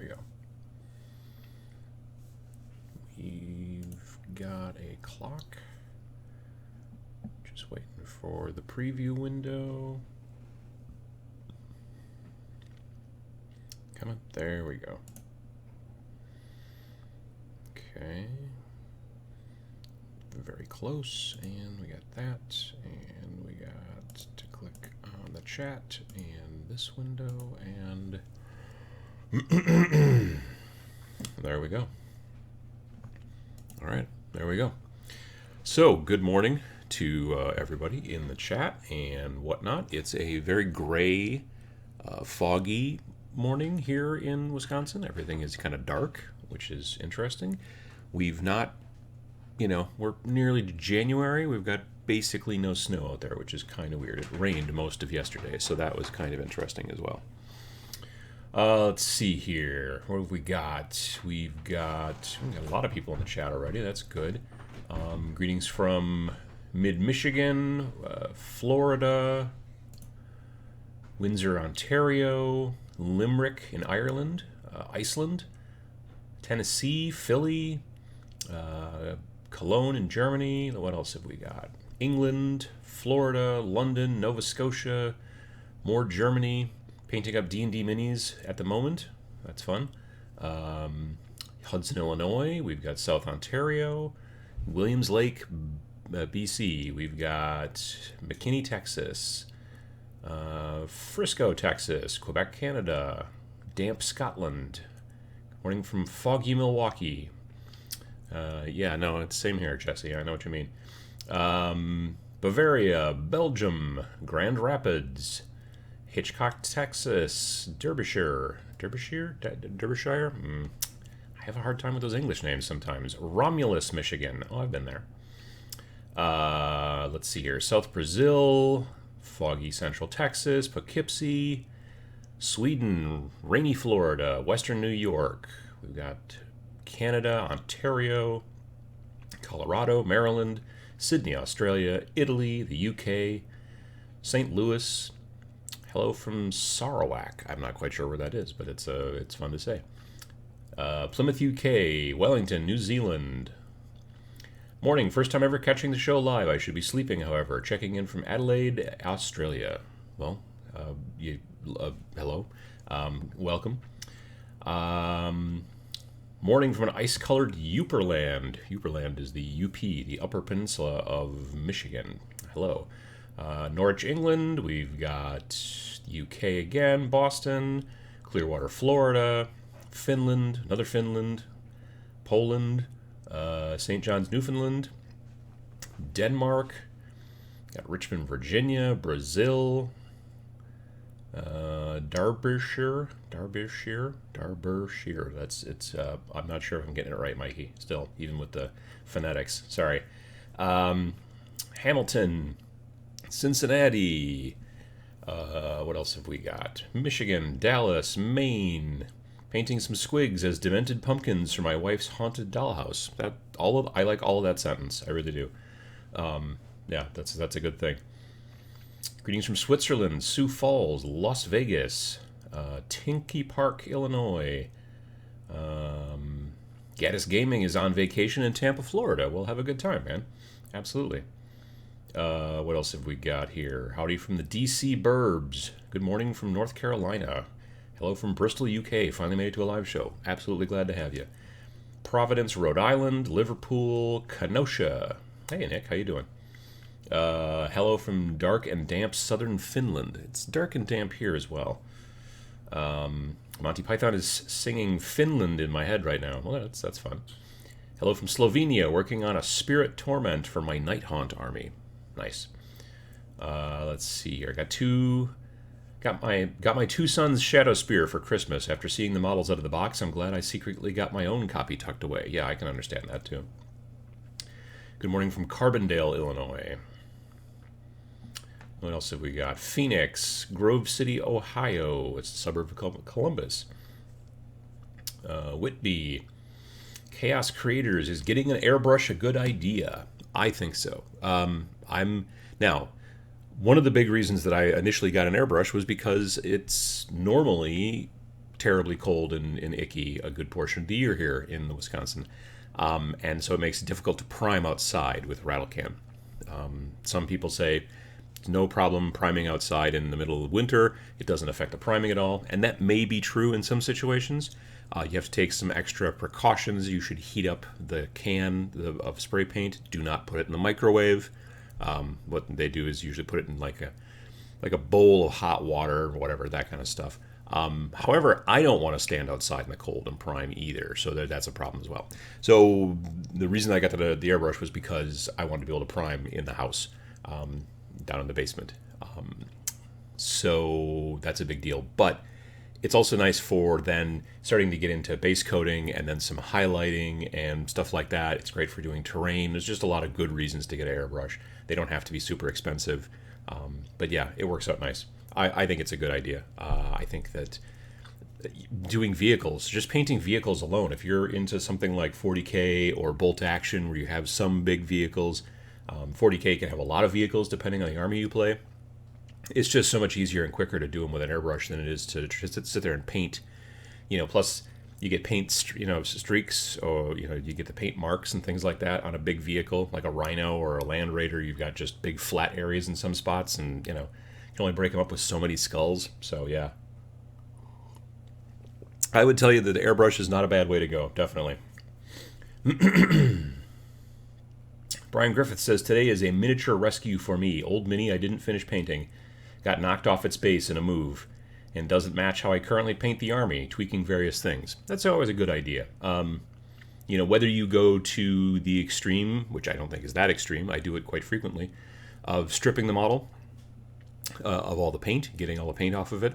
we go. We've got a clock. Just waiting for the preview window. Come on, there we go. Okay. Very close, and we got that, and we got to click on the chat, and this window, and there we go. All right, there we go. So, good morning to everybody in the chat and whatnot. It's a very gray, foggy morning here in Wisconsin. Everything is kind of dark, which is interesting. We've not, we're nearly to January. We've got basically no snow out there, which is kind of weird. It rained most of yesterday, so that was kind of interesting as well. Let's see here. What have we got? We've got a lot of people in the chat already. That's good. Greetings from mid-Michigan, Florida, Windsor, Ontario, Limerick in Ireland, Iceland, Tennessee, Philly, Cologne in Germany. What else have we got? England, Florida, London, Nova Scotia, more Germany. Painting up D&D minis at the moment. That's fun. Hudson, Illinois. We've got South Ontario, Williams Lake, BC. We've got McKinney, Texas, Frisco, Texas, Quebec, Canada, damp Scotland. Morning from foggy Milwaukee. Yeah, no, it's same here, Jesse. I know what you mean. Bavaria, Belgium, Grand Rapids, Hitchcock, Texas, Derbyshire. I have a hard time with those English names sometimes. Romulus, Michigan. Oh, I've been there. Let's see here. South Brazil, foggy Central Texas, Poughkeepsie, Sweden, rainy Florida, Western New York. We've got Canada, Ontario, Colorado, Maryland, Sydney, Australia, Italy, the UK, St. Louis. Hello from Sarawak. I'm not quite sure where that is, but it's fun to say. Plymouth, UK, Wellington, New Zealand. Morning, first time ever catching the show live. I should be sleeping, however. Checking in from Adelaide, Australia. Well, hello. Welcome. Morning from an ice-colored Uperland. Uperland is the UP, the Upper Peninsula of Michigan. Hello. Norwich, England. We've got UK again, Boston, Clearwater, Florida, Finland, another Finland, Poland, St. John's, Newfoundland, Denmark, got Richmond, Virginia, Brazil, Derbyshire. I'm not sure if I'm getting it right, Mikey. Still, even with the phonetics. Sorry. Hamilton, Cincinnati. What else have we got? Michigan, Dallas, Maine. Painting some squigs as demented pumpkins for my wife's haunted dollhouse. I like all of that sentence. I really do. Yeah, that's a good thing. Greetings from Switzerland, Sioux Falls, Las Vegas, Tinky Park, Illinois. Gaddis Gaming is on vacation in Tampa, Florida. We'll have a good time, man. Absolutely. What else have we got here? Howdy from the DC Burbs. Good morning from North Carolina. Hello from Bristol, UK. Finally made it to a live show. Absolutely glad to have you. Providence, Rhode Island, Liverpool, Kenosha. Hey, Nick, how you doing? Hello from dark and damp southern Finland. It's dark and damp here as well. Monty Python is singing Finland in my head right now. Well, that's fun. Hello from Slovenia, working on a Spirit Torment for my Night Haunt army. Nice. Let's see here. Got my two sons' Shadow Spear for Christmas. After seeing the models out of the box, I'm glad I secretly got my own copy tucked away. Yeah, I can understand that too. Good morning from Carbondale, Illinois. What else have we got? Phoenix, Grove City, Ohio. It's a suburb of Columbus. Whitby. Chaos Creators, is getting an airbrush a good idea? I think so. Now, one of the big reasons that I initially got an airbrush was because it's normally terribly cold and icky a good portion of the year here in the Wisconsin. And so it makes it difficult to prime outside with rattle can. Some people say no problem priming outside in the middle of winter. It doesn't affect the priming at all. And that may be true in some situations. You have to take some extra precautions. You should heat up the can of spray paint. Do not put it in the microwave. What they do is usually put it in like a bowl of hot water or whatever, that kind of stuff. However, I don't want to stand outside in the cold and prime either, so that's a problem as well. So the reason I got the airbrush was because I wanted to be able to prime in the house, down in the basement. So that's a big deal. But it's also nice for then starting to get into base coating and then some highlighting and stuff like that. It's great for doing terrain. There's just a lot of good reasons to get an airbrush. They don't have to be super expensive. But yeah, it works out nice. I think it's a good idea. I think that doing vehicles, just painting vehicles alone, if you're into something like 40K or bolt action where you have some big vehicles, 40K can have a lot of vehicles depending on the army you play. It's just so much easier and quicker to do them with an airbrush than it is to just sit there and paint. Plus you get paint, streaks, or you get the paint marks and things like that on a big vehicle like a Rhino or a Land Raider. You've got just big flat areas in some spots, and you can only break them up with so many skulls. So yeah, I would tell you that the airbrush is not a bad way to go. Definitely. Brian Griffith says, today is a miniature rescue for me. Old Mini I didn't finish painting. Got knocked off its base in a move. And doesn't match how I currently paint the army, tweaking various things. That's always a good idea. Whether you go to the extreme, which I don't think is that extreme, I do it quite frequently, of stripping the model of all the paint, getting all the paint off of it.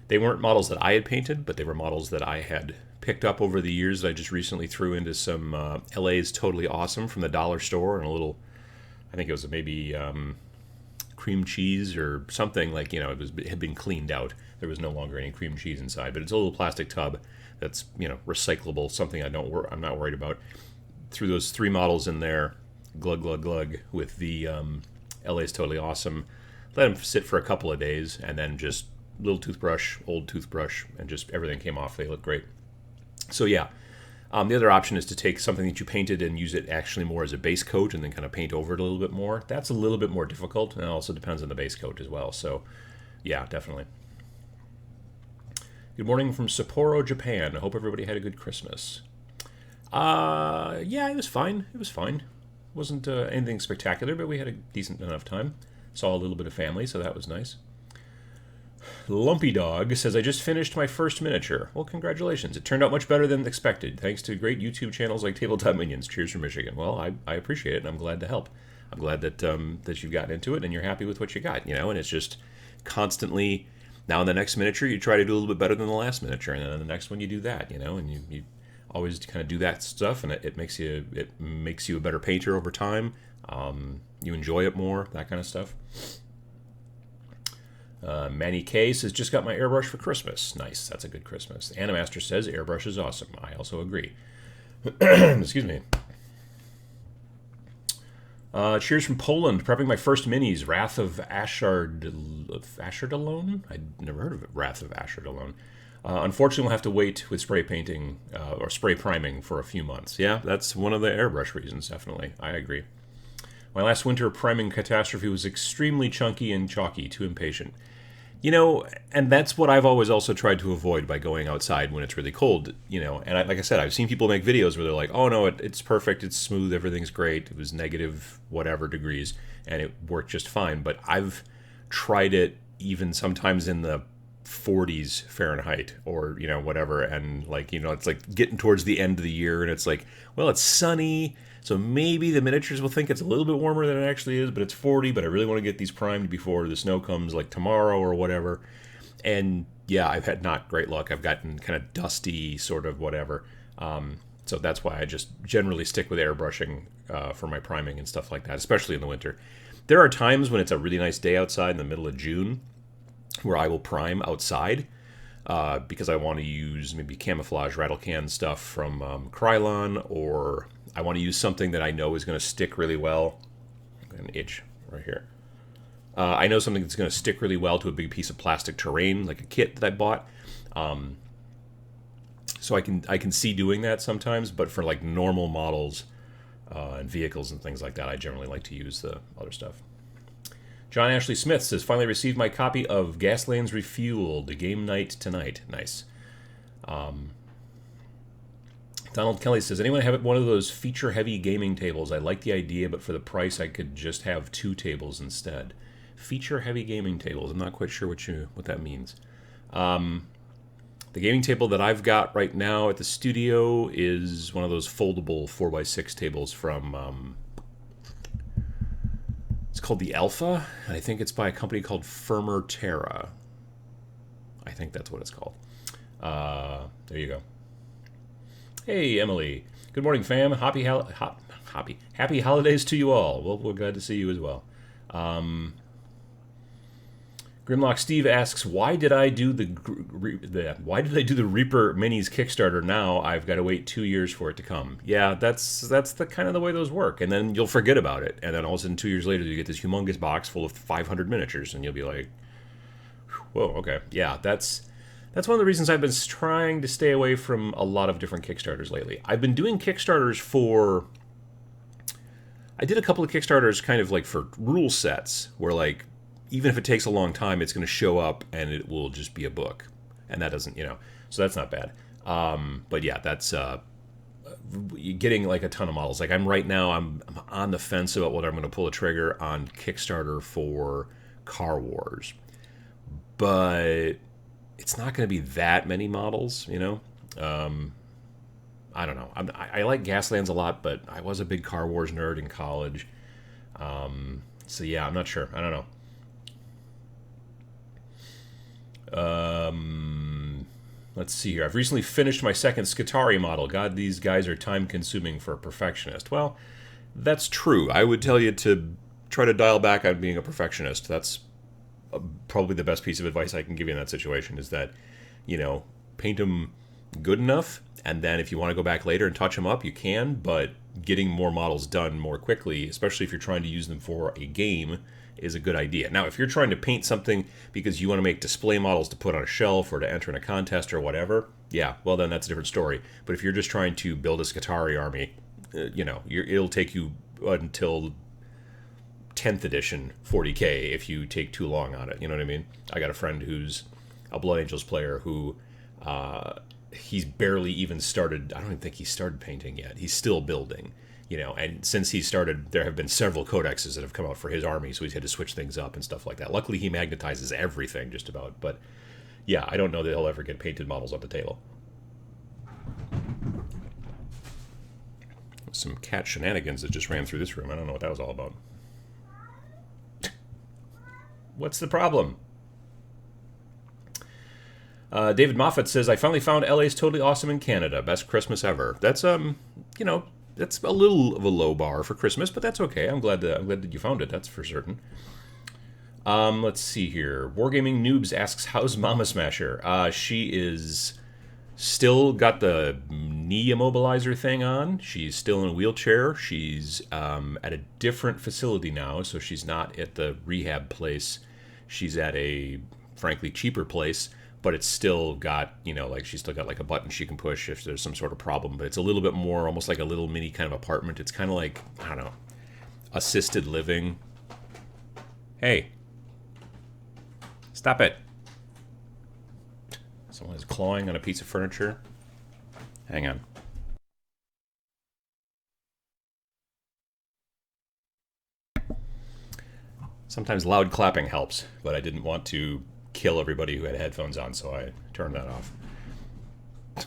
They weren't models that I had painted, but they were models that I had picked up over the years that I just recently threw into some LA's Totally Awesome from the dollar store, and a little, I think it was maybe cream cheese or something, like, it had been cleaned out. There was no longer any cream cheese inside, but it's a little plastic tub that's, recyclable, something I'm not worried about. Threw those 3 models in there, glug, glug, glug, with the LA's Totally Awesome. Let them sit for a couple of days, and then just little toothbrush, old toothbrush, and just everything came off. They look great. So yeah, the other option is to take something that you painted and use it actually more as a base coat and then kind of paint over it a little bit more. That's a little bit more difficult, and it also depends on the base coat as well. So yeah, definitely. Good morning from Sapporo, Japan. I hope everybody had a good Christmas. Yeah, it was fine. It wasn't anything spectacular, but we had a decent enough time. Saw a little bit of family, so that was nice. Lumpy Dog says, I just finished my first miniature. Well, congratulations. It turned out much better than expected, thanks to great YouTube channels like Tabletop Minions. Cheers from Michigan. Well, I appreciate it, and I'm glad to help. I'm glad that that you've gotten into it, and you're happy with what you got, and it's just constantly, now in the next miniature, you try to do a little bit better than the last miniature, and then in the next one you do that, and you always kind of do that stuff, and it makes you a better painter over time. You enjoy it more, that kind of stuff. Manny K says, just got my airbrush for Christmas. Nice, that's a good Christmas. Animaster says, airbrush is awesome. I also agree. Excuse me. Cheers from Poland. Prepping my first minis. Wrath of Ashardalone? I'd never heard of it. Wrath of Ashardalone. Unfortunately, we'll have to wait with spray painting or spray priming for a few months. Yeah, that's one of the airbrush reasons, definitely. I agree. My last winter priming catastrophe was extremely chunky and chalky, too impatient. And that's what I've always also tried to avoid by going outside when it's really cold, And like I said, I've seen people make videos where they're like, oh, no, it's perfect, it's smooth, everything's great, it was negative whatever degrees, and it worked just fine. But I've tried it even sometimes in the 40s Fahrenheit or, whatever, and it's like getting towards the end of the year, and it's like, well, it's sunny, so maybe the miniatures will think it's a little bit warmer than it actually is, but it's 40, but I really want to get these primed before the snow comes, like tomorrow or whatever. And yeah, I've had not great luck. I've gotten kind of dusty, sort of whatever. So that's why I just generally stick with airbrushing for my priming and stuff like that, especially in the winter. There are times when it's a really nice day outside in the middle of June where I will prime outside because I want to use maybe camouflage rattle can stuff from Krylon, or I want to use something that I know is going to stick really well. I've got an itch right here. I know something that's going to stick really well to a big piece of plastic terrain, like a kit that I bought. So I can see doing that sometimes, but for like normal models and vehicles and things like that, I generally like to use the other stuff. John Ashley Smith says, finally received my copy of Gaslands Refueled, game night tonight. Nice. Donald Kelly says, anyone have one of those feature-heavy gaming tables? I like the idea, but for the price, I could just have 2 tables instead. Feature-heavy gaming tables. I'm not quite sure what that means. The gaming table that I've got right now at the studio is one of those foldable 4x6 tables from... it's called the Alpha, and I think it's by a company called Firmer Terra. I think that's what it's called. There you go. Hey, Emily. Good morning, fam. Happy holidays to you all. Well, we're glad to see you as well. Grimlock Steve asks, why did I do the Reaper Minis Kickstarter now? I've got to wait 2 years for it to come. Yeah, that's the kind of the way those work. And then you'll forget about it. And then all of a sudden 2 years later you get this humongous box full of 500 miniatures and you'll be like, whoa, okay. Yeah, that's one of the reasons I've been trying to stay away from a lot of different Kickstarters lately. I've been doing Kickstarters I did a couple of Kickstarters kind of like for rule sets where like, even if it takes a long time, it's going to show up and it will just be a book. And that doesn't, so that's not bad. But yeah, that's getting like a ton of models. Like I'm on the fence about whether I'm going to pull a trigger on Kickstarter for Car Wars. But it's not going to be that many models, I don't know. I like Gaslands a lot, but I was a big Car Wars nerd in college. So yeah, I'm not sure. I don't know. Let's see here. I've recently finished my second Skitarii model. God, these guys are time-consuming for a perfectionist. Well, that's true. I would tell you to try to dial back on being a perfectionist. That's probably the best piece of advice I can give you in that situation is that, paint them good enough, and then if you want to go back later and touch them up, you can, but getting more models done more quickly, especially if you're trying to use them for a game, is a good idea. Now, if you're trying to paint something because you want to make display models to put on a shelf or to enter in a contest or whatever, yeah, well, then that's a different story. But if you're just trying to build a Skitarii army, it'll take you until 10th edition 40K if you take too long on it. You know what I mean? I got a friend who's a Blood Angels player who he's barely even started. I don't even think he started painting yet. He's still building. And since he started, there have been several codexes that have come out for his army, so he's had to switch things up and stuff like that. Luckily, he magnetizes everything just about, but yeah, I don't know that he'll ever get painted models on the table. Some cat shenanigans that just ran through this room. I don't know what that was all about. What's the problem? David Moffat says, I finally found LA's Totally Awesome in Canada. Best Christmas ever. That's, that's a little of a low bar for Christmas, but that's okay. I'm glad that you found it. That's for certain. Let's see here. Wargaming Noobs asks, how's Mama Smasher? She is still got the knee immobilizer thing on. She's still in a wheelchair. She's at a different facility now, so she's not at the rehab place. She's at a, frankly, cheaper place. But it's still got, she's still got like a button she can push if there's some sort of problem. But it's a little bit more almost like a little mini kind of apartment. It's kind of like, I don't know, assisted living. Hey. Stop it. Someone is clawing on a piece of furniture. Hang on. Sometimes loud clapping helps, but I didn't want to kill everybody who had headphones on, so I turned that off. I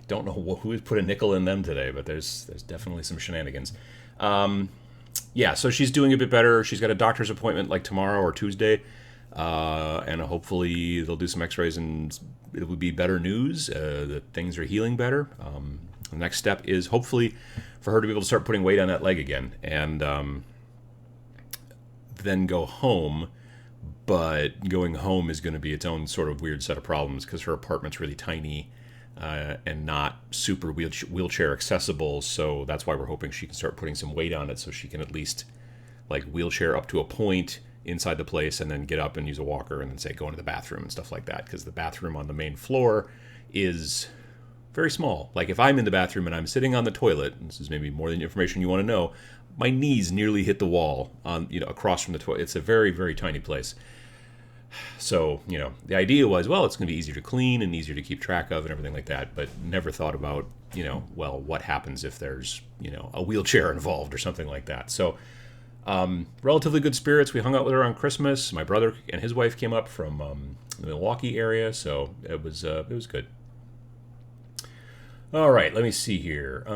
don't know who put a nickel in them today, but there's definitely some shenanigans. Yeah, so she's doing a bit better. She's got a doctor's appointment like tomorrow or Tuesday, and hopefully they'll do some x-rays and it will be better news that things are healing better. The next step is hopefully for her to be able to start putting weight on that leg again and then go home. But going home is going to be its own sort of weird set of problems because her apartment's really tiny and not super wheelchair accessible. So that's why we're hoping she can start putting some weight on it so she can at least like wheelchair up to a point inside the place and then get up and use a walker and then say go into the bathroom and stuff like that, because the bathroom on the main floor is very small. Like if I'm in the bathroom and I'm sitting on the toilet, and this is maybe more than information you want to know, my knees nearly hit the wall on, across from the toilet. It's a very, very tiny place. So, the idea was, well, it's going to be easier to clean and easier to keep track of and everything like that, but never thought about, well, what happens if there's, a wheelchair involved or something like that. So, relatively good spirits. We hung out with her on Christmas. My brother and his wife came up from the Milwaukee area, so it was good. All right, let me see here. I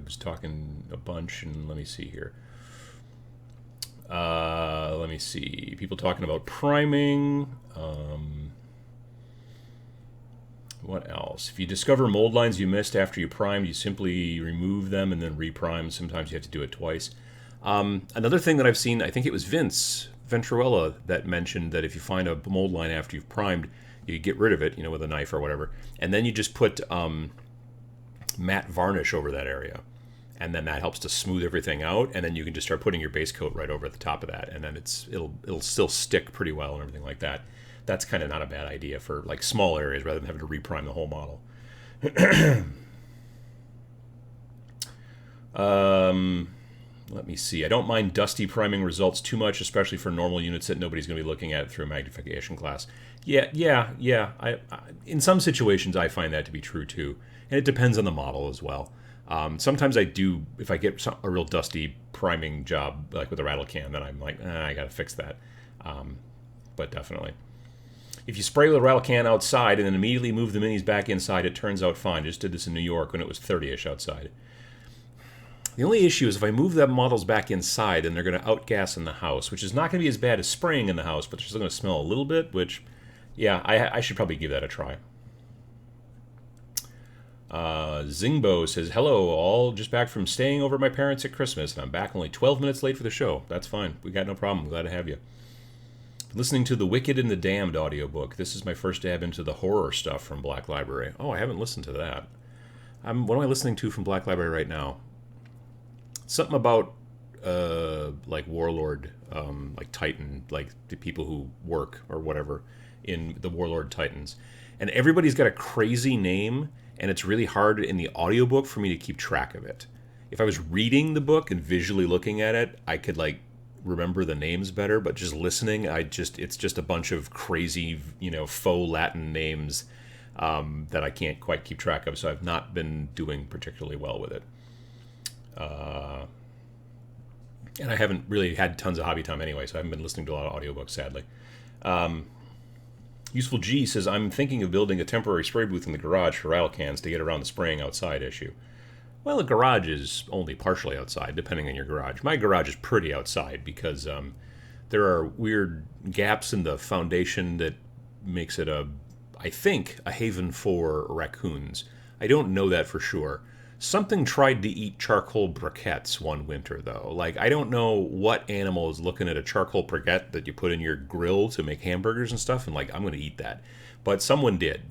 was talking a bunch, and let me see here. Let me see. People talking about priming. What else? If you discover mold lines you missed after you primed, you simply remove them and then reprime. Sometimes you have to do it twice. Another thing that I've seen, I think it was Vince Venturella that mentioned that if you find a mold line after you've primed, you get rid of it, with a knife or whatever, and then you just put matte varnish over that area. And then that helps to smooth everything out, and then you can just start putting your base coat right over the top of that, and then it'll still stick pretty well and everything like that. That's kind of not a bad idea for like small areas rather than having to reprime the whole model. Let me see. I don't mind dusty priming results too much, especially for normal units that nobody's going to be looking at through a magnification glass. Yeah. I in some situations, I find that to be true too, and it depends on the model as well. Sometimes I do, if I get a real dusty priming job, like with a rattle can, then I'm like, I got to fix that. But definitely. If you spray with a rattle can outside and then immediately move the minis back inside, it turns out fine. Just did this in New York when it was 30-ish outside. The only issue is if I move the models back inside, then they're going to outgas in the house, which is not going to be as bad as spraying in the house, but they're still going to smell a little bit, which, yeah, I should probably give that a try. Zingbo says, hello, all. Just back from staying over at my parents at Christmas, and I'm back only 12 minutes late for the show. That's fine. We got no problem. Glad to have you. Listening to The Wicked and the Damned audiobook. This is my first dab into the horror stuff from Black Library. Oh, I haven't listened to that. What am I listening to from Black Library right now? Something about, like Warlord, like Titan, like the people who work or whatever in the Warlord Titans. And everybody's got a crazy name, and it's really hard in the audiobook for me to keep track of it. If I was reading the book and visually looking at it, I could remember the names better, but just listening, it's just a bunch of crazy, faux Latin names that I can't quite keep track of, so I've not been doing particularly well with it. And I haven't really had tons of hobby time anyway, so I haven't been listening to a lot of audiobooks, sadly. Useful G says, I'm thinking of building a temporary spray booth in the garage for rattle cans to get around the spraying outside issue. Well, a garage is only partially outside, depending on your garage. My garage is pretty outside because there are weird gaps in the foundation that makes it I think, a haven for raccoons. I don't know that for sure. Something tried to eat charcoal briquettes one winter, though. I don't know what animal is looking at a charcoal briquette that you put in your grill to make hamburgers and stuff, and I'm going to eat that. But someone did,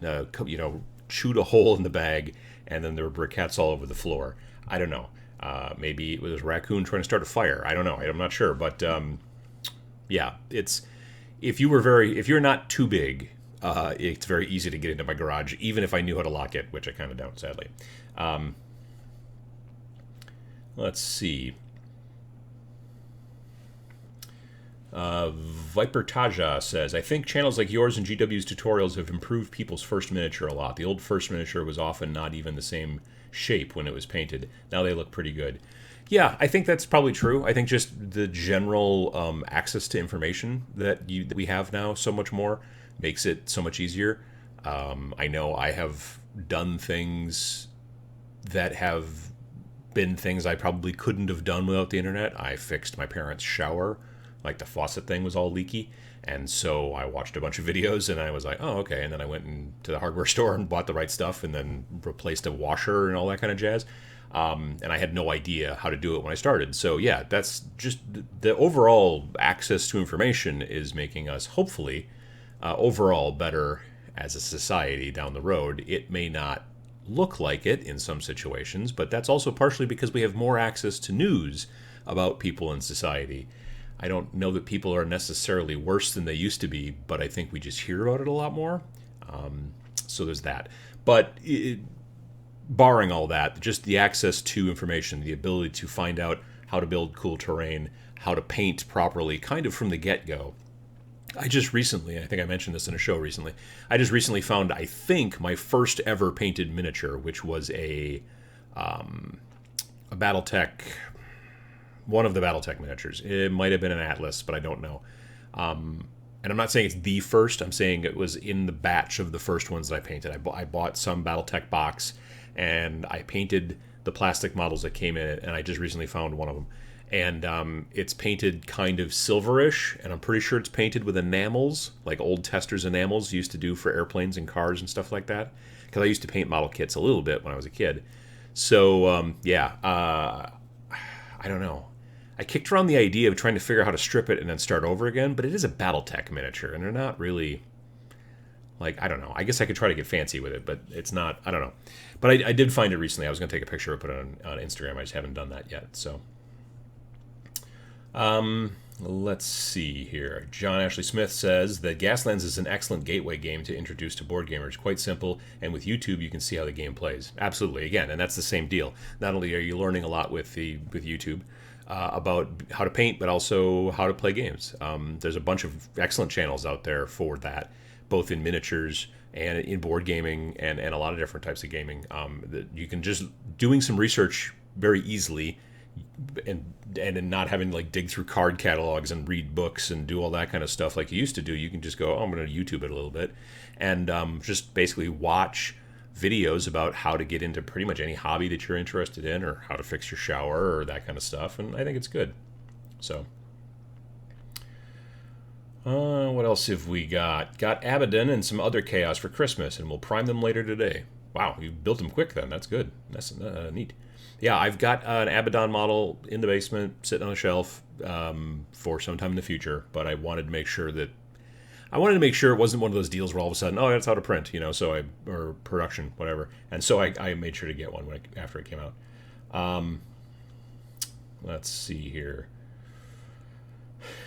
chewed a hole in the bag, and then there were briquettes all over the floor. I don't know. Maybe it was a raccoon trying to start a fire. I don't know. I'm not sure. But yeah, if you're not too big, it's very easy to get into my garage, even if I knew how to lock it, which I kind of don't, sadly. Let's see. Viper Taja says, I think channels like yours and GW's tutorials have improved people's first miniature a lot. The old first miniature was often not even the same shape when it was painted. Now they look pretty good. Yeah, I think that's probably true. I think just the general access to information that we have now so much more makes it so much easier. I know I have done things that have been things I probably couldn't have done without the internet. I fixed my parents' shower. The faucet thing was all leaky. And so I watched a bunch of videos and I was like, oh, okay. And then I went to the hardware store and bought the right stuff and then replaced a washer and all that kind of jazz. And I had no idea how to do it when I started. So yeah, that's just the overall access to information is making us hopefully overall better as a society down the road. It may not look like it in some situations, but that's also partially because we have more access to news about people in society. I don't know that people are necessarily worse than they used to be, but I think we just hear about it a lot more. So there's that. But barring all that, just the access to information, the ability to find out how to build cool terrain, how to paint properly, kind of from the get-go. I just recently, I think I mentioned this in a show recently, I just recently found, I think, my first ever painted miniature, which was a Battletech, one of the Battletech miniatures. It might have been an Atlas, but I don't know. And I'm not saying it's the first. I'm saying it was in the batch of the first ones that I painted. I bought some Battletech box, and I painted the plastic models that came in it, and I just recently found one of them. And it's painted kind of silverish, and I'm pretty sure it's painted with enamels, like old testers enamels used to do for airplanes and cars and stuff like that. Because I used to paint model kits a little bit when I was a kid. So, I don't know. I kicked around the idea of trying to figure out how to strip it and then start over again, but it is a Battletech miniature, and they're not really, like, I don't know. I guess I could try to get fancy with it, but it's not, I don't know. But I did find it recently. I was going to take a picture and put it on Instagram. I just haven't done that yet, so. Let's see here. John Ashley Smith says that Gaslands is an excellent gateway game to introduce to board gamers. Quite simple, and with YouTube you can see how the game plays. Absolutely, again, and that's the same deal. Not only are you learning a lot with YouTube about how to paint, but also how to play games. There's a bunch of excellent channels out there for that, both in miniatures and in board gaming and a lot of different types of gaming. That you can just doing some research very easily. And not having to like dig through card catalogs and read books and do all that kind of stuff like you used to do. You can just go, I'm going to YouTube it a little bit and just basically watch videos about how to get into pretty much any hobby that you're interested in, or how to fix your shower or that kind of stuff. And I think it's good. So what else have we got? Got Abaddon and some other chaos for Christmas, and we'll prime them later today. Wow, you built them quick then. That's good. That's neat. Yeah, I've got an Abaddon model in the basement, sitting on a shelf for some time in the future. But I wanted to make sure it wasn't one of those deals where all of a sudden, oh, that's out of print, or production, whatever. And so I made sure to get one after it came out. Let's see here.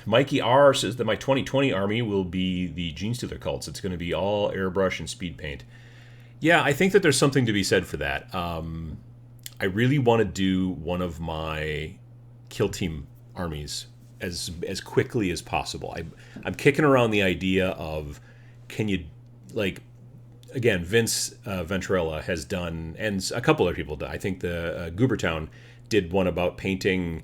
Mikey R says that my 2020 army will be the Genestealer cults. It's going to be all airbrush and speed paint. Yeah, I think that there's something to be said for that. I really want to do one of my kill team armies as quickly as possible. I'm kicking around the idea of, can you, like, again, Vince Venturella has done, and a couple other people did. I think the Goobertown did one about painting,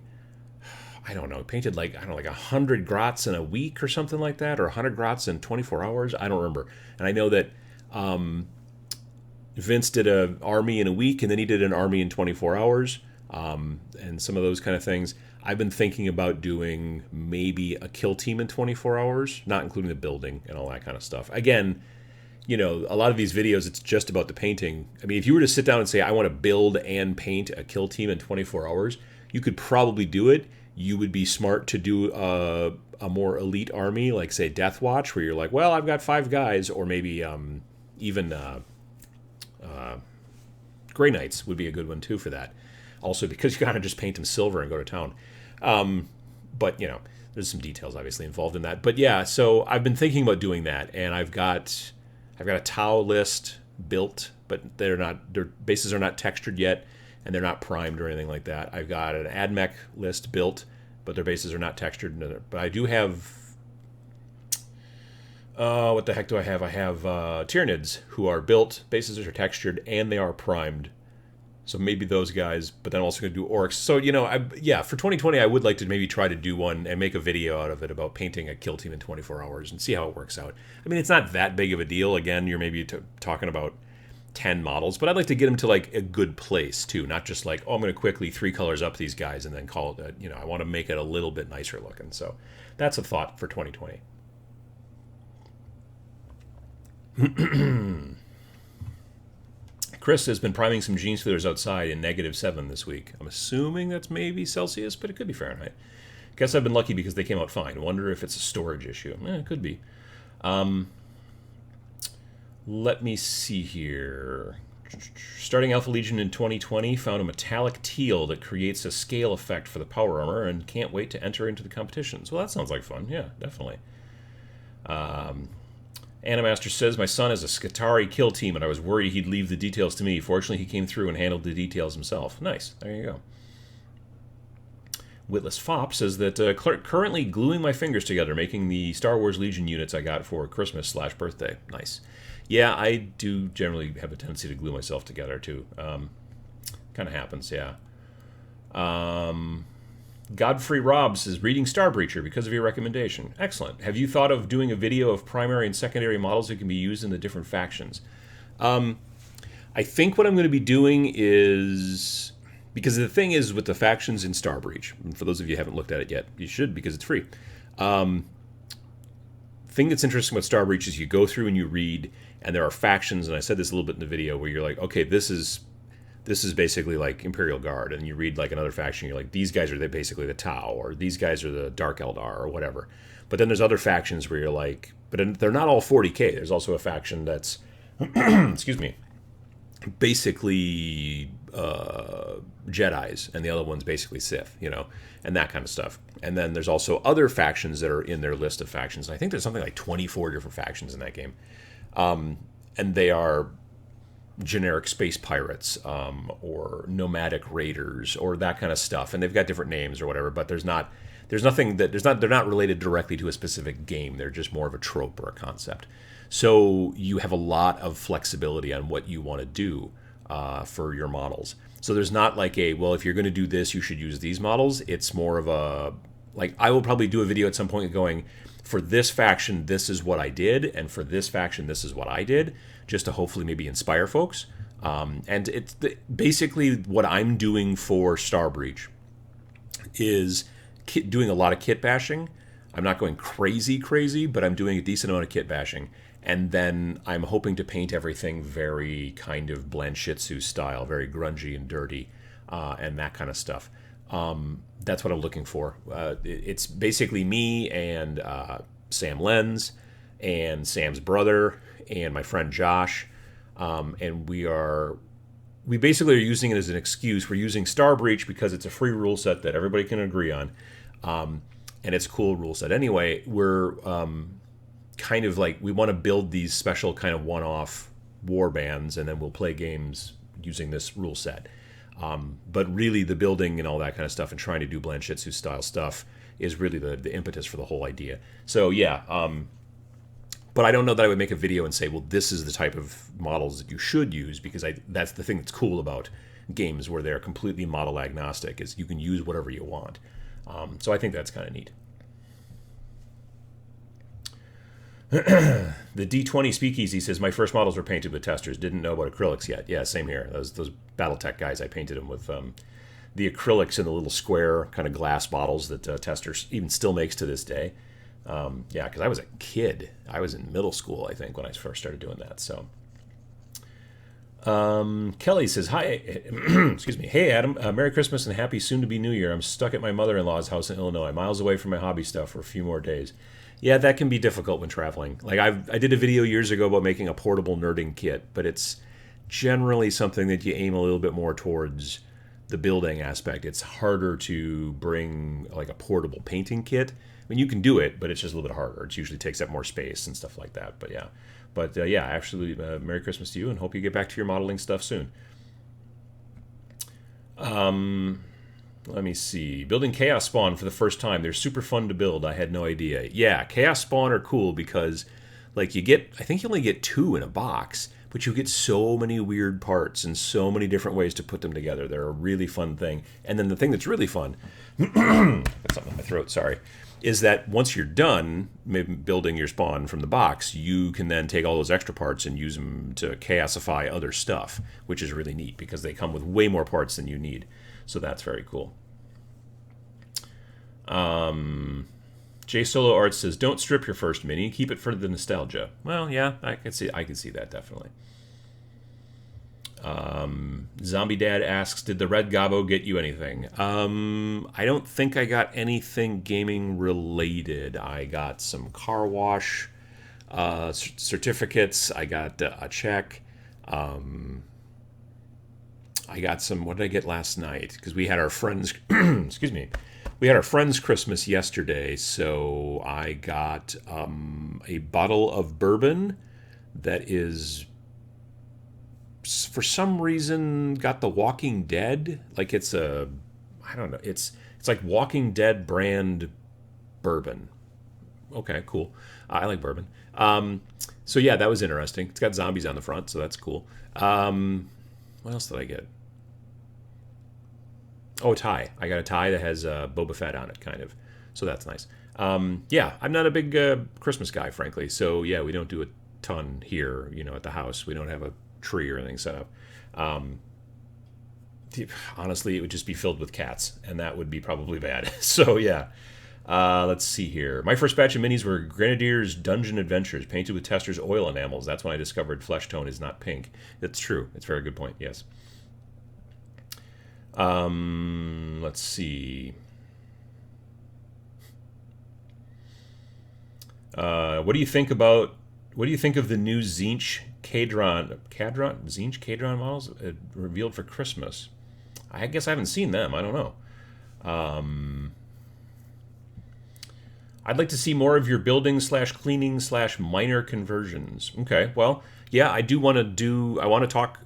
painted like 100 grots in a week or something like that, or 100 grots in 24 hours. I don't remember. And I know that Vince did an army in a week, and then he did an army in 24 hours, and some of those kind of things. I've been thinking about doing maybe a kill team in 24 hours, not including the building and all that kind of stuff. Again, a lot of these videos, it's just about the painting. I mean, if you were to sit down and say, I want to build and paint a kill team in 24 hours, you could probably do it. You would be smart to do a more elite army, like, say, Death Watch, where you're like, well, I've got 5 guys, or maybe even... Grey Knights would be a good one too for that. Also, because you kind of just paint them silver and go to town. But there's some details obviously involved in that. But yeah, so I've been thinking about doing that, and I've got a Tau list built, but their bases are not textured yet, and they're not primed or anything like that. I've got an AdMech list built, but their bases are not textured. But I do have. What the heck do I have? I have Tyranids, who are built, bases are textured, and they are primed. So maybe those guys, but then I'm also going to do Orcs. So, for 2020, I would like to maybe try to do one and make a video out of it about painting a kill team in 24 hours and see how it works out. I mean, it's not that big of a deal. Again, you're maybe talking about 10 models, but I'd like to get them to, like, a good place, too. Not just like, I'm going to quickly 3 colors up these guys and then call it, I want to make it a little bit nicer looking. So that's a thought for 2020. Chris has been priming some Genestealers outside in -7 this week. I'm assuming that's maybe Celsius, but it could be Fahrenheit. Guess I've been lucky because they came out fine. Wonder if it's a storage issue. It could be. Let me see here. Starting Alpha Legion in 2020, found a metallic teal that creates a scale effect for the power armor, and can't wait to enter into the competitions. Well, that sounds like fun. Yeah, definitely. Animaster says, my son has a Skitarii kill team, and I was worried he'd leave the details to me. Fortunately, he came through and handled the details himself. Nice. There you go. Witless Fop says that currently gluing my fingers together, making the Star Wars Legion units I got for Christmas/birthday. Nice. Yeah, I do generally have a tendency to glue myself together, too. Kind of happens, yeah. Godfrey Robb says, reading Star Breacher because of your recommendation. Excellent. Have you thought of doing a video of primary and secondary models that can be used in the different factions? I think what I'm going to be doing is... Because the thing is with the factions in Star Breach, and for those of you who haven't looked at it yet, you should because it's free. Thing that's interesting about Star Breach is you go through and you read, and there are factions, and I said this a little bit in the video, where you're like, okay, this is basically like Imperial Guard, and you read like another faction, you're like, these guys are basically the Tau, or these guys are the Dark Eldar, or whatever. But then there's other factions where you're like, but they're not all 40k. There's also a faction that's, excuse me, basically Jedis, and the other one's basically Sith, and that kind of stuff. And then there's also other factions that are in their list of factions. I think there's something like 24 different factions in that game. And they are generic space pirates, or nomadic raiders, or that kind of stuff. And they've got different names or whatever, but they're not related directly to a specific game. They're just more of a trope or a concept. So you have a lot of flexibility on what you want to do for your models. So there's not like well, if you're going to do this, you should use these models. It's more of a, like, I will probably do a video at some point going, for this faction, this is what I did, and for this faction, this is what I did, just to hopefully maybe inspire folks. And it's basically what I'm doing for Star Breach is doing a lot of kit bashing. I'm not going crazy, but I'm doing a decent amount of kit bashing. And then I'm hoping to paint everything very kind of Blanchitsu style, very grungy and dirty, and that kind of stuff. That's what I'm looking for. It's basically me and Sam Lenz and Sam's brother and my friend Josh. And we basically are using it as an excuse. We're using Star Breach because it's a free rule set that everybody can agree on. And it's a cool rule set. Anyway, we're kind of like, we want to build these special kind of one-off war bands, and then we'll play games using this rule set. But really the building and all that kind of stuff and trying to do Blanchitsu style stuff is really the impetus for the whole idea. So yeah, but I don't know that I would make a video and say, well, this is the type of models that you should use, because that's the thing that's cool about games where they're completely model agnostic, is you can use whatever you want. So I think that's kind of neat. The D20 Speakeasy says, my first models were painted with testers. Didn't know about acrylics yet. Yeah, same here. Those Battletech guys, I painted them with the acrylics in the little square kind of glass bottles that Testers even still makes to this day. Yeah, because I was a kid. I was in middle school, I think, when I first started doing that. So, Kelly says, hi, excuse me. Hey, Adam, Merry Christmas and happy soon-to-be New Year. I'm stuck at my mother-in-law's house in Illinois, miles away from my hobby stuff for a few more days. Yeah, that can be difficult when traveling. Like I did a video years ago about making a portable nerding kit, but it's generally something that you aim a little bit more towards the building aspect. It's harder to bring like a portable painting kit. I mean, you can do it, but it's just a little bit harder. It usually takes up more space and stuff like that. But yeah, actually, Merry Christmas to you, and hope you get back to your modeling stuff soon. Let me see. Building Chaos Spawn for the first time. They're super fun to build. I had no idea. Yeah, Chaos Spawn are cool because, like, I think you only get 2 in a box, but you get so many weird parts and so many different ways to put them together. They're a really fun thing. And then the thing that's really fun, got something in my throat, sorry, is that once you're done building your spawn from the box, you can then take all those extra parts and use them to chaosify other stuff, which is really neat because they come with way more parts than you need. So that's very cool. J Solo Art says, "Don't strip your first mini. Keep it for the nostalgia." Well, yeah, I can see that definitely. Zombie Dad asks, "Did the Red Gobbo get you anything?" I don't think I got anything gaming related. I got some car wash certificates. I got a check. I got some. What did I get last night? Because we had our friends. Excuse me. We had our friends' Christmas yesterday, so I got a bottle of bourbon that is, for some reason, got The Walking Dead. Like it's a, I don't know. It's like Walking Dead brand bourbon. Okay, cool. I like bourbon. So yeah, that was interesting. It's got zombies on the front, so that's cool. What else did I get? Oh, a tie. I got a tie that has Boba Fett on it, kind of. So that's nice. Yeah, I'm not a big Christmas guy, frankly. So yeah, we don't do a ton here, at the house. We don't have a tree or anything set up. Honestly, it would just be filled with cats, and that would be probably bad. So yeah. Let's see here. My first batch of minis were Grenadier's Dungeon Adventures, painted with Tester's oil enamels. That's when I discovered flesh tone is not pink. That's true. It's a very good point, yes. Let's see. What do you think of the new Zinch Cadron models revealed for Christmas? I guess I haven't seen them. I don't know. I'd like to see more of your building / cleaning / minor conversions. Okay, well, yeah, I want to talk,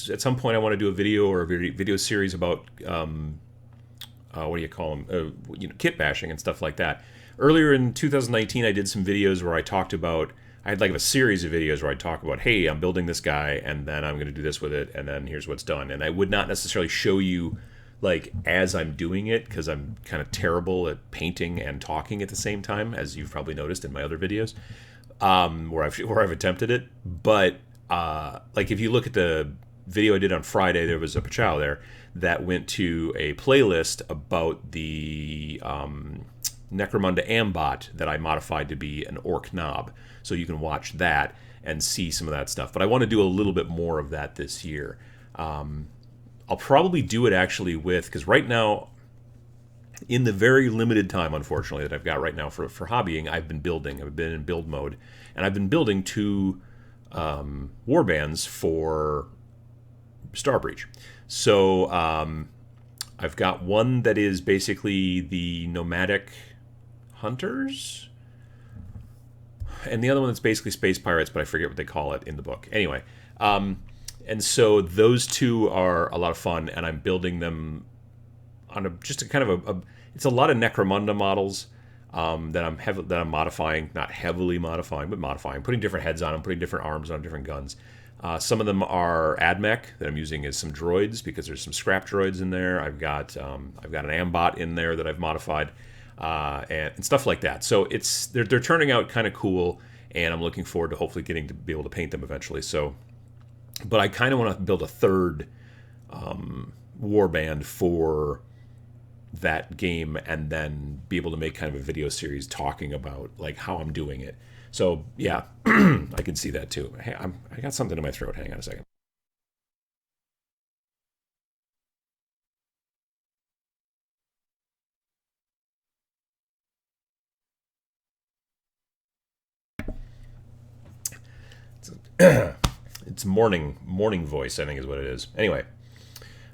at some point I want to do a video or a video series about, what do you call them, kit bashing and stuff like that. Earlier in 2019, I did some videos where I had like a series of videos where I talk about, hey, I'm building this guy, and then I'm going to do this with it, and then here's what's done. And I would not necessarily show you like as I'm doing it, because I'm kind of terrible at painting and talking at the same time, as you've probably noticed in my other videos, where I've attempted it. But like if you look at the video I did on Friday, there was a Pachow there that went to a playlist about the Necromunda Ambot that I modified to be an orc knob, so you can watch that and see some of that stuff. But I want to do a little bit more of that this year. I'll probably do it actually because right now, in the very limited time, unfortunately, that I've got right now for hobbying, I've been building. I've been in build mode, and I've been building 2 warbands for Starbreach. So I've got one that is basically the nomadic hunters, and the other one that's basically space pirates, but I forget what they call it in the book. Anyway, and so those 2 are a lot of fun, and I'm building them on just a kind of it's a lot of Necromunda models that I'm modifying, not heavily modifying, but modifying, putting different heads on them, putting different arms on different guns. Some of them are AdMech that I'm using as some droids, because there's some scrap droids in there. I've got an Ambot in there that I've modified, and stuff like that. So they're turning out kind of cool, and I'm looking forward to hopefully getting to be able to paint them eventually. So. But I kind of want to build a third warband for that game, and then be able to make kind of a video series talking about like how I'm doing it. So yeah, I can see that too. Hey, I got something in my throat. Hang on a second. It's morning voice, I think is what it is. Anyway,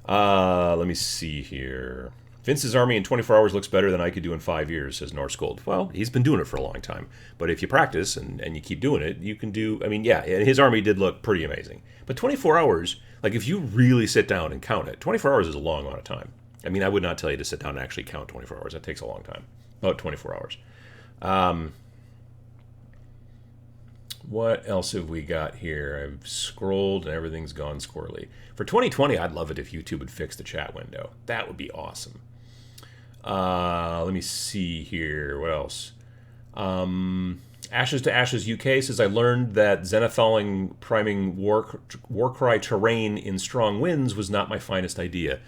let me see here. Vince's army in 24 hours looks better than I could do in 5 years, says Norse Gold. Well, he's been doing it for a long time. But if you practice and you keep doing it, you can do... I mean, yeah, his army did look pretty amazing. But 24 hours, like if you really sit down and count it, 24 hours is a long amount of time. I mean, I would not tell you to sit down and actually count 24 hours. That takes a long time. About 24 hours. What else have we got here? I've scrolled and everything's gone squirrely. For 2020, I'd love it if YouTube would fix the chat window. That would be awesome. Let me see here. What else? Ashes to Ashes UK says, I learned that Zenithaling priming Warcry terrain in strong winds was not my finest idea.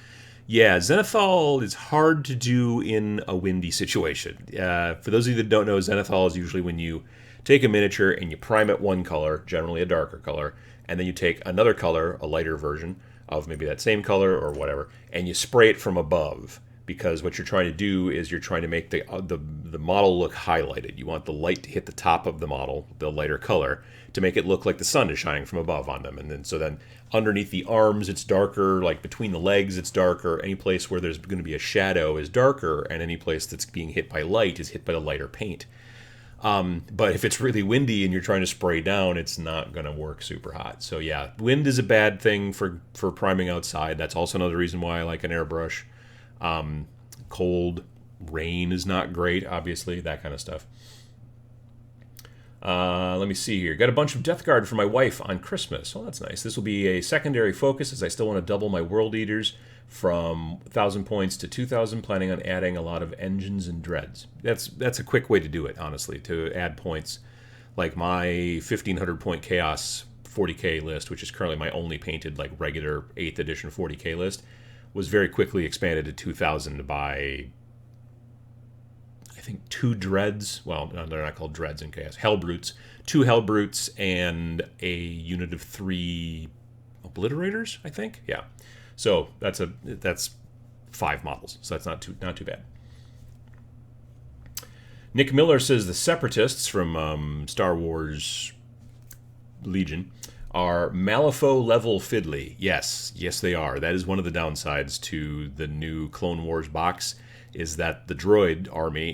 Yeah, Zenithal is hard to do in a windy situation. For those of you that don't know, Zenithal is usually when you take a miniature and you prime it one color, generally a darker color, and then you take another color, a lighter version of maybe that same color or whatever, and you spray it from above. because what you're trying to do is you're trying to make the model look highlighted. You want the light to hit the top of the model, the lighter color, to make it look like the sun is shining from above on them. And then underneath the arms it's darker, like between the legs it's darker. Any place where there's going to be a shadow is darker, and any place that's being hit by light is hit by the lighter paint. But if it's really windy and you're trying to spray down, it's not going to work super hot. So yeah, wind is a bad thing for priming outside. That's also another reason why I like an airbrush. Cold, rain is not great, obviously, that kind of stuff. Let me see here. Got a bunch of Death Guard for my wife on Christmas. Oh, that's nice. This will be a secondary focus as I still want to double my World Eaters from 1,000 points to 2,000, planning on adding a lot of engines and dreads. That's a quick way to do it, honestly, to add points. Like my 1,500 point Chaos 40k list, which is currently my only painted like regular 8th edition 40k list, was very quickly expanded to 2,000 by, I think, 2 dreads. Well, no, they're not called dreads in Chaos. Hellbrutes. 2 Hellbrutes and a unit of 3 Obliterators, I think. Yeah. So that's 5 models. So that's not too bad. Nick Miller says the Separatists from Star Wars Legion are Malifaux level fiddly. Yes, they are. That is one of the downsides to the new Clone Wars box, is that the droid army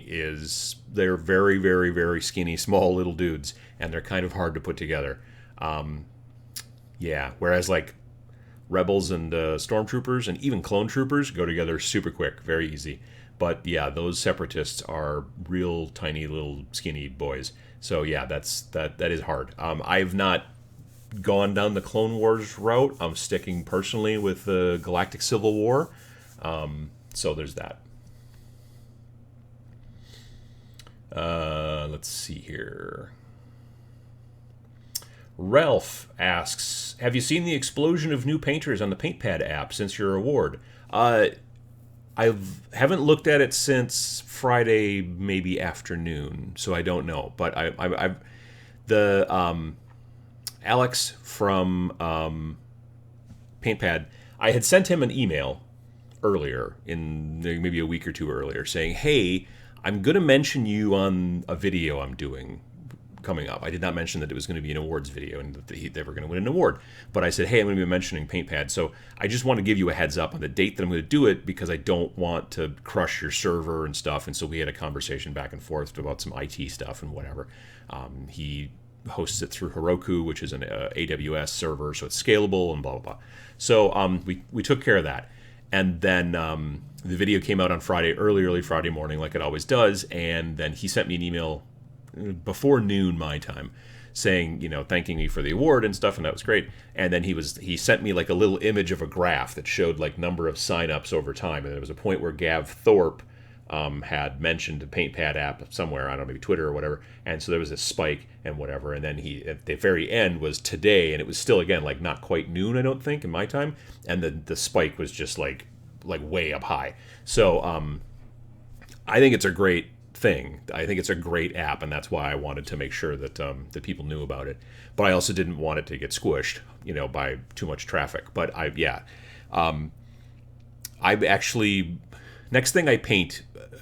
they're very, very, very skinny, small little dudes, and they're kind of hard to put together. Yeah, whereas like Rebels and Stormtroopers and even Clone Troopers go together super quick, very easy. But yeah, those Separatists are real tiny little skinny boys. So yeah, that is hard. I've not gone down the Clone Wars route. I'm sticking personally with the Galactic Civil War. So there's that. Let's see here. Ralph asks, have you seen the explosion of new painters on the PaintPad app since your award? I haven't looked at it since Friday, maybe afternoon, so I don't know. But Alex from PaintPad, I had sent him an email earlier, in maybe a week or two earlier, saying, hey, I'm going to mention you on a video I'm doing coming up. I did not mention that it was going to be an awards video and that they were going to win an award. But I said, hey, I'm going to be mentioning PaintPad. So I just want to give you a heads up on the date that I'm going to do it, because I don't want to crush your server and stuff. And so we had a conversation back and forth about some IT stuff and whatever. He hosts it through Heroku, which is an AWS server, so it's scalable and blah, blah, blah. So we took care of that. And then the video came out on Friday, early Friday morning, like it always does. And then he sent me an email before noon my time saying, thanking me for the award and stuff, and that was great. And then he sent me like a little image of a graph that showed like number of signups over time. And there was a point where Gav Thorpe had mentioned the PaintPad app somewhere, I don't know, maybe Twitter or whatever, and so there was a spike and whatever, and then he, at the very end, was today, and it was still, again, like not quite noon, I don't think, in my time, and the spike was just like way up high. So I think it's a great thing. I think it's a great app, and that's why I wanted to make sure that that people knew about it. But I also didn't want it to get squished, by too much traffic. But I actually, next thing I paint,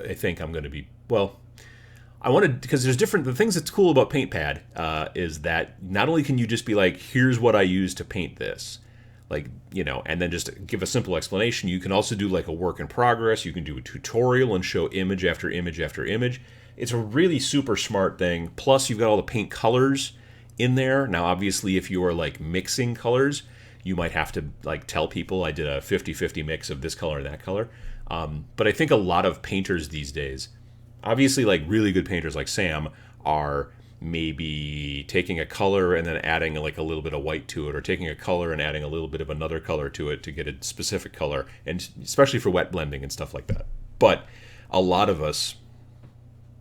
I think I'm going to be, I wanted, because there's the things that's cool about PaintPad is that not only can you just be like, here's what I use to paint this, and then just give a simple explanation. You can also do like a work in progress. You can do a tutorial and show image after image after image. It's a really super smart thing. Plus, you've got all the paint colors in there. Now, obviously, if you are like mixing colors, you might have to like tell people I did a 50-50 mix of this color and that color. But I think a lot of painters these days, obviously like really good painters like Sam, are maybe taking a color and then adding like a little bit of white to it, or taking a color and adding a little bit of another color to it to get a specific color, and especially for wet blending and stuff like that. But a lot of us,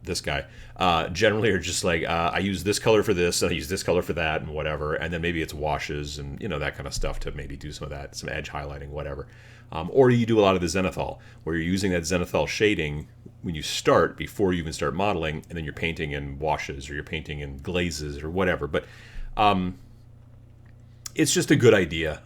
this guy, generally are just like, I use this color for this, and I use this color for that, and whatever, and then maybe it's washes and that kind of stuff to maybe do some of that, some edge highlighting, whatever. Or you do a lot of the Zenithal, where you're using that Zenithal shading when you start, before you even start modeling, and then you're painting in washes, or you're painting in glazes, or whatever. But it's just a good idea,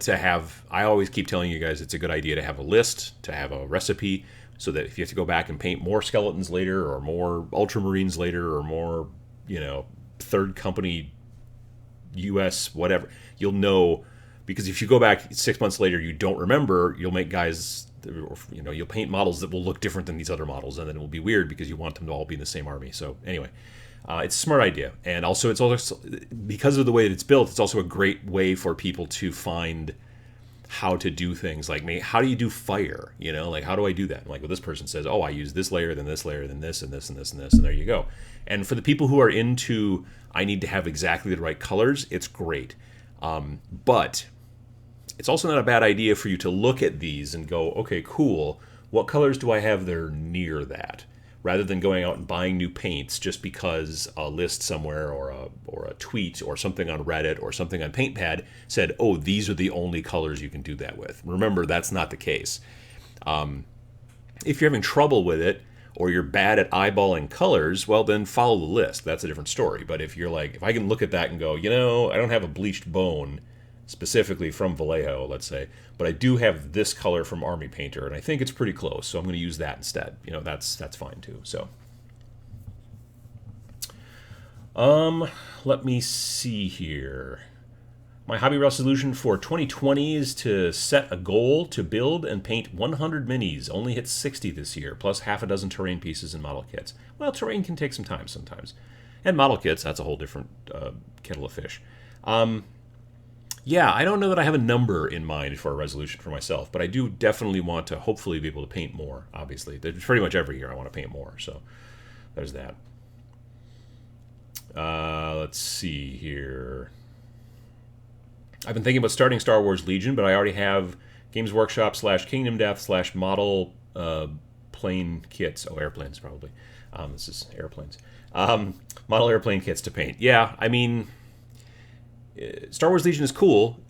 to have. I always keep telling you guys it's a good idea to have a list, to have a recipe, so that if you have to go back and paint more skeletons later, or more Ultramarines later, or more, third company US, whatever, you'll know. Because if you go back 6 months later, you don't remember, you'll make guys, you'll paint models that will look different than these other models, and then it will be weird because you want them to all be in the same army. So anyway, it's a smart idea. And also, it's also, because of the way that it's built, it's also a great way for people to find how to do things. Like, how do you do fire? Like, how do I do that? And like, well, this person says, oh, I use this layer, then this layer, then this, and this, and this, and this, and there you go. And for the people who are into, I need to have exactly the right colors, it's great. But it's also not a bad idea for you to look at these and go, okay, cool, what colors do I have that are near that? Rather than going out and buying new paints just because a list somewhere or a tweet or something on Reddit or something on PaintPad said, oh, these are the only colors you can do that with. Remember, that's not the case. If you're having trouble with it, or you're bad at eyeballing colors, well, then follow the list. That's a different story. But if you're like, if I can look at that and go, I don't have a bleached bone specifically from Vallejo, let's say, but I do have this color from Army Painter, and I think it's pretty close, so I'm going to use that instead. That's fine too. So, let me see here. My hobby resolution for 2020 is to set a goal to build and paint 100 minis. Only hit 60 this year, plus half a dozen terrain pieces and model kits. Well, terrain can take some time sometimes. And model kits, that's a whole different kettle of fish. Yeah, I don't know that I have a number in mind for a resolution for myself, but I do definitely want to hopefully be able to paint more, obviously. Pretty much every year I want to paint more, so there's that. Let's see here. I've been thinking about starting Star Wars Legion, but I already have Games Workshop / Kingdom Death / model plane kits. Oh, airplanes, probably. This is airplanes. Model airplane kits to paint. Yeah, I mean, Star Wars Legion is cool.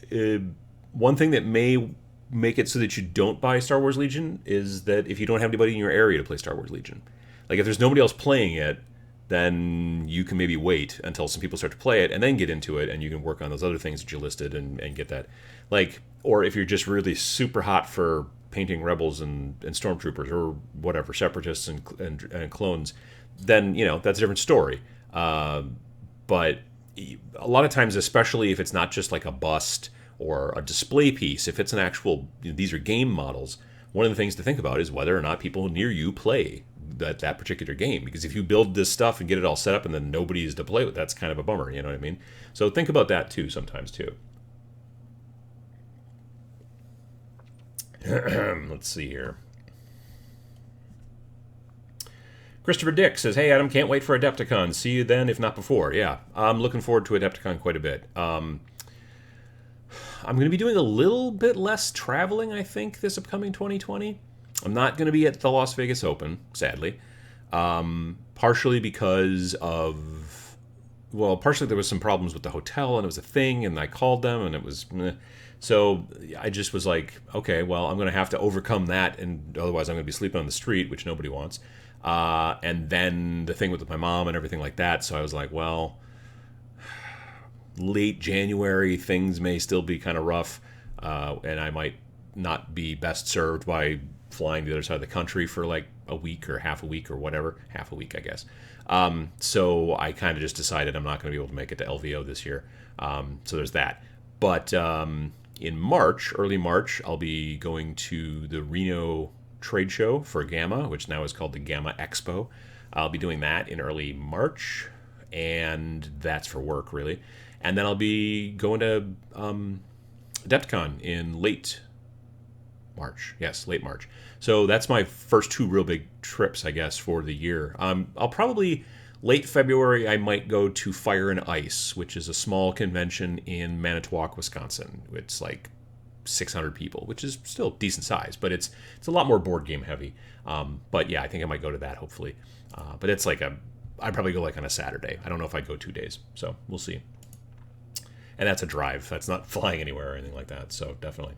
One thing that may make it so that you don't buy Star Wars Legion is that if you don't have anybody in your area to play Star Wars Legion. Like, if there's nobody else playing it, then you can maybe wait until some people start to play it and then get into it, and you can work on those other things that you listed and get that. Like, or if you're just really super hot for painting rebels and stormtroopers or whatever, separatists and clones, then, that's a different story. But a lot of times, especially if it's not just like a bust or a display piece, if it's an actual, these are game models, one of the things to think about is whether or not people near you play that particular game. Because if you build this stuff and get it all set up and then nobody is to play with, that's kind of a bummer, you know what I mean? So think about that too sometimes too. Let's see here. Christopher Dick says, hey, Adam, can't wait for Adepticon. See you then, if not before. Yeah, I'm looking forward to Adepticon quite a bit. I'm going to be doing a little bit less traveling, I think, this upcoming 2020. I'm not going to be at the Las Vegas Open, sadly. Partially because of, partially there was some problems with the hotel, and it was a thing, and I called them, and it was... So I just was like, okay, well, I'm going to have to overcome that, and otherwise I'm going to be sleeping on the street, which nobody wants. And then the thing with my mom and everything like that. So I was like, well, late January, things may still be kind of rough, and I might not be best served by flying to the other side of the country for like a week or half a week or whatever. Half a week, I guess. So I kind of just decided I'm not going to be able to make it to LVO this year. So there's that. But in March, early March, I'll be going to the Reno trade show for Gamma, which now is called the Gamma Expo. I'll be doing that in early March, and that's for work, really. And then I'll be going to Adepticon in late March. Yes, late March. So that's my first two real big trips, I guess, for the year. I'll probably, late February, I might go to Fire and Ice, which is a small convention in Manitowoc, Wisconsin. It's like 600 people, which is still decent size, but it's a lot more board game heavy. But yeah, I think I might go to that, hopefully. But it's like I'd probably go like on a Saturday. I don't know if I'd go 2 days, so we'll see. And that's a drive. That's not flying anywhere or anything like that, so definitely.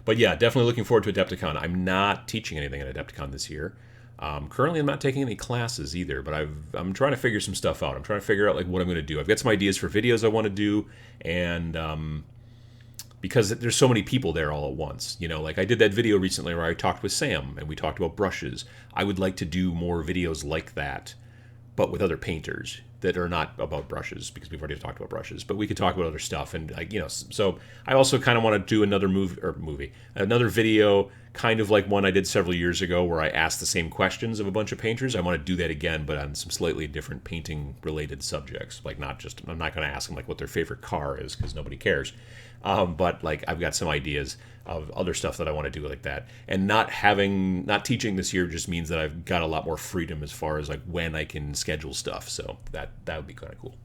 But yeah, definitely looking forward to Adepticon. I'm not teaching anything at Adepticon this year. Currently, I'm not taking any classes either, but I'm trying to figure some stuff out. I'm trying to figure out like what I'm going to do. I've got some ideas for videos I want to do, and because there's so many people there all at once. You know, like I did that video recently where I talked with Sam and we talked about brushes. I would like to do more videos like that, but with other painters that are not about brushes, because we've already talked about brushes, but we could talk about other stuff. And like, you know, so I also kind of want to do another another video, kind of like one I did several years ago where I asked the same questions of a bunch of painters. I want to do that again, but on some slightly different painting related subjects. Like I'm not going to ask them like what their favorite car is, because nobody cares. But like I've got some ideas of other stuff that I want to do like that. And not teaching this year just means that I've got a lot more freedom as far as like when I can schedule stuff. So that would be kind of cool.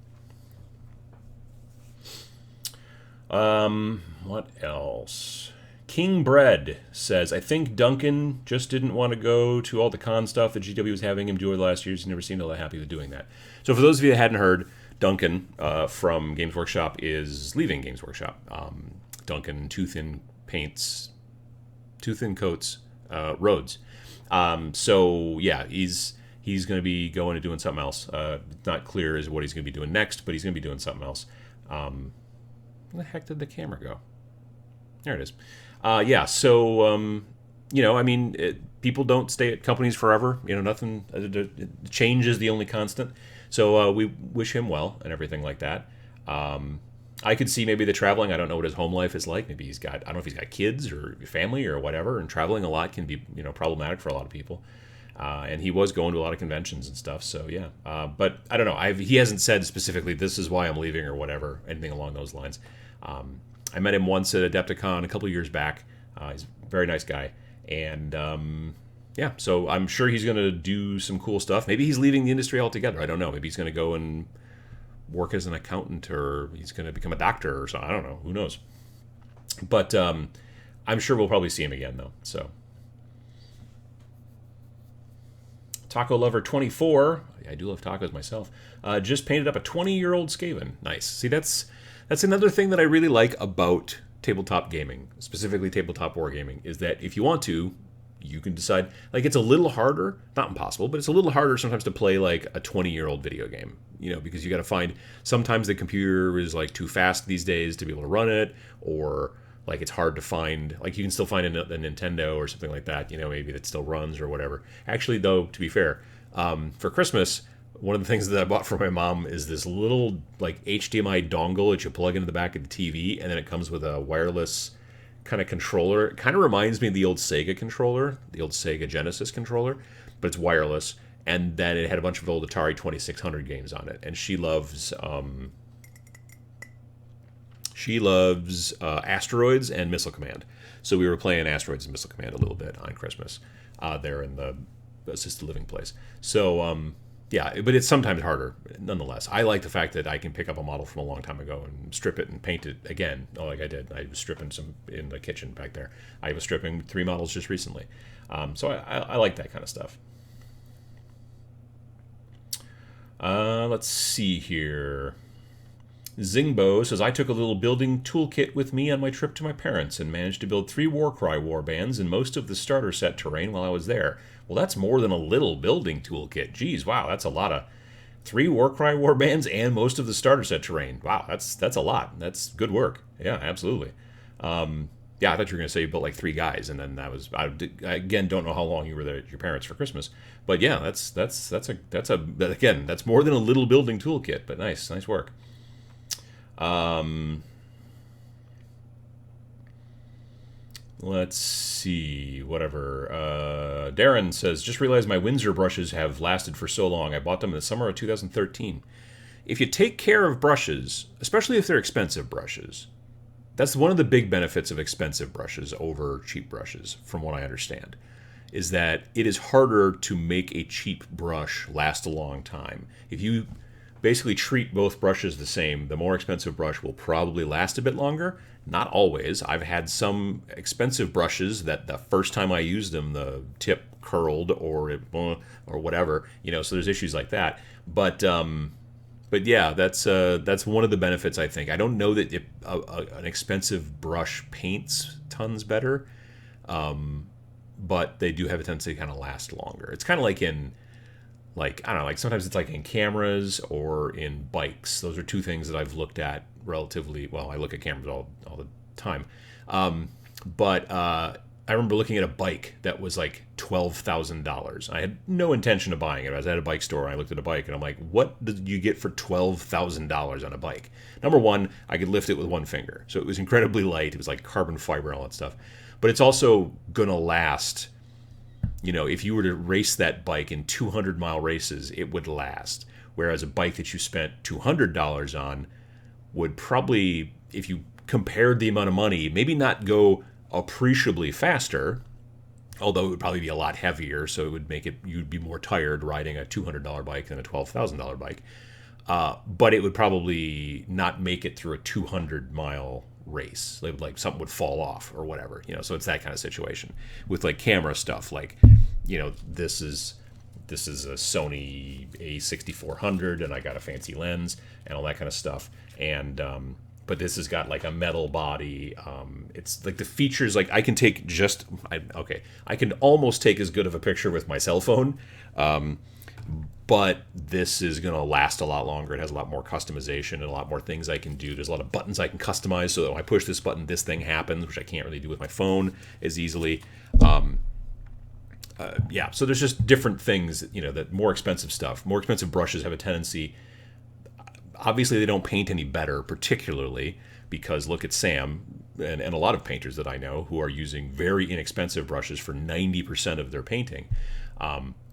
What else? King Bread says, I think Duncan just didn't want to go to all the con stuff that GW was having him do over the last years. He never seemed all that happy with doing that. So for those of you that hadn't heard, Duncan from Games Workshop is leaving Games Workshop. Duncan Too Thin Coats Roads. So yeah, he's going to be going and doing something else. Not clear as what he's going to be doing next, but he's going to be doing something else. Where the heck did the camera go? There it is. Yeah, so, you know, I mean, people don't stay at companies forever. You know, nothing, change is the only constant. So we wish him well and everything like that. I could see maybe the traveling. I don't know what his home life is like. Maybe I don't know if he's got kids or family or whatever. And traveling a lot can be, you know, problematic for a lot of people. And he was going to a lot of conventions and stuff. So yeah. But I don't know. He hasn't said specifically this is why I'm leaving or whatever, anything along those lines. I met him once at Adepticon a couple of years back. He's a very nice guy. And yeah, so I'm sure he's going to do some cool stuff. Maybe he's leaving the industry altogether. I don't know. Maybe he's going to go and work as an accountant, or he's going to become a doctor or something. I don't know. Who knows? But I'm sure we'll probably see him again, though. So Taco Lover 24, I do love tacos myself, just painted up a 20-year-old Skaven. Nice. See, that's another thing that I really like about tabletop gaming, specifically tabletop wargaming, is that if you want to, you can decide. Like, it's a little harder, not impossible, but it's a little harder sometimes to play like a 20-year-old video game, you know, because you got to find, sometimes the computer is like too fast these days to be able to run it, or like it's hard to find, like you can still find a Nintendo or something like that, you know, maybe that still runs or whatever. Actually, though, to be fair, for Christmas, one of the things that I bought for my mom is this little like HDMI dongle that you plug into the back of the TV, and then it comes with a wireless kind of controller. It kind of reminds me of the old Sega controller, the old Sega Genesis controller, but it's wireless. And then it had a bunch of old Atari 2600 games on it. And she loves Asteroids and Missile Command. So we were playing Asteroids and Missile Command a little bit on Christmas there in the assisted living place. So yeah, but it's sometimes harder nonetheless. I like the fact that I can pick up a model from a long time ago and strip it and paint it again, like I did. I was stripping some in the kitchen back there. I was stripping 3 models just recently. So I like that kind of stuff. Let's see here. Zingbo says, I took a little building toolkit with me on my trip to my parents and managed to build 3 Warcry warbands and most of the starter set terrain while I was there. Well, that's more than a little building toolkit. Geez, wow, that's a lot of 3 Warcry warbands and most of the starter set terrain. Wow, that's a lot. That's good work. Yeah, absolutely. Yeah, I thought you were going to say you built like 3 guys, and then that was. I again don't know how long you were there at your parents for Christmas, but yeah, that's again, that's more than a little building toolkit. But nice work. Let's see, whatever. Darren says, just realized my Windsor brushes have lasted for so long. I bought them in the summer of 2013. If you take care of brushes, especially if they're expensive brushes, that's one of the big benefits of expensive brushes over cheap brushes, from what I understand, is that it is harder to make a cheap brush last a long time. If you basically treat both brushes the same, the more expensive brush will probably last a bit longer. Not always. I've had some expensive brushes that the first time I used them, the tip curled or whatever, you know, so there's issues like that. But yeah, that's one of the benefits, I think. I don't know that an expensive brush paints tons better, but they do have a tendency to kind of last longer. It's kind of like in, like, I don't know, like sometimes it's like in cameras or in bikes. Those are 2 things that I've looked at relatively, well, I look at cameras all the time. But I remember looking at a bike that was like $12,000. I had no intention of buying it. I was at a bike store and I looked at a bike and I'm like, what did you get for $12,000 on a bike? Number one, I could lift it with one finger. So it was incredibly light. It was like carbon fiber and all that stuff. But it's also going to last. You know, if you were to race that bike in 200-mile races, it would last. Whereas a bike that you spent $200 on would probably, if you compared the amount of money, maybe not go appreciably faster, although it would probably be a lot heavier, so it would make it, you'd be more tired riding a $200 bike than a $12,000 bike. But it would probably not make it through a 200-mile race. Like something would fall off or whatever, you know. So it's that kind of situation with like camera stuff. Like, you know, this is a Sony A6400, and I got a fancy lens and all that kind of stuff. And but this has got like a metal body. It's like the features, like I can take I can almost take as good of a picture with my cell phone. But this is going to last a lot longer. It has a lot more customization and a lot more things I can do. There's a lot of buttons I can customize, so that when I push this button, this thing happens, which I can't really do with my phone as easily. Yeah, so there's just different things, you know, that more expensive stuff. More expensive brushes have a tendency, obviously they don't paint any better, particularly because look at Sam and a lot of painters that I know who are using very inexpensive brushes for 90% of their painting.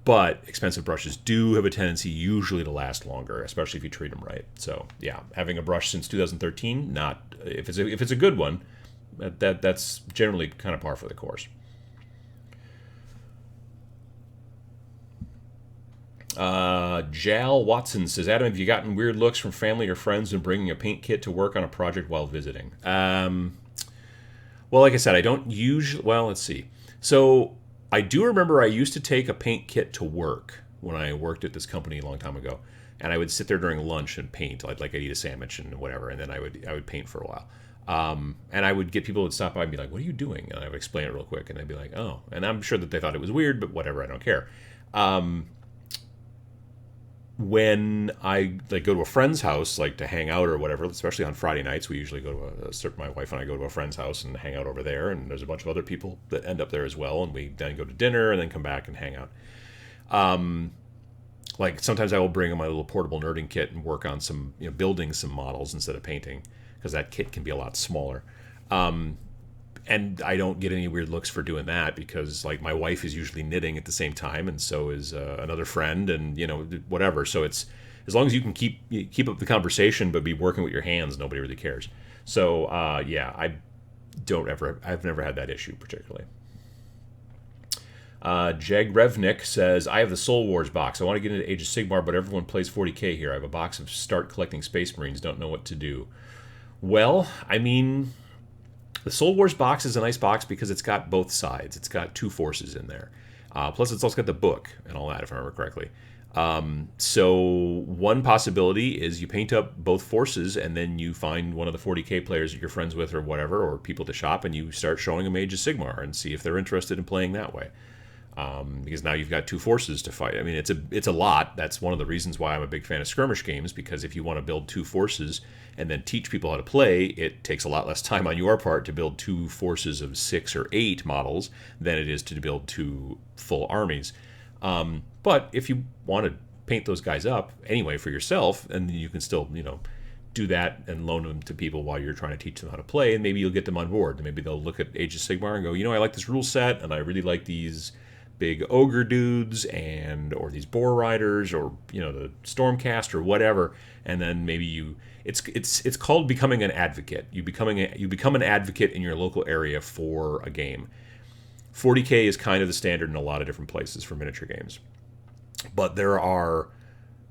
But expensive brushes do have a tendency usually to last longer, especially if you treat them right. So yeah, having a brush since 2013, not if it's a good one, that's generally kind of par for the course. Jal Watson says, Adam, have you gotten weird looks from family or friends when bringing a paint kit to work on a project while visiting? Well, like I said, I don't usually. Well, let's see. So I do remember I used to take a paint kit to work when I worked at this company a long time ago, and I would sit there during lunch and paint. I'd eat a sandwich and whatever, and then I would paint for a while. And I would get people to stop by and be like, "What are you doing?" And I would explain it real quick, and they'd be like, "Oh." And I'm sure that they thought it was weird, but whatever, I don't care. When I go to a friend's house, like to hang out or whatever, especially on Friday nights, we usually go to my wife and I go to a friend's house and hang out over there, and there's a bunch of other people that end up there as well, and we then go to dinner and then come back and hang out. Like sometimes I will bring my little portable nerding kit and work on some, you know, building some models instead of painting, because that kit can be a lot smaller. And I don't get any weird looks for doing that because, like, my wife is usually knitting at the same time, and so is another friend, and you know, whatever. So it's as long as you can keep up the conversation, but be working with your hands, nobody really cares. So yeah, I've never had that issue particularly. Jeg Revnik says, I have the Soul Wars box. I want to get into Age of Sigmar, but everyone plays 40k here. I have a box of Start Collecting Space Marines. Don't know what to do. Well, I mean, the Soul Wars box is a nice box because it's got both sides. It's got two forces in there. Plus, it's also got the book and all that, if I remember correctly. So one possibility is you paint up both forces, and then you find one of the 40k players that you're friends with or whatever, or people to shop, and you start showing them Age of Sigmar and see if they're interested in playing that way. Because now you've got two forces to fight. I mean, it's a lot. That's one of the reasons why I'm a big fan of skirmish games, because if you want to build two forces and then teach people how to play, it takes a lot less time on your part to build two forces of 6 or 8 models than it is to build two full armies. But if you want to paint those guys up anyway for yourself, and you can still, you know, do that and loan them to people while you're trying to teach them how to play, and maybe you'll get them on board. Maybe they'll look at Age of Sigmar and go, you know, I like this rule set, and I really like these big ogre dudes or these boar riders, or, you know, the Stormcast or whatever. And then maybe it's called becoming an advocate. You become an advocate in your local area for a game. 40k is kind of the standard in a lot of different places for miniature games, but there are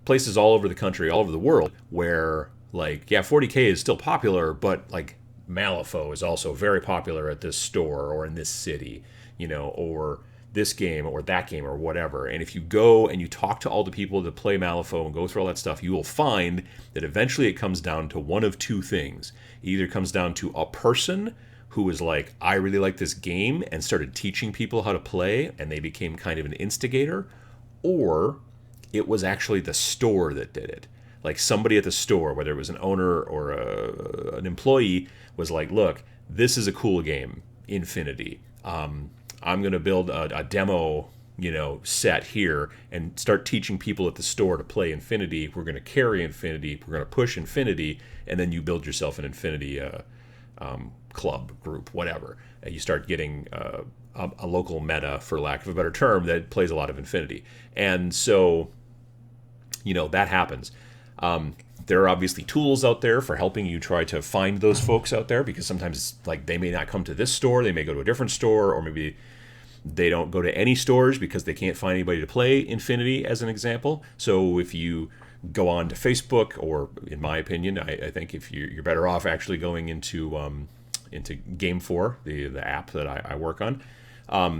places all over the country, all over the world, where, like, yeah, 40k is still popular, but like Malifaux is also very popular at this store or in this city, you know, or this game or that game or whatever. And if you go and you talk to all the people that play Malifaux and go through all that stuff, you will find that eventually it comes down to one of two things. It either comes down to a person who was like, I really like this game, and started teaching people how to play, and they became kind of an instigator, or it was actually the store that did it. Like somebody at the store, whether it was an owner or an employee, was like, look, this is a cool game, Infinity. I'm going to build a demo, set here and start teaching people at the store to play Infinity. We're going to carry Infinity. We're going to push Infinity, and then you build yourself an Infinity club, group, whatever. You start getting a local meta, for lack of a better term, that plays a lot of Infinity. And so, that happens. There are obviously tools out there for helping you try to find those folks out there, because sometimes it's like they may not come to this store, they may go to a different store, or maybe they don't go to any stores because they can't find anybody to play Infinity, as an example. So if you go on to Facebook, or in my opinion, I think if you're better off actually going into Game 4, the app that I work on,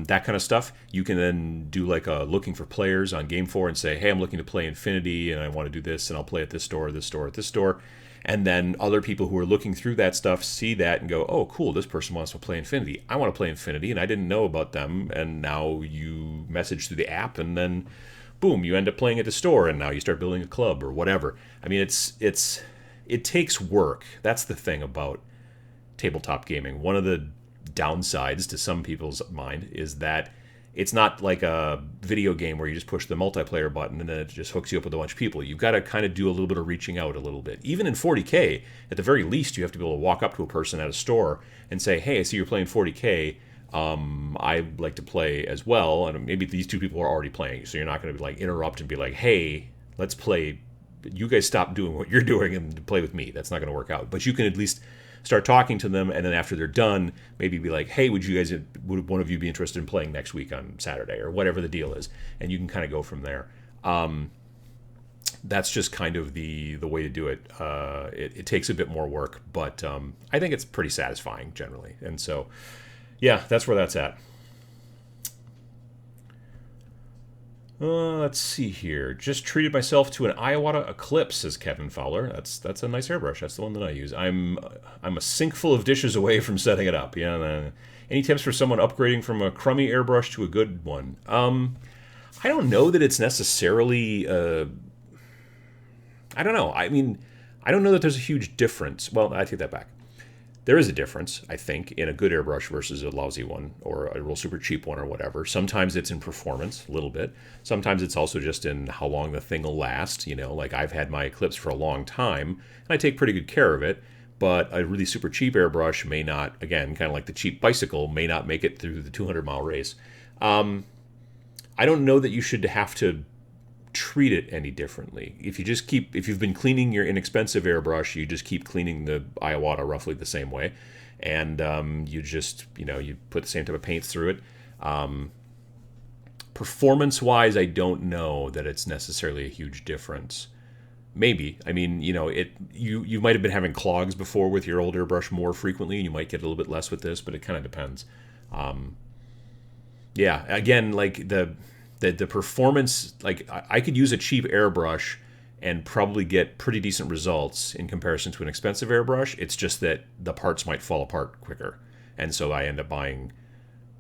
that kind of stuff. You can then do like a looking for players on Game 4 and say, hey, I'm looking to play Infinity and I want to do this, and I'll play at this store, this store, at this store. And then other people who are looking through that stuff see that and go, oh, cool, this person wants to play Infinity. I want to play Infinity, and I didn't know about them. And now you message through the app, and then boom, you end up playing at the store, and now you start building a club or whatever. I mean, it takes work. That's the thing about tabletop gaming. One of the downsides to some people's mind is that it's not like a video game where you just push the multiplayer button and then it just hooks you up with a bunch of people. You've got to kind of do a little bit of reaching out a little bit. Even in 40K, at the very least, you have to be able to walk up to a person at a store and say, hey, I see you're playing 40K. I'd like to play as well. And maybe these two people are already playing, so you're not going to be like interrupt and be like, hey, let's play. You guys stop doing what you're doing and play with me. That's not going to work out. But you can at least start talking to them, and then after they're done, maybe be like, hey, would one of you be interested in playing next week on Saturday, or whatever the deal is, and you can kind of go from there. That's just kind of the way to do it. It takes a bit more work, but I think it's pretty satisfying generally. And so, yeah, that's where that's at. Let's see here. Just treated myself to an Iwata Eclipse, says Kevin Fowler. That's a nice airbrush. That's the one that I use. I'm a sink full of dishes away from setting it up. Yeah. Any tips for someone upgrading from a crummy airbrush to a good one? I don't know that it's necessarily. I don't know. I mean, I don't know that there's a huge difference. Well, I take that back. There is a difference, I think, in a good airbrush versus a lousy one, or a real super cheap one, or whatever. Sometimes it's in performance, a little bit. Sometimes it's also just in how long the thing will last. Like I've had my Eclipse for a long time, and I take pretty good care of it. But a really super cheap airbrush may not, again, kind of like the cheap bicycle, may not make it through the 200-mile race. I don't know that you should have to treat it any differently. If you've been cleaning your inexpensive airbrush, you just keep cleaning the Iwata roughly the same way, and you just you put the same type of paints through it. Performance wise, I don't know that it's necessarily a huge difference. Maybe. I mean, you might have been having clogs before with your old airbrush more frequently, and you might get a little bit less with this, but it kind of depends. Yeah, again, like the performance, like I could use a cheap airbrush and probably get pretty decent results in comparison to an expensive airbrush. It's just that the parts might fall apart quicker, and so I end up buying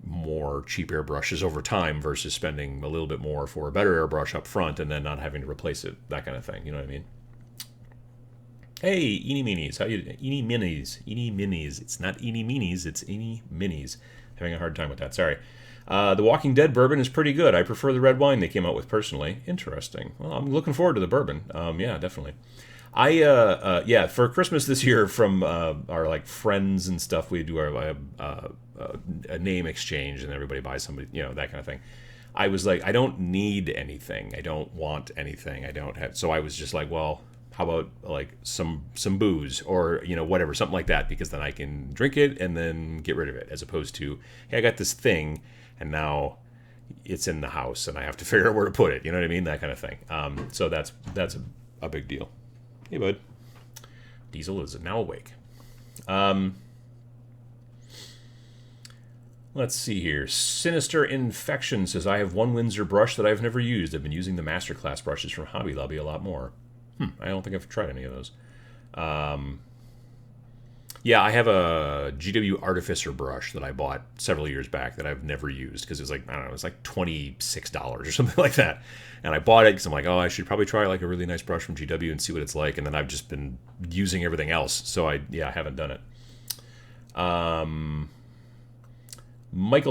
more cheap airbrushes over time versus spending a little bit more for a better airbrush up front and then not having to replace it, that kind of thing. You know what I mean? Hey, Eeny Meenies, how you doing? Eeny Minis. It's not Eeny Meenies, it's Eeny Minis. Having a hard time with that, sorry. The Walking Dead bourbon is pretty good. I prefer the red wine they came out with personally. Interesting. Well, I'm looking forward to the bourbon. Yeah, definitely. Yeah, for Christmas this year, from our like friends and stuff, we do a name exchange, and everybody buys somebody, that kind of thing. I was like, I don't need anything. I don't want anything. I don't have. So I was just like, well, how about like some booze, or whatever, something like that, because then I can drink it and then get rid of it, as opposed to, hey, I got this thing and now it's in the house and I have to figure out where to put it. You know what I mean? That kind of thing. So that's a big deal. Hey, bud. Diesel is now awake. Let's see here. Sinister Infection says, I have one Windsor brush that I've never used. I've been using the Masterclass brushes from Hobby Lobby a lot more. I don't think I've tried any of those. Yeah, I have a GW Artificer brush that I bought several years back that I've never used because it was like, I don't know, it was like $26 or something like that. And I bought it because I'm like, oh, I should probably try like a really nice brush from GW and see what it's like. And then I've just been using everything else. So I haven't done it. Michael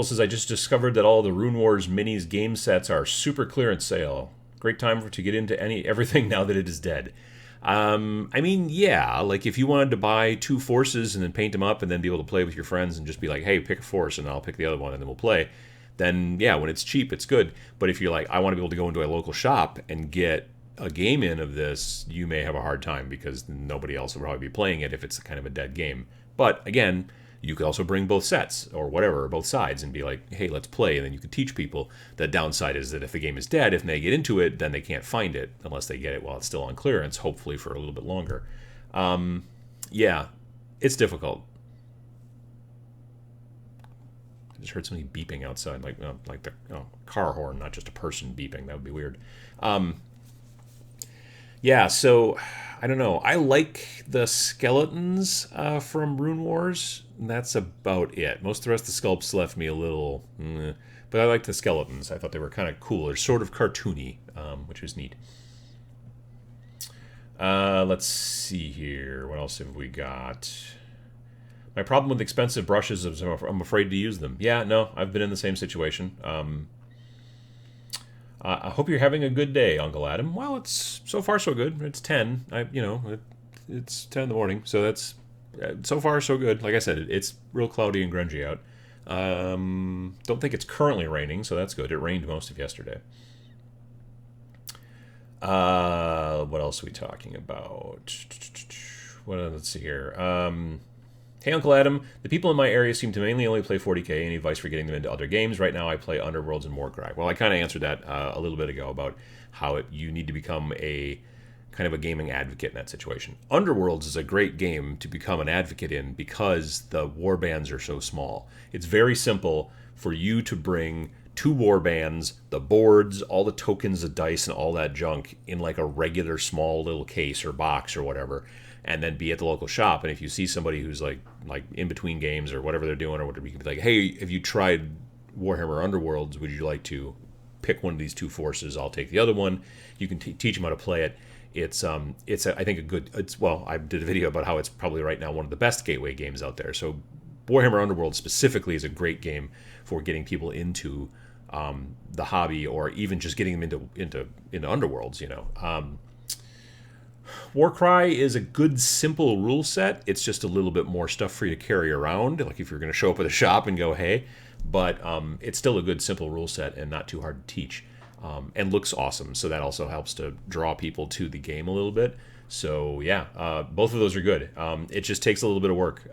says, I just discovered that all the Rune Wars minis game sets are super clearance sale. Great time to get into everything now that it is dead. I mean, yeah, like if you wanted to buy 2 forces and then paint them up and then be able to play with your friends and just be like, hey, pick a force and I'll pick the other one and then we'll play, then yeah, when it's cheap, it's good. But if you're like, I want to be able to go into a local shop and get a game in of this, you may have a hard time because nobody else will probably be playing it if it's kind of a dead game. But again, you could also bring both sets or whatever, both sides, and be like, hey, let's play. And then you could teach people. The downside is that if the game is dead, if they get into it, then they can't find it unless they get it while it's still on clearance, hopefully for a little bit longer. Yeah, it's difficult. I just heard somebody beeping outside, like the car horn, not just a person beeping. That would be weird. Yeah, so I don't know. I like the skeletons from Rune Wars. And that's about it. Most of the rest of the sculpts left me a little, but I like the skeletons. I thought they were kind of cool. They're sort of cartoony, which was neat. Let's see here. What else have we got? My problem with expensive brushes is I'm afraid to use them. Yeah, no, I've been in the same situation. I hope you're having a good day, Uncle Adam. Well, it's so far so good. It's 10. It's 10 in the morning, so that's so far so good. Like I said, it's real cloudy and grungy out. Don't think it's currently raining, so that's good. It rained most of yesterday. What else are we talking about? Let's see here. Hey, Uncle Adam. The people in my area seem to mainly only play 40k. Any advice for getting them into other games? Right now, I play Underworlds and Warcry. Well, I kind of answered that a little bit ago about how you need to become a kind of a gaming advocate in that situation. Underworlds is a great game to become an advocate in because the war bands are so small. It's very simple for you to bring 2 war bands, the boards, all the tokens, the dice, and all that junk in like a regular small little case or box or whatever, and then be at the local shop. And if you see somebody who's like in between games or whatever they're doing or whatever, you can be like, hey, have you tried Warhammer Underworlds? Would you like to pick one of these 2 forces? I'll take the other one. You can teach them how to play it. I think I did a video about how it's probably right now one of the best gateway games out there. So Warhammer Underworld specifically is a great game for getting people into the hobby, or even just getting them into Underworlds. Warcry is a good simple rule set. It's just a little bit more stuff for you to carry around, like if you're going to show up at a shop and go, hey. But it's still a good simple rule set and not too hard to teach. And looks awesome, so that also helps to draw people to the game a little bit. So yeah, both of those are good. It just takes a little bit of work.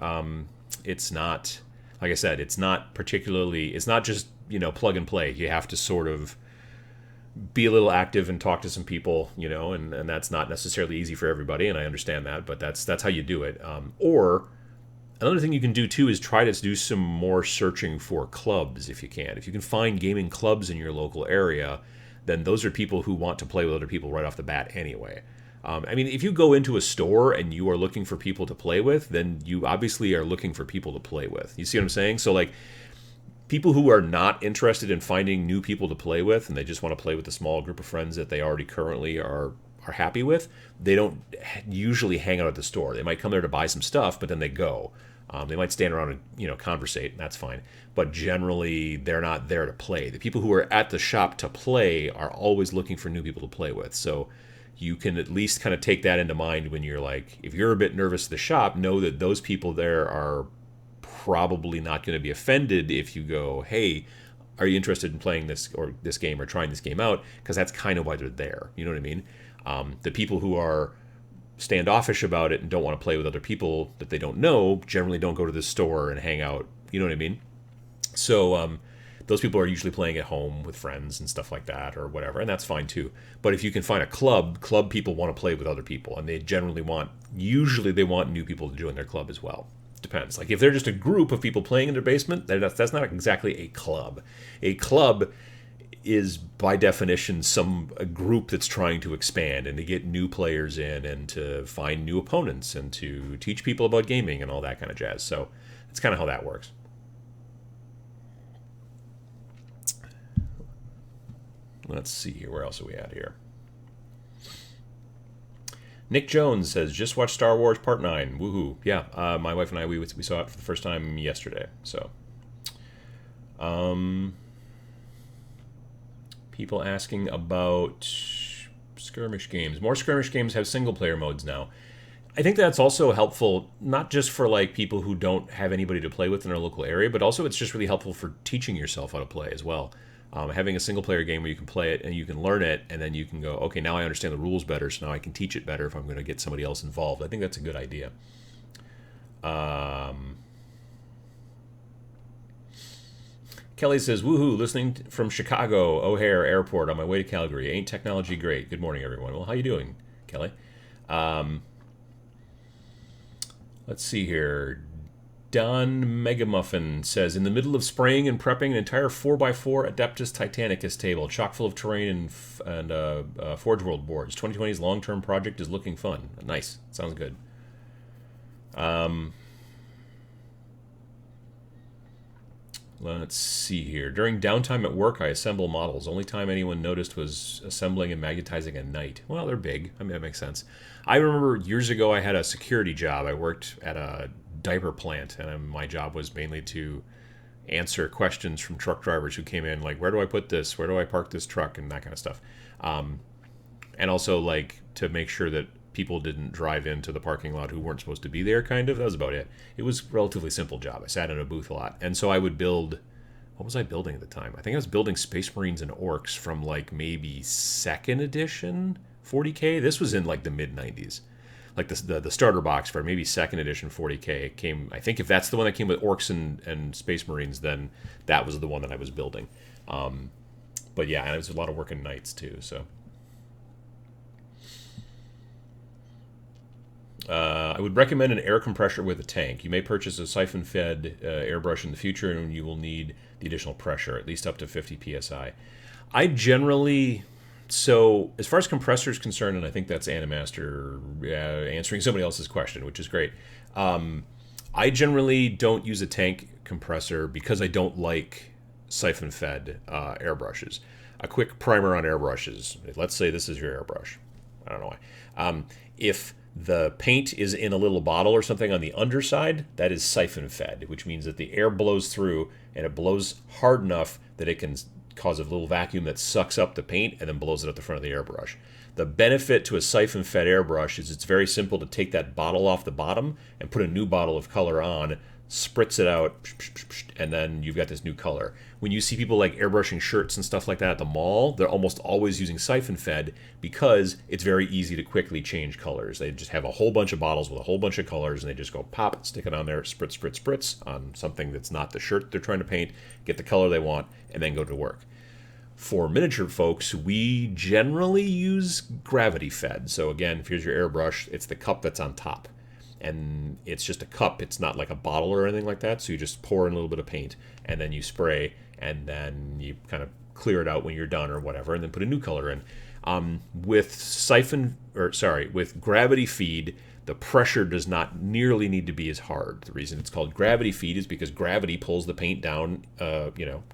It's not, like I said, it's not just plug and play. You have to sort of be a little active and talk to some people, and that's not necessarily easy for everybody, and I understand that, but that's how you do it. Or another thing you can do too is try to do some more searching for clubs if you can. If you can find gaming clubs in your local area, then those are people who want to play with other people right off the bat anyway. If you go into a store and you are looking for people to play with, then you obviously are looking for people to play with. You see what I'm saying? So like, people who are not interested in finding new people to play with and they just want to play with a small group of friends that they already currently are happy with, they don't usually hang out at the store. They might come there to buy some stuff, but then they go. They might stand around and conversate, and that's fine. But generally, they're not there to play. The people who are at the shop to play are always looking for new people to play with. So you can at least kind of take that into mind when you're like, if you're a bit nervous at the shop, know that those people there are probably not going to be offended if you go, hey, are you interested in playing this game or trying this game out? Because that's kind of why they're there. You know what I mean? The people who are standoffish about it and don't want to play with other people that they don't know generally don't go to the store and hang out. You know what I mean? So those people are usually playing at home with friends and stuff like that or whatever, and that's fine too. But if you can find a club people want to play with other people, and they usually want new people to join their club as well. Depends. Like if they're just a group of people playing in their basement, that's not exactly a club. A club is by definition a group that's trying to expand and to get new players in and to find new opponents and to teach people about gaming and all that kind of jazz. So that's kind of how that works. Let's see here. Where else are we at here? Nick Jones says, just watched Star Wars Part 9. Woohoo. Yeah, my wife and I, we saw it for the first time yesterday. So, people asking about skirmish games. More skirmish games have single-player modes now. I think that's also helpful, not just for like people who don't have anybody to play with in our local area, but also it's just really helpful for teaching yourself how to play as well. Having a single-player game where you can play it and you can learn it, and then you can go, okay, now I understand the rules better, so now I can teach it better if I'm going to get somebody else involved. I think that's a good idea. Kelly says, woohoo, listening from Chicago, O'Hare Airport on my way to Calgary. Ain't technology great? Good morning, everyone. Well, how you doing, Kelly? Let's see here. Don Megamuffin says, in the middle of spraying and prepping an entire 4x4 Adeptus Titanicus table, chock full of terrain and Forge World boards. 2020's long-term project is looking fun. Nice. Sounds good. Let's see here. During downtime at work, I assemble models. Only time anyone noticed was assembling and magnetizing a knight. Well, they're big. I mean, that makes sense. I remember years ago I had a security job. I worked at a diaper plant, and my job was mainly to answer questions from truck drivers who came in, like, where do I put this? Where do I park this truck? And that kind of stuff. And also, like, to make sure that people didn't drive into the parking lot who weren't supposed to be there, kind of. That was about it. It was a relatively simple job. I sat in a booth a lot. And so I would build... What was I building at the time? I think I was building Space Marines and Orcs from, like, maybe 2nd edition 40K. This was in, like, the mid-90s. Like, the starter box for maybe 2nd edition 40K came... I think if that's the one that came with Orcs and Space Marines, then that was the one that I was building. But, yeah, and it was a lot of work in Knights, too, so... I would recommend an air compressor with a tank. You may purchase a siphon-fed airbrush in the future, and you will need the additional pressure, at least up to 50 psi. I generally... So, as far as compressor is concerned, and I think that's Animaster answering somebody else's question, which is great. I generally don't use a tank compressor because I don't like siphon-fed airbrushes. A quick primer on airbrushes. Let's say this is your airbrush. I don't know why. If the paint is in a little bottle or something on the underside, that is siphon-fed, which means that the air blows through, and it blows hard enough that it can cause a little vacuum that sucks up the paint and then blows it out the front of the airbrush. The benefit to a siphon-fed airbrush is it's very simple to take that bottle off the bottom and put a new bottle of color on, spritz it out, and then you've got this new color. When you see people like airbrushing shirts and stuff like that at the mall, they're almost always using siphon-fed because it's very easy to quickly change colors. They just have a whole bunch of bottles with a whole bunch of colors, and they just go pop, stick it on there, spritz, spritz, spritz on something that's not the shirt they're trying to paint, get the color they want, and then go to work. For miniature folks, we generally use gravity-fed. So again, if here's your airbrush, it's the cup that's on top. And it's just a cup. It's not like a bottle or anything like that. So you just pour in a little bit of paint, and then you spray, and then you kind of clear it out when you're done or whatever, and then put a new color in. With gravity feed, the pressure does not nearly need to be as hard. The reason it's called gravity feed is because gravity pulls the paint down,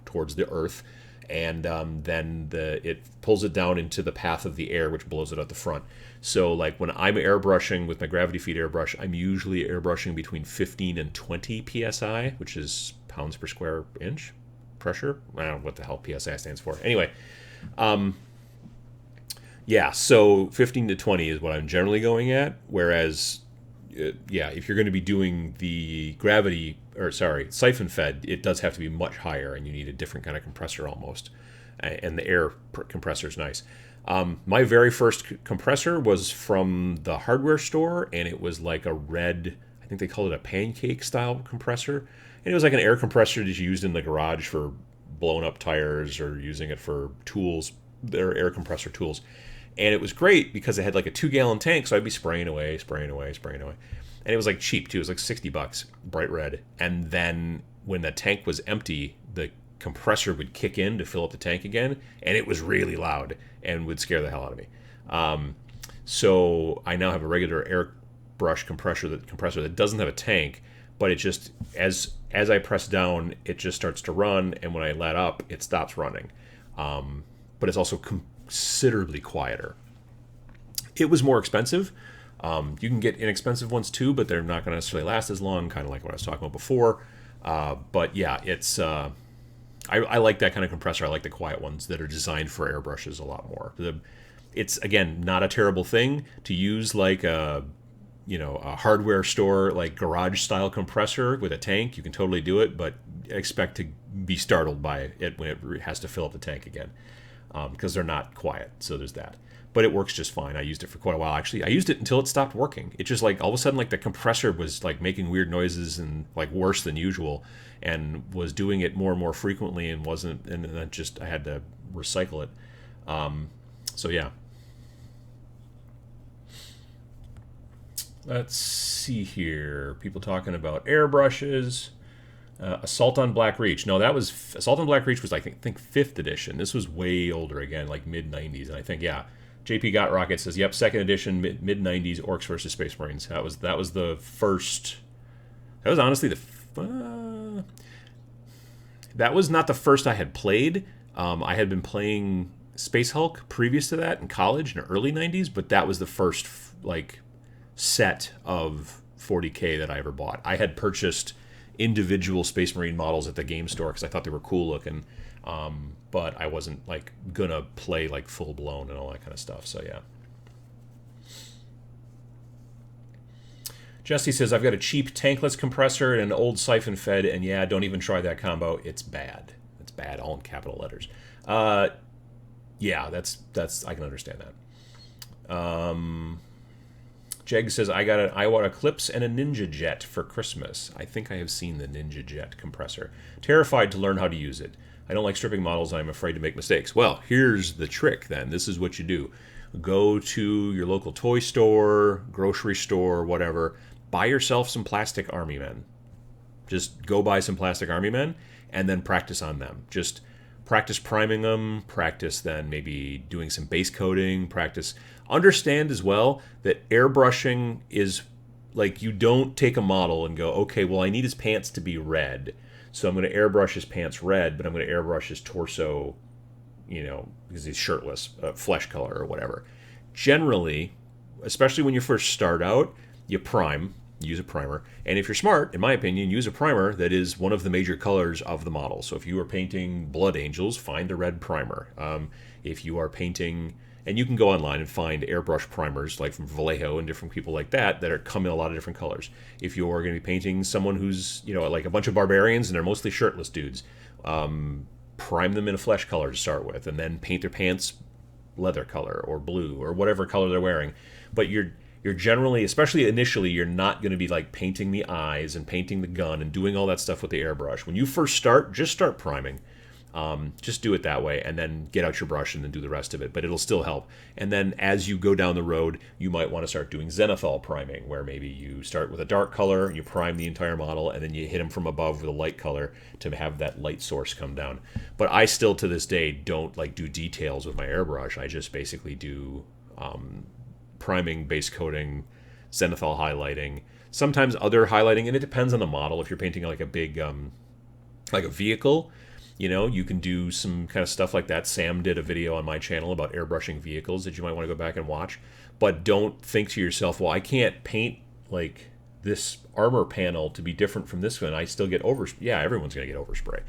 towards the earth, and then it pulls it down into the path of the air, which blows it out the front. So, like, when I'm airbrushing with my gravity feed airbrush, I'm usually airbrushing between 15 and 20 psi, which is pounds per square inch pressure. I don't know what the hell psi stands for. Anyway, so 15 to 20 is what I'm generally going at, whereas, if you're going to be doing the siphon fed, it does have to be much higher, and you need a different kind of compressor almost, and the air compressor is nice. My very first compressor was from the hardware store, and it was like a red, I think they called it a pancake style compressor, and it was like an air compressor that you used in the garage for blowing up tires or using it for tools, their air compressor tools. And it was great because it had like a 2-gallon tank, so I'd be spraying away. And it was like cheap too. It was like $60, bright red. And then when the tank was empty, the compressor would kick in to fill up the tank again, and it was really loud and would scare the hell out of me. So I now have a regular airbrush compressor that doesn't have a tank, but it just, as I press down, it just starts to run, and when I let up, it stops running. But it's also considerably quieter. It was more expensive, You can get inexpensive ones too, but they're not going to necessarily last as long, kind of like what I was talking about before. But yeah, it's I like that kind of compressor. I like the quiet ones that are designed for airbrushes a lot more. It's, again, not a terrible thing to use like a hardware store, like garage style compressor with a tank. You can totally do it, but expect to be startled by it when it has to fill up the tank again, because they're not quiet. So there's that. But it works just fine. I used it for quite a while, actually. I used it until it stopped working. It just, like, all of a sudden, like, the compressor was like making weird noises and like worse than usual, and was doing it more and more frequently, and then just I had to recycle it. So yeah. Let's see here. People talking about airbrushes. Assault on Black Reach. No, that was Assault on Black Reach was I think 5th edition. This was way older again, like mid 90s. And I think, yeah, JP Got Rocket says, yep, 2nd edition, mid 90s, Orcs versus Space Marines. That was the first. That was honestly that was not the first I had played. I had been playing Space Hulk previous to that in college in the early 90s, but that was the first like set of 40K that I ever bought. I had purchased individual Space Marine models at the game store because I thought they were cool looking, but I wasn't like gonna play like full blown and all that kind of stuff. So yeah. Jesse says, I've got a cheap tankless compressor and an old siphon fed, and yeah, don't even try that combo. It's bad. It's bad, all in capital letters. Yeah, that's I can understand that. Jeg says, I want a Clips and a Ninja Jet for Christmas. I think I have seen the Ninja Jet compressor. Terrified to learn how to use it. I don't like stripping models. I'm afraid to make mistakes. Well, here's the trick then. This is what you do. Go to your local toy store, grocery store, whatever. Buy yourself some plastic army men. Just go buy some plastic army men and then practice on them. Just practice priming them, practice then maybe doing some base coating, practice. Understand as well that airbrushing is like, you don't take a model and go, okay, well, I need his pants to be red, so I'm going to airbrush his pants red, but I'm going to airbrush his torso, because he's shirtless, flesh color or whatever. Generally, especially when you first start out, you prime, use a primer. And if you're smart, in my opinion, use a primer that is one of the major colors of the model. So if you are painting Blood Angels, find the red primer. If you are painting, and you can go online and find airbrush primers like from Vallejo and different people like that come in a lot of different colors. If you're going to be painting someone who's, like a bunch of barbarians and they're mostly shirtless dudes, prime them in a flesh color to start with, and then paint their pants leather color or blue or whatever color they're wearing. But you're generally, especially initially, you're not going to be like painting the eyes and painting the gun and doing all that stuff with the airbrush. When you first start, just start priming. Just do it that way, and then get out your brush and then do the rest of it. But it'll still help. And then as you go down the road, you might want to start doing Zenithal priming, where maybe you start with a dark color, you prime the entire model, and then you hit them from above with a light color to have that light source come down. But I still, to this day, don't like do details with my airbrush. I just basically do priming, base coating, Zenithal highlighting, sometimes other highlighting, and it depends on the model. If you're painting like a big, like a vehicle, you can do some kind of stuff like that. Sam did a video on my channel about airbrushing vehicles that you might want to go back and watch. But don't think to yourself, well, I can't paint like this armor panel to be different from this one. I still get overspray. Yeah, everyone's going to get overspray.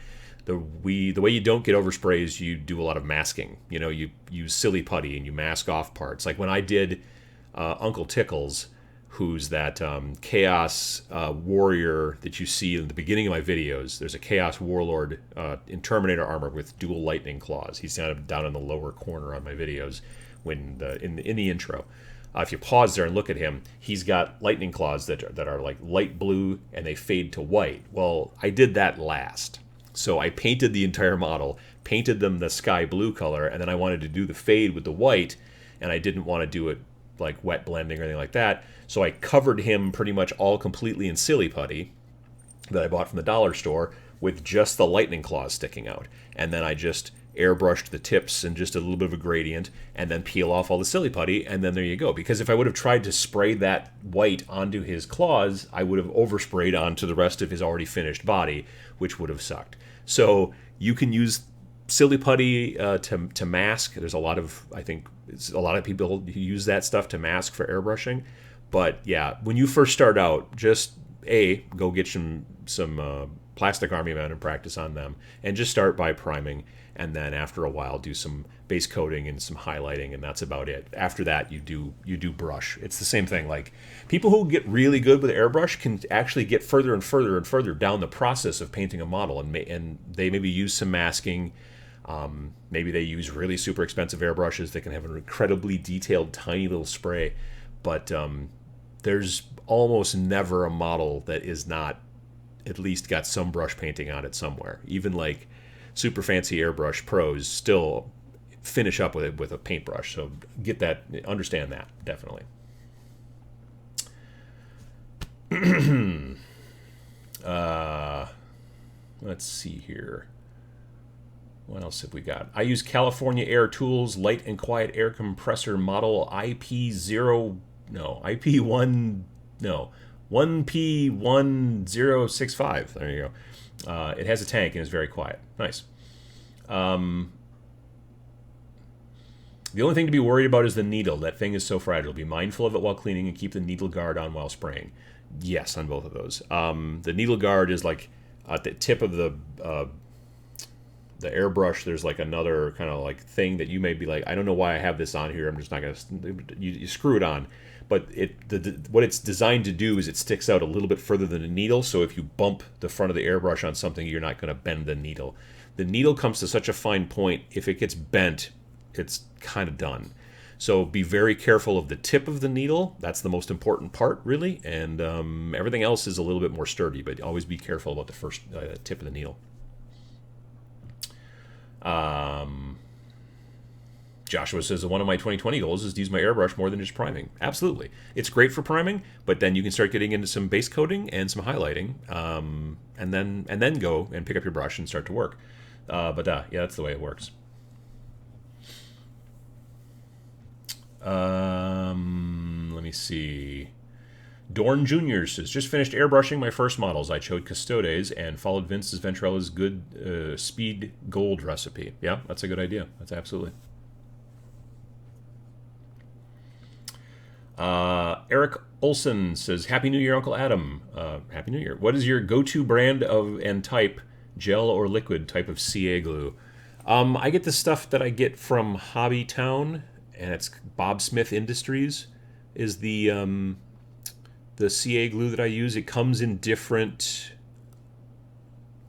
The way you don't get overspray is you do a lot of masking. You use silly putty and you mask off parts. Like when I did Uncle Tickles, who's that Chaos Warrior that you see in the beginning of my videos. There's a Kaos Warlord in Terminator armor with dual lightning claws. He's down in the lower corner on my videos in the intro. If you pause there and look at him, he's got lightning claws that are like light blue and they fade to white. Well, I did that last. So I painted the entire model, painted them the sky blue color, and then I wanted to do the fade with the white, and I didn't want to do it like wet blending or anything like that. So I covered him pretty much all completely in silly putty that I bought from the dollar store with just the lightning claws sticking out. And then I just airbrushed the tips and just a little bit of a gradient and then peel off all the silly putty, and then there you go. Because if I would have tried to spray that white onto his claws, I would have oversprayed onto the rest of his already finished body, which would have sucked. So you can use silly putty to mask. There's a lot of people who use that stuff to mask for airbrushing. But yeah, when you first start out, just go get some plastic army men and practice on them, and just start by priming, and then after a while do some base coating and some highlighting, and that's about it. After that, you do brush. It's the same thing. Like, people who get really good with airbrush can actually get further and further and further down the process of painting a model, and they maybe use some masking. Maybe they use really super expensive airbrushes that can have an incredibly detailed, tiny little spray. But there's almost never a model that is not at least got some brush painting on it somewhere. Even like super fancy airbrush pros still finish up with it with a paintbrush. So get that, understand that, definitely. Let's see here. What else have we got? I use California Air Tools Light and Quiet Air Compressor model IP1065. There you go. It has a tank and is very quiet. Nice. The only thing to be worried about is the needle. That thing is so fragile. Be mindful of it while cleaning and keep the needle guard on while spraying. Yes, on both of those. The needle guard is like at the tip of the airbrush. There's like another kind of like thing that you may be like, I don't know why I have this on here. I'm just not going to... You screw it on. But what it's designed to do is it sticks out a little bit further than the needle, so if you bump the front of the airbrush on something, you're not going to bend the needle. The needle comes to such a fine point, if it gets bent, it's kind of done. So be very careful of the tip of the needle. That's the most important part, really, and everything else is a little bit more sturdy, but always be careful about the first tip of the needle. Joshua says that one of my 2020 goals is to use my airbrush more than just priming. Absolutely. It's great for priming, but then you can start getting into some base coating and some highlighting, and then go and pick up your brush and start to work. Yeah, that's the way it works. Let me see. Dorn Jr. says, just finished airbrushing my first models. I chose Custodes and followed Vince's Ventrella's good speed gold recipe. Yeah, that's a good idea. That's absolutely. Eric Olson says, Happy New Year, Uncle Adam. Happy New Year. What is your go-to brand of and type, gel or liquid type of CA glue? I get the stuff that I get from Hobby Town, and it's Bob Smith Industries is the CA glue that I use. It comes in different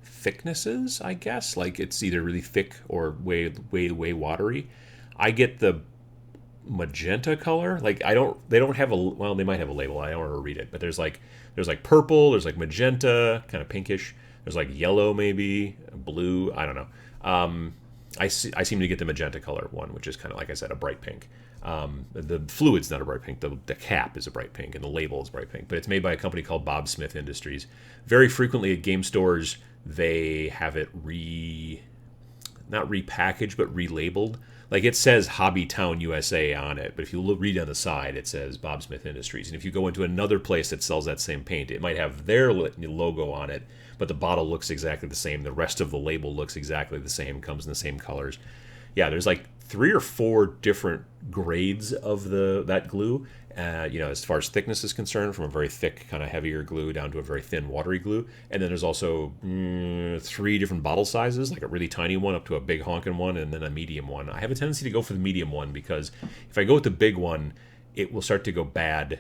thicknesses, I guess. Like, it's either really thick or way watery. I get the magenta color. Like, they don't have well, they might have a label. I don't want to read it, but there's like purple, there's like magenta, kind of pinkish. There's like yellow, maybe blue. I don't know. I seem to get the magenta color one, which is kind of, like I said, a bright pink. The fluid's not a bright pink. The cap is a bright pink, and the label is bright pink. But it's made by a company called Bob Smith Industries. Very frequently at game stores, they have it not repackaged, but relabeled. Like, it says Hobby Town USA on it, but if you read on the side, it says Bob Smith Industries. And if you go into another place that sells that same paint, it might have their logo on it, but the bottle looks exactly the same. The rest of the label looks exactly the same, comes in the same colors. Yeah, there's like 3 or 4 different grades of that glue. As far as thickness is concerned, from a very thick, kind of heavier glue down to a very thin, watery glue. And then there's also 3 different bottle sizes, like a really tiny one up to a big honking one, and then a medium one. I have a tendency to go for the medium one because if I go with the big one, it will start to go bad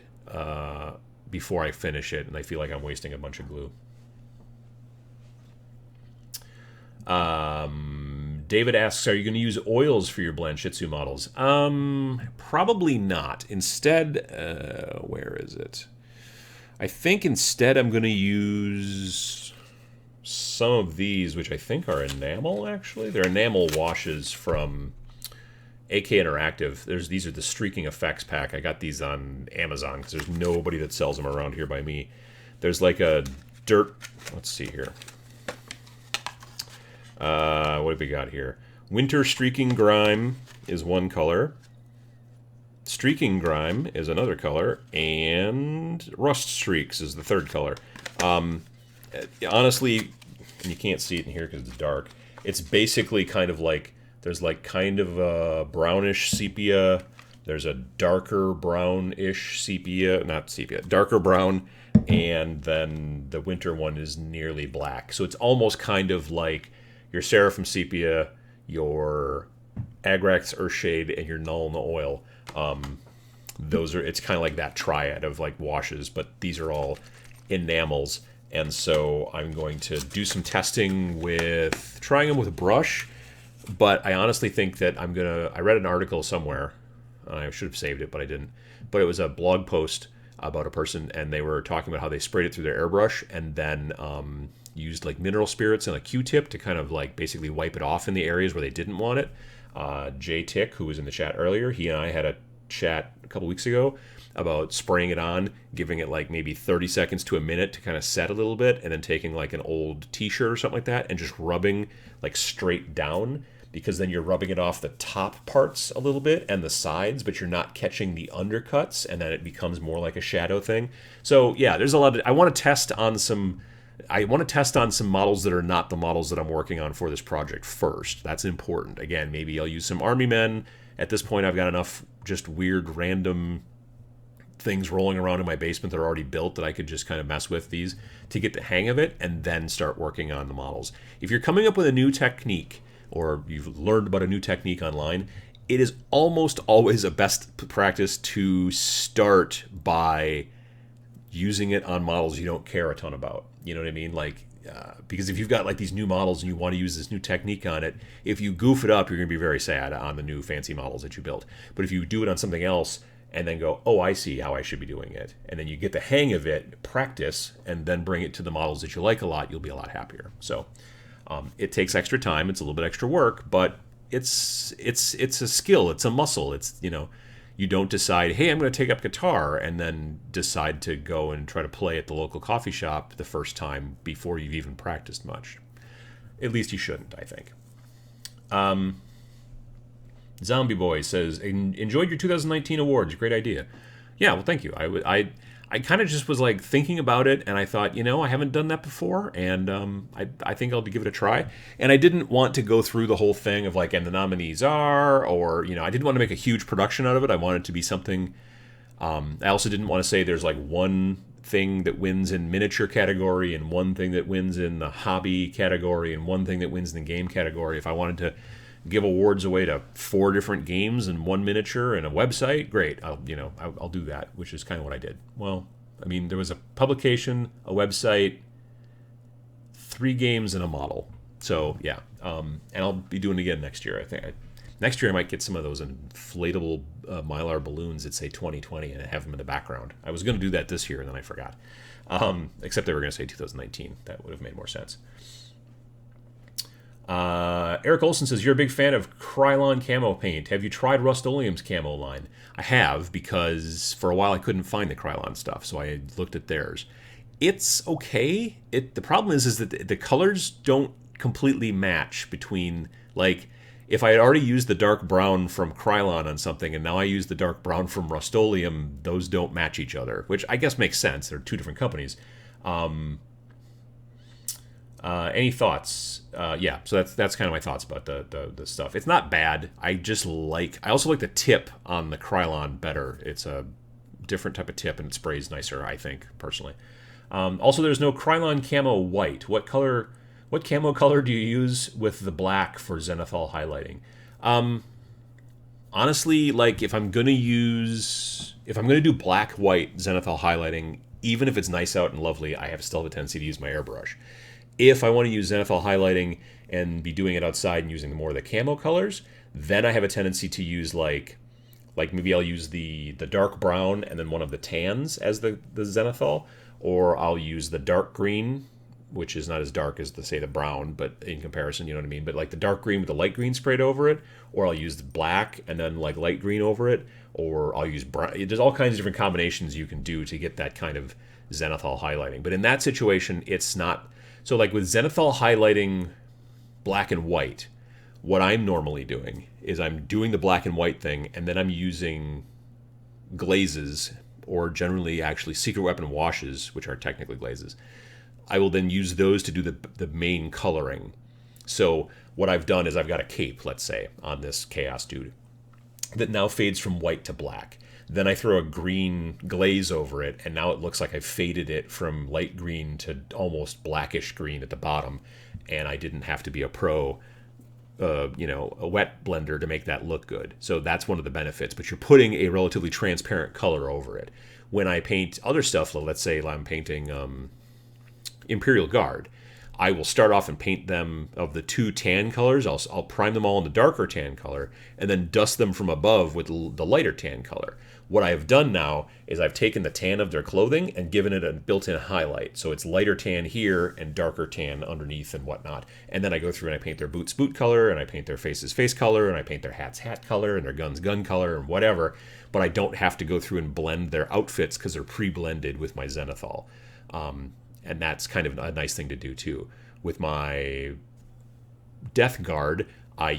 before I finish it, and I feel like I'm wasting a bunch of glue. David asks, are you going to use oils for your Blanchitsu models? Probably not. Instead, where is it? I think instead I'm going to use some of these, which I think are enamel, actually. They're enamel washes from AK Interactive. These are the Streaking Effects pack. I got these on Amazon because there's nobody that sells them around here by me. There's like a dirt... Let's see here. What have we got here? Winter Streaking Grime is one color. Streaking Grime is another color. And Rust Streaks is the third color. Honestly, you can't see it in here because it's dark. It's basically kind of like... There's like kind of a brownish sepia. There's a darker brownish sepia, not sepia, darker brown, and then the winter one is nearly black. So it's almost kind of like your Seraphim sepia, your Agrax Earthshade, and your Null in the Oil. It's kind of like that triad of like washes, but these are all enamels. And so I'm going to do some testing with trying them with a brush, but I honestly think that I read an article somewhere. I should have saved it, but I didn't. But it was a blog post about a person, and they were talking about how they sprayed it through their airbrush and then used like mineral spirits and a Q-tip to kind of like basically wipe it off in the areas where they didn't want it. Jay Tick, who was in the chat earlier, he and I had a chat a couple weeks ago about spraying it on, giving it like maybe 30 seconds to a minute to kind of set a little bit, and then taking like an old t-shirt or something like that and just rubbing like straight down, because then you're rubbing it off the top parts a little bit and the sides, but you're not catching the undercuts, and then it becomes more like a shadow thing. So yeah, there's a lot of, I want to test on some models that are not the models that I'm working on for this project first. That's important. Again, maybe I'll use some army men. At this point, I've got enough just weird random things rolling around in my basement that are already built that I could just kind of mess with these to get the hang of it and then start working on the models. If you're coming up with a new technique, or you've learned about a new technique online, it is almost always a best practice to start by using it on models you don't care a ton about. You know what I mean? Like, because if you've got like these new models and you want to use this new technique on it, if you goof it up, you're going to be very sad on the new fancy models that you built. But if you do it on something else and then go, oh, I see how I should be doing it, and then you get the hang of it, practice, and then bring it to the models that you like a lot, you'll be a lot happier. So it takes extra time. It's a little bit extra work, but it's a skill. It's a muscle. It's, you don't decide, hey, I'm going to take up guitar, and then decide to go and try to play at the local coffee shop the first time before you've even practiced much. At least you shouldn't, I think. Zombie Boy says, enjoyed your 2019 awards. Great idea. Yeah, well, thank you. I kind of just was like thinking about it, and I thought, I haven't done that before, and I think I'll give it a try. And I didn't want to go through the whole thing of like, and the nominees are, or, I didn't want to make a huge production out of it. I wanted it to be something. I also didn't want to say there's like one thing that wins in miniature category and one thing that wins in the hobby category and one thing that wins in the game category. If I wanted to give awards away to 4 different games and 1 miniature and a website, great. I'll do that, which is kind of what I did. Well, I mean, there was a publication, a website, 3 games, and a model. So yeah, and I'll be doing it again next year. I think next year I might get some of those inflatable Mylar balloons that say 2020 and have them in the background. I was going to do that this year and then I forgot. Except they were going to say 2019. That would have made more sense. Eric Olson says, you're a big fan of Krylon camo paint. Have you tried Rust-Oleum's camo line? I have, because for a while I couldn't find the Krylon stuff, so I looked at theirs. It's okay. The problem is that the colors don't completely match between, like, if I had already used the dark brown from Krylon on something and now I use the dark brown from Rust-Oleum, those don't match each other, which I guess makes sense. They're 2 different companies. Any thoughts? Yeah, so that's kind of my thoughts about the stuff. It's not bad. I also like the tip on the Krylon better. It's a different type of tip and it sprays nicer, I think, personally. Also, there's no Krylon camo white. What camo color do you use with the black for Zenithal highlighting? Honestly, like if I'm gonna do black-white Zenithal highlighting, even if it's nice out and lovely, I still have a tendency to use my airbrush. If I want to use Zenithal highlighting and be doing it outside and using more of the camo colors, then I have a tendency to use like maybe I'll use the dark brown and then one of the tans as the Zenithal, or I'll use the dark green, which is not as dark as the brown, but in comparison, you know what I mean? But like the dark green with the light green sprayed over it, or I'll use the black and then like light green over it, or I'll use brown. There's all kinds of different combinations you can do to get that kind of Zenithal highlighting. But in that situation, it's not. So like with Zenithal highlighting black and white, what I'm normally doing is I'm doing the black and white thing, and then I'm using glazes, or generally actually secret weapon washes, which are technically glazes. I will then use those to do the main coloring. So what I've done is I've got a cape, let's say, on this Chaos dude. that now fades from white to black. Then I throw a green glaze over it, and now it looks like I faded it from light green to almost blackish green at the bottom, and I didn't have to be a pro, a wet blender to make that look good. So that's one of the benefits, but you're putting a relatively transparent color over it. When I paint other stuff, let's say I'm painting Imperial Guard, I will start off and paint them of the 2 tan colors. I'll prime them all in the darker tan color and then dust them from above with the lighter tan color. What I have done now is I've taken the tan of their clothing and given it a built-in highlight. So it's lighter tan here and darker tan underneath and whatnot. And then I go through and I paint their boots boot color, and I paint their faces face color, and I paint their hats hat color, and their guns gun color, and whatever. But I don't have to go through and blend their outfits because they're pre-blended with my Zenithal. And that's kind of a nice thing to do too. With my Death Guard, I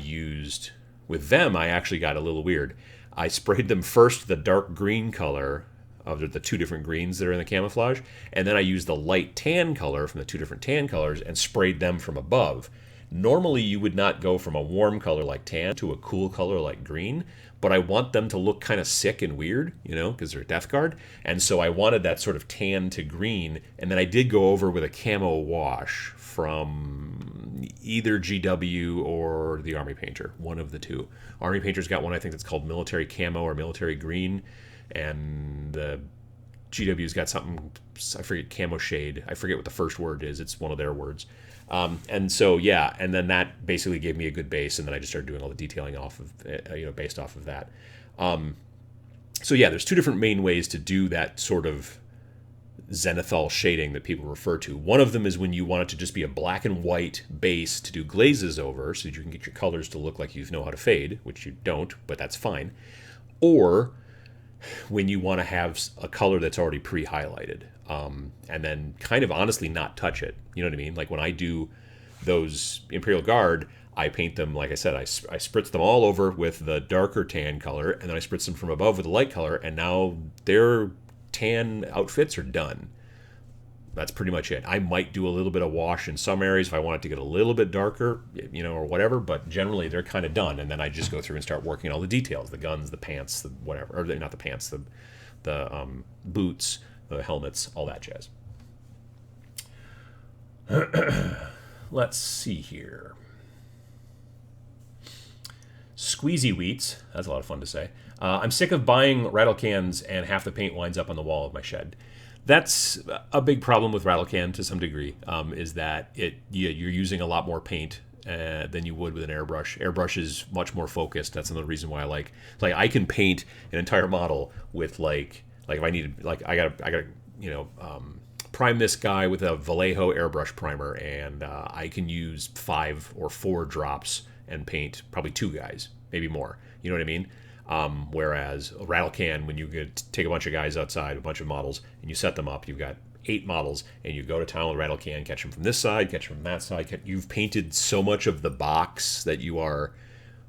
actually got a little weird. I sprayed them first the dark green color of the 2 different greens that are in the camouflage, and then I used the light tan color from the 2 different tan colors and sprayed them from above. Normally, you would not go from a warm color like tan to a cool color like green, but I want them to look kind of sick and weird, because they're Death Guard. And so I wanted that sort of tan to green, and then I did go over with a camo wash from either GW or the Army Painter, one of the 2. Army Painter's got one, I think, that's called Military Camo or Military Green, and the GW's got something, I forget, Camo Shade. I forget what the first word is. It's one of their words. And so, yeah, and then that basically gave me a good base, and then I just started doing all the detailing off of, based off of that. So, yeah, there's 2 different main ways to do that sort of Zenithal shading that people refer to. One of them is when you want it to just be a black and white base to do glazes over so that you can get your colors to look like you know how to fade, which you don't, but that's fine. Or when you want to have a color that's already pre-highlighted, and then kind of honestly not touch it. You know what I mean? Like when I do those Imperial Guard, I paint them, like I said, I spritz them all over with the darker tan color, and then I spritz them from above with the light color, and now their tan outfits are done. That's pretty much it. I might do a little bit of wash in some areas if I want it to get a little bit darker, or whatever, but generally they're kind of done, and then I just go through and start working all the details, the guns, the pants, the whatever, or not the pants, the boots, the helmets, all that jazz. Let's see here. Squeezy Wheats, that's a lot of fun to say. I'm sick of buying rattle cans and half the paint winds up on the wall of my shed. That's a big problem with rattle can to some degree, is that you're using a lot more paint than you would with an airbrush. Airbrush is much more focused. That's another reason why I like I can paint an entire model with like if I needed, I gotta prime this guy with a Vallejo airbrush primer, and I can use 5 or 4 drops and paint probably 2 guys, maybe more. You know what I mean? Whereas a rattle can, when you take a bunch of guys outside, a bunch of models, and you set them up, you've got 8 models, and you go to town with a rattle can, catch them from this side, catch them from that side. You've painted so much of the box that you are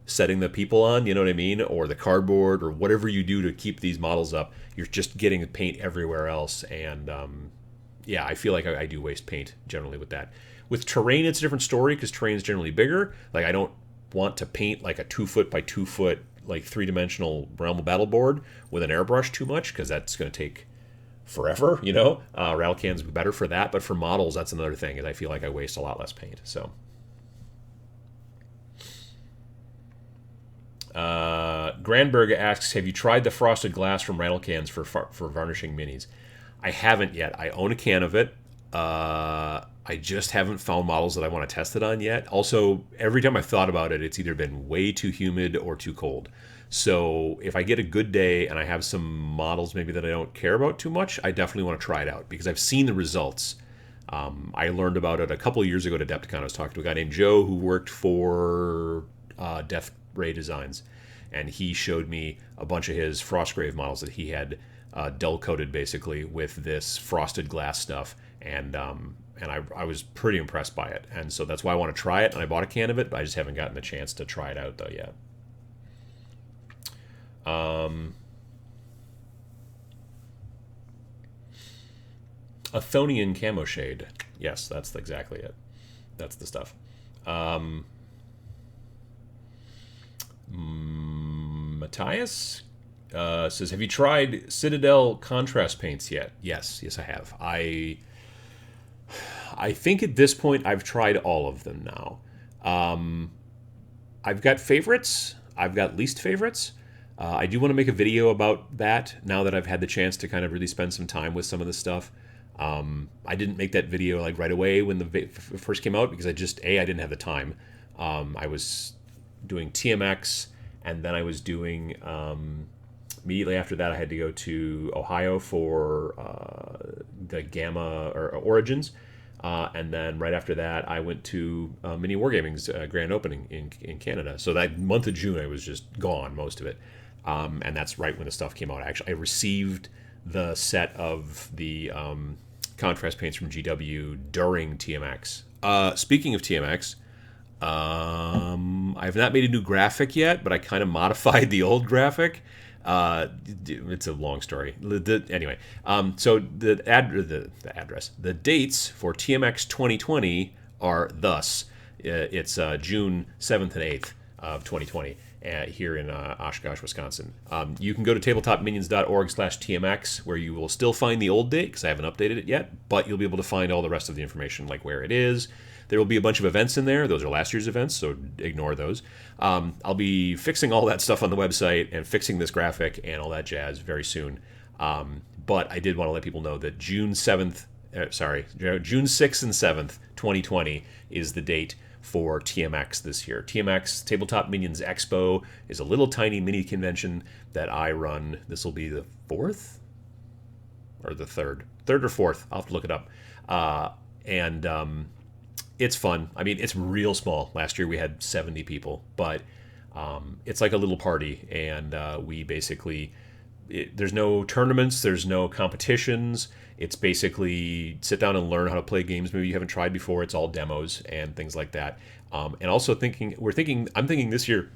setting the people on, you know what I mean? Or the cardboard, or whatever you do to keep these models up. You're just getting paint everywhere else, and yeah, I feel like I do waste paint generally with that. With terrain, it's a different story because terrain is generally bigger. Like I don't want to paint like a 2 foot by 2 foot like 3-dimensional Realm of Battle board with an airbrush too much, because that's going to take forever, rattle cans would be better for that, but for models, that's another thing, is I feel like I waste a lot less paint. So Granberg asks, have you tried the frosted glass from rattle cans for varnishing minis? I haven't yet. I own a can of it. I just haven't found models that I want to test it on yet. Also, every time I've thought about it, it's either been way too humid or too cold. So if I get a good day and I have some models maybe that I don't care about too much, I definitely want to try it out because I've seen the results. I learned about it a couple of years ago at Adepticon. I was talking to a guy named Joe who worked for Death Ray Designs, and he showed me a bunch of his Frostgrave models that he had dull coated basically with this frosted glass stuff, and I was pretty impressed by it, and so that's why I want to try it, and I bought a can of it, but I just haven't gotten the chance to try it out though yet. Athonian Camo Shade. Yes, that's exactly it. That's the stuff. Matthias says, have you tried Citadel contrast paints yet? Yes, I have. I think at this point I've tried all of them now. I've got favorites. I've got least favorites. I do want to make a video about that now that I've had the chance to kind of really spend some time with some of this stuff. I didn't make that video like right away when the first came out because I didn't have the time. I was doing TMX, and then I was doing immediately after that I had to go to Ohio for the Gamma or Origins. And then right after that, I went to Mini Wargaming's grand opening in Canada. So that month of June, I was just gone, most of it. And that's right when the stuff came out. Actually, I received the set of the contrast paints from GW during TMX. Speaking of TMX, I have not made a new graphic yet, but I kind of modified the old graphic. It's a long story. Anyway, so the address, the dates for TMX 2020 are thus. It's June 7th and 8th of 2020 here in Oshkosh, Wisconsin. You can go to tabletopminions.org/TMX, where you will still find the old date because I haven't updated it yet, but you'll be able to find all the rest of the information, like where it is. There will be a bunch of events in there. Those are last year's events, so ignore those. I'll be fixing all that stuff on the website and fixing this graphic and all that jazz very soon. But I did want to let people know that June 6th and 7th, 2020 is the date for TMX this year. TMX, Tabletop Minions Expo, is a little tiny mini convention that I run. This will be the 4th or the 3rd or 4th. I'll have to look it up. It's fun. I mean, it's real small. Last year we had 70 people, but it's like a little party, and we basically, there's no tournaments, there's no competitions. It's basically sit down and learn how to play games maybe you haven't tried before. It's all demos and things like that. And also I'm thinking this year,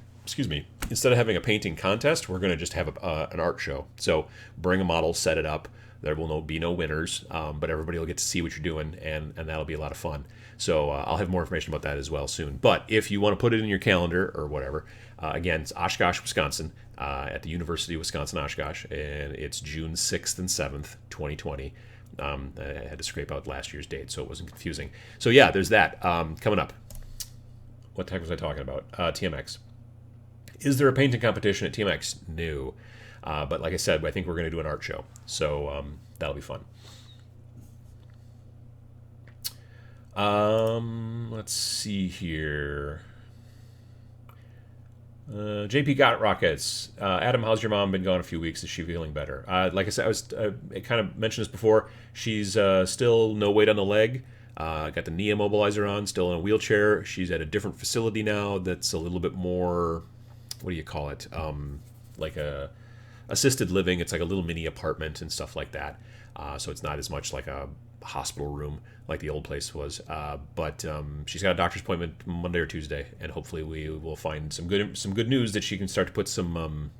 instead of having a painting contest, we're going to just have an art show. So bring a model, set it up. There will be no winners, but everybody will get to see what you're doing, and that'll be a lot of fun. So I'll have more information about that as well soon. But if you want to put it in your calendar or whatever, again, it's Oshkosh, Wisconsin, at the University of Wisconsin-Oshkosh, and it's June 6th and 7th, 2020. I had to scrape out last year's date so it wasn't confusing. So yeah, there's that coming up. What the heck was I talking about? TMX. Is there a painting competition at TMX? No. But like I said, I think we're going to do an art show. So that'll be fun. Let's see here. JP got rockets. Adam, how's your mom been gone a few weeks? Is she feeling better? Like I said, I kind of mentioned this before. She's still no weight on the leg. Got the knee immobilizer on, still in a wheelchair. She's at a different facility now that's a little bit more, what do you call it? Like a assisted living. It's like a little mini apartment and stuff like that. So it's not as much like a hospital room like the old place was. But she's got a doctor's appointment Monday or Tuesday, and hopefully we will find some good news that she can start to put some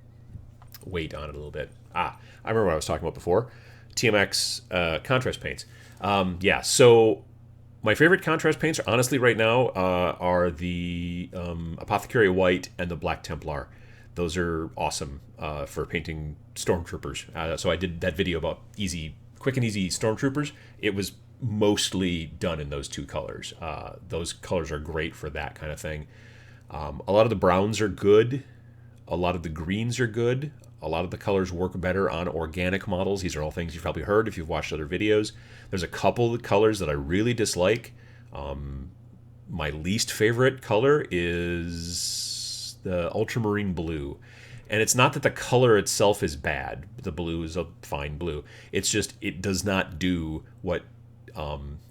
weight on it a little bit. I remember what I was talking about before. TMX contrast paints. Yeah, so my favorite contrast paints, honestly, right now, are the Apothecary White and the Black Templar. Those are awesome for painting stormtroopers. So I did that video about quick and easy stormtroopers. It was mostly done in those two colors. Those colors are great for that kind of thing. A lot of the browns are good. A lot of the greens are good. A lot of the colors work better on organic models. These are all things you've probably heard if you've watched other videos. There's a couple of colors that I really dislike. My least favorite color is the Ultramarine Blue. And it's not that the color itself is bad. The blue is a fine blue. It's just it does not do what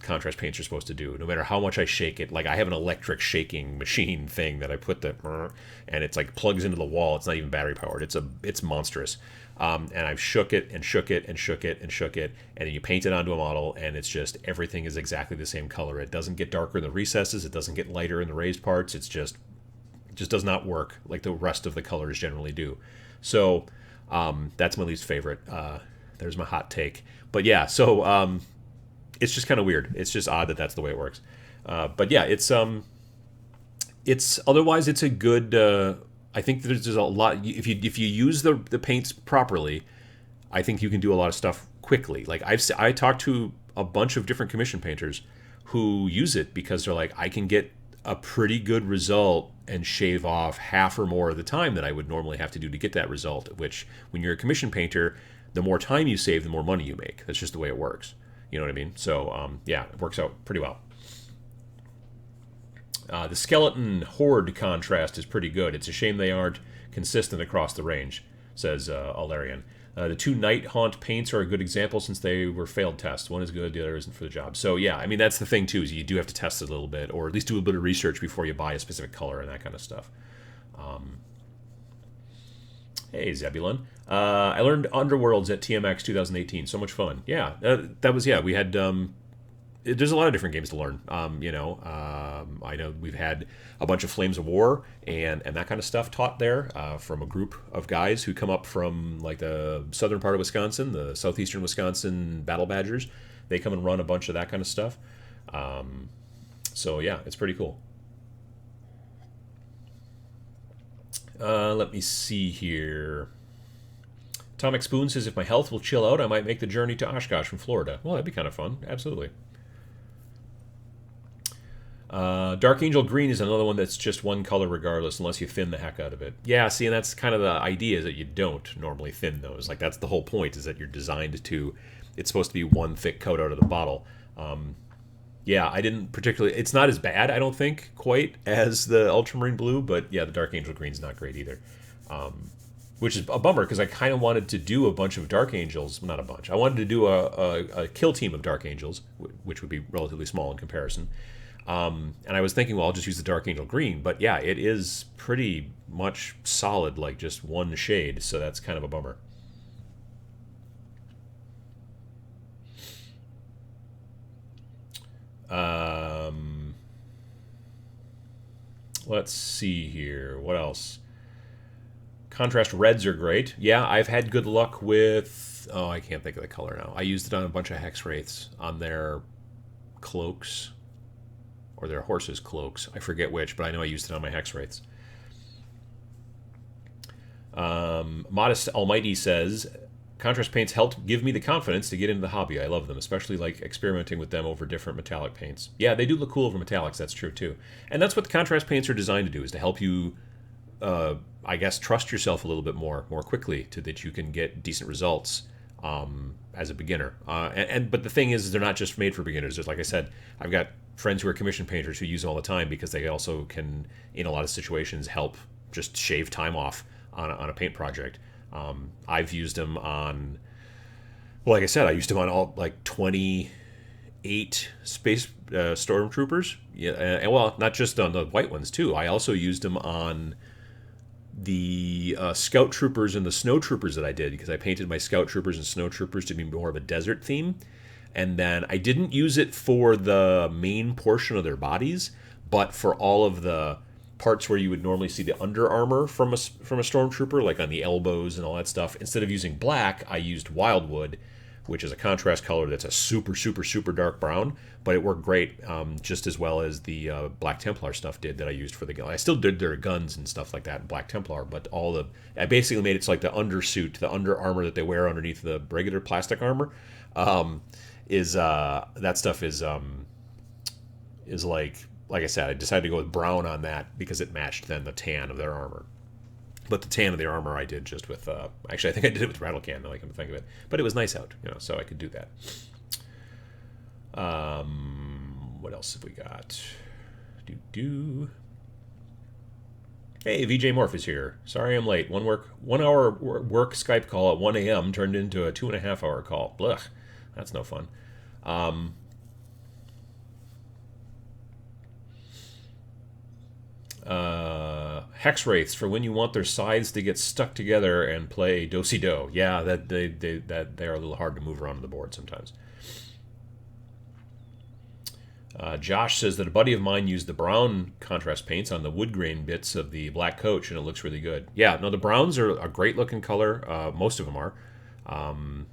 contrast paints are supposed to do. No matter how much I shake it, like I have an electric shaking machine thing that I put and it's like plugs into the wall. It's not even battery powered. It's monstrous. And I've shook it and shook it and shook it and shook it, and then you paint it onto a model, and it's just everything is exactly the same color. It doesn't get darker in the recesses. It doesn't get lighter in the raised parts. It just does not work like the rest of the colors generally do. So that's my least favorite. There's my hot take. But yeah, so it's just kind of weird. It's just odd that that's the way it works. But yeah, it's otherwise it's a good I think there's a lot. If you use the paints properly, I think you can do a lot of stuff quickly. Like I talked to a bunch of different commission painters who use it because they're like, I can get a pretty good result and shave off half or more of the time that I would normally have to do to get that result. Which, when you're a commission painter, the more time you save, the more money you make. That's just the way it works. You know what I mean? So yeah, it works out pretty well. The skeleton horde contrast is pretty good. It's a shame they aren't consistent across the range, says Alarian. The two Night Haunt paints are a good example since they were failed tests. One is good, the other isn't for the job. So yeah, I mean, that's the thing too, is you do have to test it a little bit, or at least do a bit of research before you buy a specific color and that kind of stuff. Hey, Zebulon. I learned Underworlds at TMX 2018. So much fun. Yeah, we had... there's a lot of different games to learn. I know we've had a bunch of Flames of War and that kind of stuff taught there from a group of guys who come up from like the southern part of Wisconsin, the southeastern Wisconsin Battle Badgers. They come and run a bunch of that kind of stuff. So yeah, it's pretty cool. Let me see here. Atomic Spoon says, if my health will chill out, I might make the journey to Oshkosh from Florida. Well, that'd be kind of fun. Absolutely. Dark Angel Green is another one that's just one color regardless, unless you thin the heck out of it. Yeah, see, and that's kind of the idea, is that you don't normally thin those. Like, that's the whole point, is that you're designed to... It's supposed to be one thick coat out of the bottle. Yeah, I didn't particularly... It's not as bad, I don't think, quite as the Ultramarine Blue, but yeah, the Dark Angel Green's not great either. Which is a bummer, because I kind of wanted to do a bunch of Dark Angels. Not a bunch. I wanted to do a kill team of Dark Angels, which would be relatively small in comparison. And I was thinking, well, I'll just use the Dark Angel Green. But yeah, it is pretty much solid, like just one shade. So that's kind of a bummer. Let's see here. What else? Contrast reds are great. Yeah, I've had good luck with... Oh, I can't think of the color now. I used it on a bunch of Hex Wraiths on their cloaks. Or their horses' cloaks. I forget which, but I know I used it on my Hex Wraiths. Modest Almighty says, contrast paints helped give me the confidence to get into the hobby. I love them, especially like experimenting with them over different metallic paints. Yeah, they do look cool over metallics, that's true too. And that's what the contrast paints are designed to do, is to help you, I guess, trust yourself a little bit more quickly, so that you can get decent results as a beginner. But the thing is, they're not just made for beginners. There's, like I said, I've got friends who are commission painters who use them all the time, because they also can, in a lot of situations, help just shave time off on a paint project. I've used them on, well, like I said, I used them on all like 28 space stormtroopers. Yeah, and well, not just on the white ones too. I also used them on the scout troopers and the snow troopers that I did, because I painted my scout troopers and snow troopers to be more of a desert theme. And then I didn't use it for the main portion of their bodies, but for all of the parts where you would normally see the under armor from a stormtrooper, like on the elbows and all that stuff. Instead of using black, I used Wildwood, which is a contrast color that's a super, super, super dark brown, but it worked great, just as well as the Black Templar stuff did that I used for the gun. I still did their guns and stuff like that in Black Templar, but I basically made it so like the undersuit, the under armor that they wear underneath the regular plastic armor, that stuff is like I said, I decided to go with brown on that because it matched then the tan of their armor. But the tan of their armor I did just with... actually, I think I did it with Rattle Can, now I come to think of it. But it was nice out, so I could do that. What else have we got? Hey, VJ Morph is here. Sorry I'm late. 1 hour work Skype call at 1 a.m. turned into a 2.5 hour call. Blech. That's no fun. Hex Wraiths for when you want their sides to get stuck together and play do-si-do. Yeah, that they are a little hard to move around on the board sometimes. Josh says that a buddy of mine used the brown contrast paints on the wood grain bits of the black coach, and it looks really good. Yeah, no, the browns are a great looking color. Most of them are.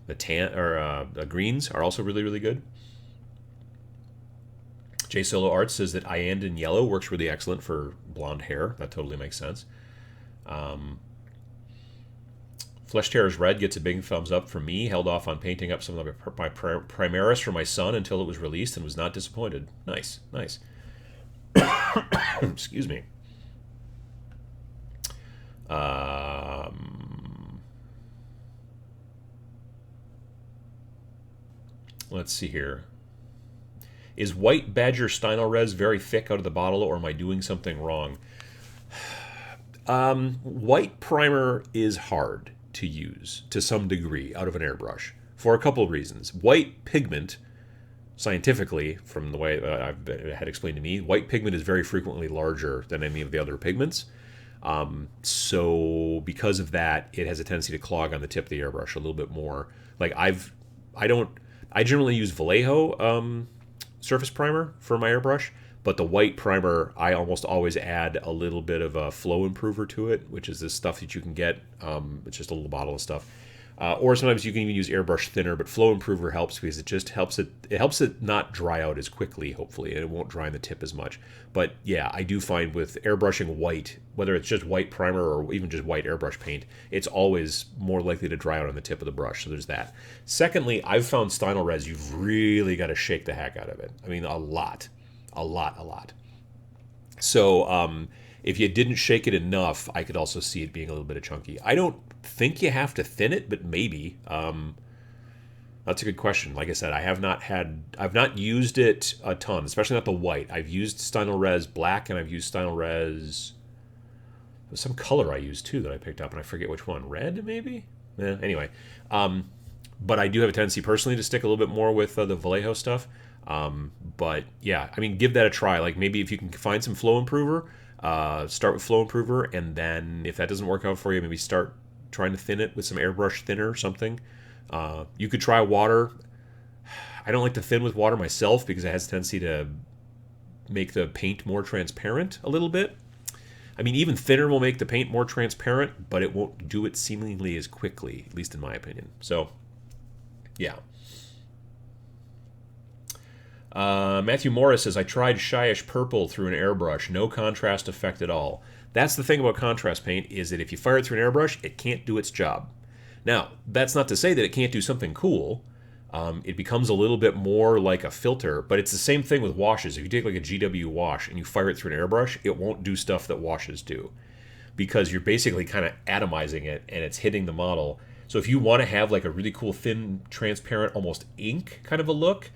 The greens are also really, really good. J Solo Arts says that Iandan yellow works really excellent for blonde hair. That totally makes sense. Flesh Tearers Red gets a big thumbs up from me. Held off on painting up some of my Primaris for my son until it was released and was not disappointed. Nice, nice. Excuse me. Let's see here. Is White Badger Steino Res very thick out of the bottle, or am I doing something wrong? White primer is hard to use to some degree out of an airbrush for a couple of reasons. White pigment, scientifically, from the way I've had explained to me, white pigment is very frequently larger than any of the other pigments. So because of that, it has a tendency to clog on the tip of the airbrush a little bit more. Like I generally use Vallejo surface primer for my airbrush, but the white primer, I almost always add a little bit of a flow improver to it, which is this stuff that you can get. It's just a little bottle of stuff. Or sometimes you can even use airbrush thinner, but flow improver helps because it just helps it not dry out as quickly, hopefully, and it won't dry on the tip as much. But yeah, I do find with airbrushing white, whether it's just white primer or even just white airbrush paint, it's always more likely to dry out on the tip of the brush, so there's that. Secondly, I've found Steino Res, you've really got to shake the heck out of it. I mean, a lot. So if you didn't shake it enough, I could also see it being a little bit of chunky. I don't think you have to thin it, but maybe. That's a good question. Like I said, I've not used it a ton, especially not the white. I've used Steino Res Black, and I've used Steino Res. There's some color I used too that I picked up, and I forget which one. Red, maybe? Anyway. But I do have a tendency personally to stick a little bit more with the Vallejo stuff. But yeah, I mean, give that a try. Like maybe if you can find some flow improver, start with flow improver, and then if that doesn't work out for you, maybe start trying to thin it with some airbrush thinner or something. You could try water. I don't like to thin with water myself because it has a tendency to make the paint more transparent a little bit. I mean, even thinner will make the paint more transparent, but it won't do it seemingly as quickly, at least in my opinion. So, yeah. Matthew Morris says, I tried Shyish Purple through an airbrush. No contrast effect at all. That's the thing about contrast paint, is that if you fire it through an airbrush, it can't do its job. Now, that's not to say that it can't do something cool. It becomes a little bit more like a filter, but it's the same thing with washes. If you take like a GW wash and you fire it through an airbrush, it won't do stuff that washes do, because you're basically kind of atomizing it and it's hitting the model. So if you want to have like a really cool, thin, transparent, almost ink kind of a look,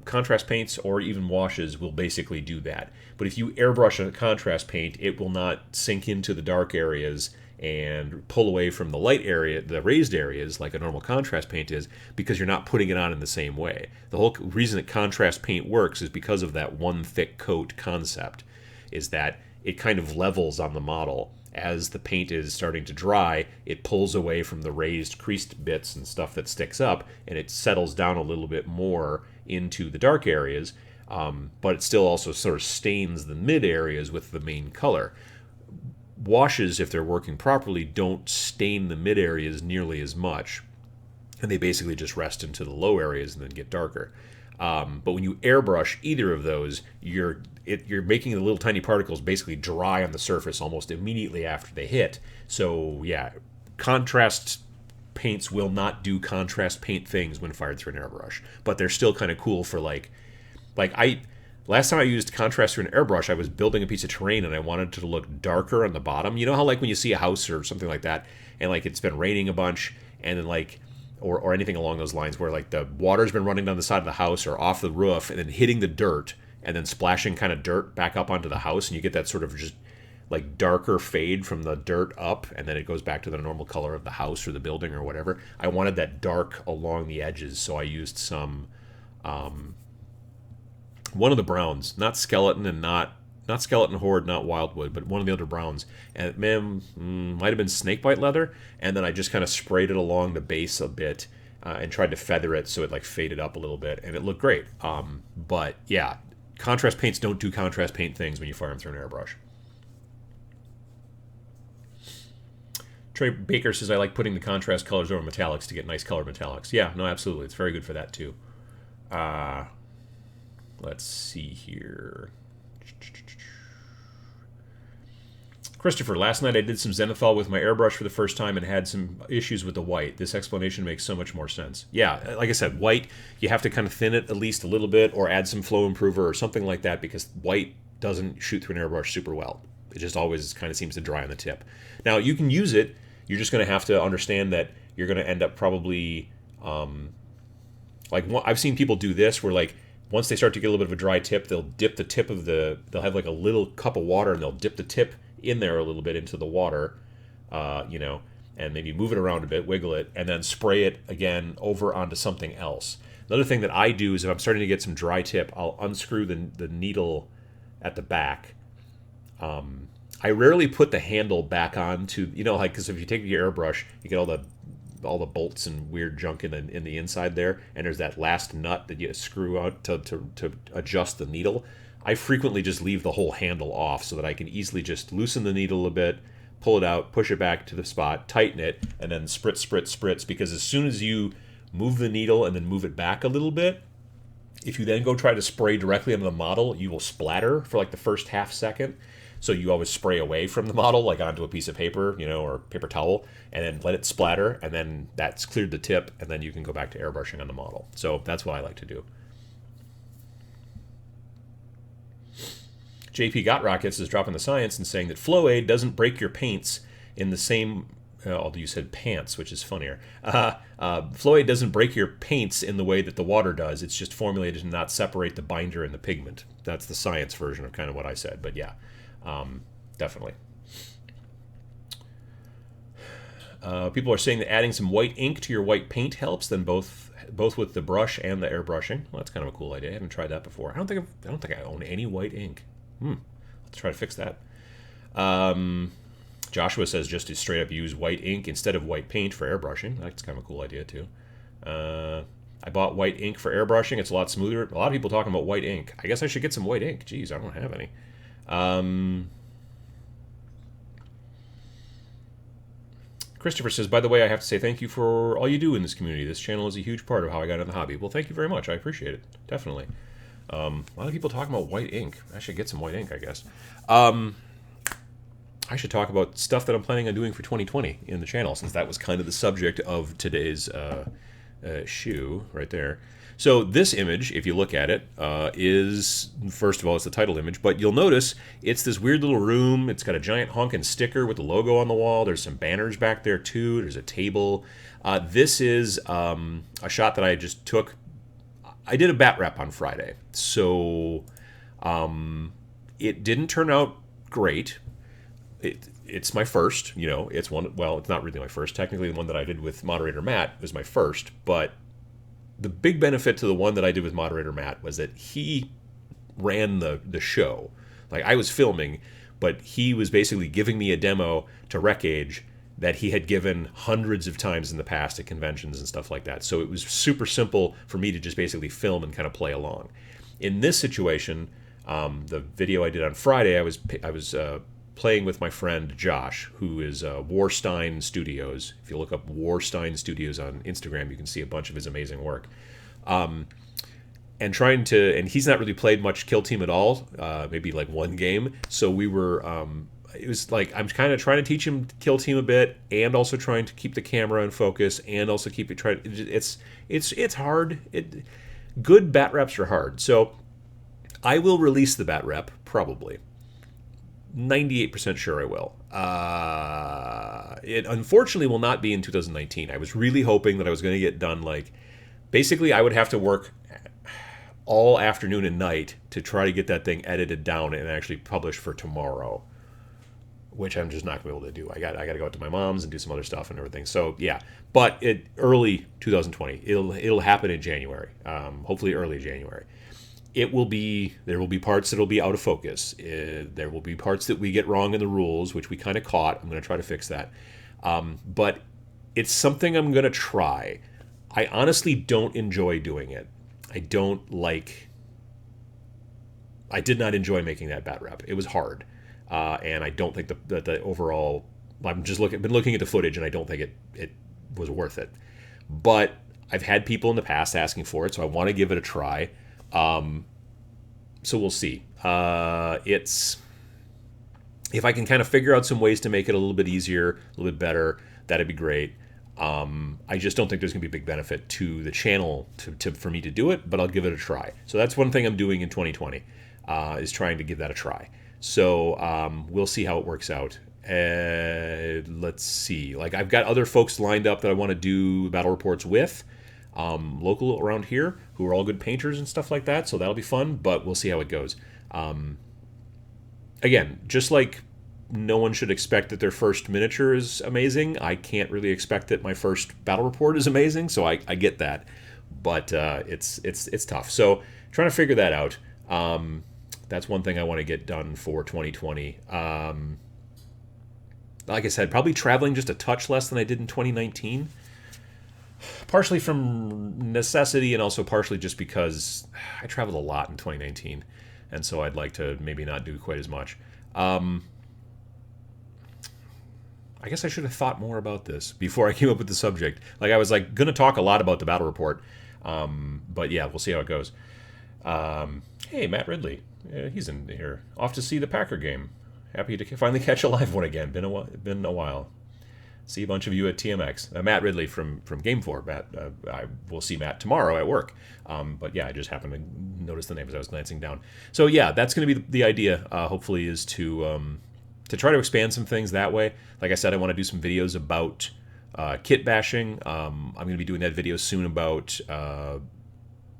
contrast paints or even washes will basically do that. But if you airbrush a contrast paint, it will not sink into the dark areas and pull away from the light area, the raised areas, like a normal contrast paint is, because you're not putting it on in the same way. The whole reason that contrast paint works is because of that one thick coat concept, is that it kind of levels on the model. As the paint is starting to dry, it pulls away from the raised creased bits and stuff that sticks up, and it settles down a little bit more into the dark areas, but it still also sort of stains the mid areas with the main color. Washes, if they're working properly, don't stain the mid areas nearly as much, and they basically just rest into the low areas and then get darker. But when you airbrush either of those, you're making the little tiny particles basically dry on the surface almost immediately after they hit. So yeah, contrast paints will not do contrast paint things when fired through an airbrush, but they're still kind of cool for last time I used contrast through an airbrush, I was building a piece of terrain and I wanted it to look darker on the bottom. You know how like when you see a house or something like that, and like it's been raining a bunch, and then like or anything along those lines, where like the water's been running down the side of the house or off the roof and then hitting the dirt and then splashing kind of dirt back up onto the house, and you get that sort of just like darker fade from the dirt up, and then it goes back to the normal color of the house or the building or whatever. I wanted that dark along the edges, so I used some one of the browns, not skeleton and not skeleton horde, not wildwood, but one of the other browns, and it might have been snakebite leather, and then I just kind of sprayed it along the base a bit and tried to feather it so it like faded up a little bit, and it looked great. But yeah, contrast paints don't do contrast paint things when you fire them through an airbrush. Trey Baker says, I like putting the contrast colors over metallics to get nice color metallics. Yeah, no, absolutely. It's very good for that too. Let's see here. Christopher, last night I did some Zenithal with my airbrush for the first time and had some issues with the white. This explanation makes so much more sense. Yeah, like I said, white, you have to kind of thin it at least a little bit or add some flow improver or something like that because white doesn't shoot through an airbrush super well. It just always kind of seems to dry on the tip. Now, you can use it. You're just going to have to understand that you're going to end up probably... I've seen people do this where, like, once they start to get a little bit of a dry tip, they'll dip the tip of the... They'll have, like, a little cup of water, and they'll dip the tip in there a little bit into the water, and maybe move it around a bit, wiggle it, and then spray it again over onto something else. Another thing that I do is if I'm starting to get some dry tip, I'll unscrew the needle at the back. I rarely put the handle back on to, because if you take your airbrush, you get all the bolts and weird junk in the inside there, and there's that last nut that you screw out to adjust the needle. I frequently just leave the whole handle off so that I can easily just loosen the needle a bit, pull it out, push it back to the spot, tighten it, and then spritz, because as soon as you move the needle and then move it back a little bit, if you then go try to spray directly on the model, you will splatter for like the first half second. So you always spray away from the model, like onto a piece of paper, or paper towel, and then let it splatter, and then that's cleared the tip, and then you can go back to airbrushing on the model. So that's what I like to do. JP Got Rockets is dropping the science and saying that Flow Aid doesn't break your paints in the same... although you said pants, which is funnier. Flow Aid doesn't break your paints in the way that the water does. It's just formulated to not separate the binder and the pigment. That's the science version of kind of what I said. But yeah, definitely. People are saying that adding some white ink to your white paint helps, then both with the brush and the airbrushing. Well, that's kind of a cool idea. I haven't tried that before. I don't think I own any white ink. Let's try to fix that. Joshua says just to straight up use white ink instead of white paint for airbrushing. That's kind of a cool idea too. I bought white ink for airbrushing. It's a lot smoother. A lot of people talking about white ink. I guess I should get some white ink. Geez, I don't have any. Christopher says, by the way, I have to say thank you for all you do in this community. This channel is a huge part of how I got into the hobby. Well, thank you very much. I appreciate it. Definitely. A lot of people talking about white ink. I should get some white ink, I guess. I should talk about stuff that I'm planning on doing for 2020 in the channel, since that was kind of the subject of today's shoe right there. So this image, if you look at it, is, first of all, it's the title image, but you'll notice it's this weird little room. It's got a giant honking sticker with the logo on the wall. There's some banners back there, too. There's a table. This is a shot that I just took. I did a bat rep on Friday, so it didn't turn out great. It's my first, it's one. Well, it's not really my first. Technically, the one that I did with moderator Matt was my first, but the big benefit to the one that I did with moderator Matt was that he ran the show. Like, I was filming, but he was basically giving me a demo to Wreckage that he had given hundreds of times in the past at conventions and stuff like that. So it was super simple for me to just basically film and kind of play along. In this situation, the video I did on Friday, I was playing with my friend Josh, who is Warstein Studios. If you look up Warstein Studios on Instagram, you can see a bunch of his amazing work. And he's not really played much Kill Team at all, maybe like one game. So we were, it was like, I'm kind of trying to teach him Kill Team a bit, and also trying to keep the camera in focus, and also keep it, it's hard. Good bat reps are hard. So I will release the bat rep, probably. 98% sure I will. It unfortunately will not be in 2019. I was really hoping that I was going to get done, basically I would have to work all afternoon and night to try to get that thing edited down and actually published for tomorrow, which I'm just not going to be able to do. I got to go out to my mom's and do some other stuff and everything. So yeah, but early 2020. It'll happen in January. Hopefully early January. There will be parts that'll be out of focus. There will be parts that we get wrong in the rules, which we kind of caught. I'm going to try to fix that. But it's something I'm going to try. I honestly don't enjoy doing it. I did not enjoy making that bat rep. It was hard. And I don't think that the overall, been looking at the footage, and I don't think it was worth it. But I've had people in the past asking for it, so I want to give it a try. So we'll see. if I can kind of figure out some ways to make it a little bit easier, a little bit better, that'd be great. I just don't think there's going to be a big benefit to the channel for me to do it, but I'll give it a try. So that's one thing I'm doing in 2020, is trying to give that a try. So we'll see how it works out. Let's see. Like, I've got other folks lined up that I want to do battle reports with, local around here, who are all good painters and stuff like that. So that'll be fun, but we'll see how it goes. Again, just like no one should expect that their first miniature is amazing, I can't really expect that my first battle report is amazing, so I get that. But it's tough. So trying to figure that out. That's one thing I want to get done for 2020. Like I said, probably traveling just a touch less than I did in 2019. Partially from necessity and also partially just because I traveled a lot in 2019. And so I'd like to maybe not do quite as much. I guess I should have thought more about this before I came up with the subject. Like, I was like going to talk a lot about the battle report. But yeah, we'll see how it goes. Hey, Matt Ridley. He's in here. Off to see the Packer game. Happy to finally catch a live one again. Been a while. See a bunch of you at TMX. Matt Ridley from Game 4. Matt, I will see Matt tomorrow at work. But yeah, I just happened to notice the name as I was glancing down. So yeah, that's going to be the idea. Hopefully, is to try to expand some things that way. Like I said, I want to do some videos about kit bashing. I'm going to be doing that video soon about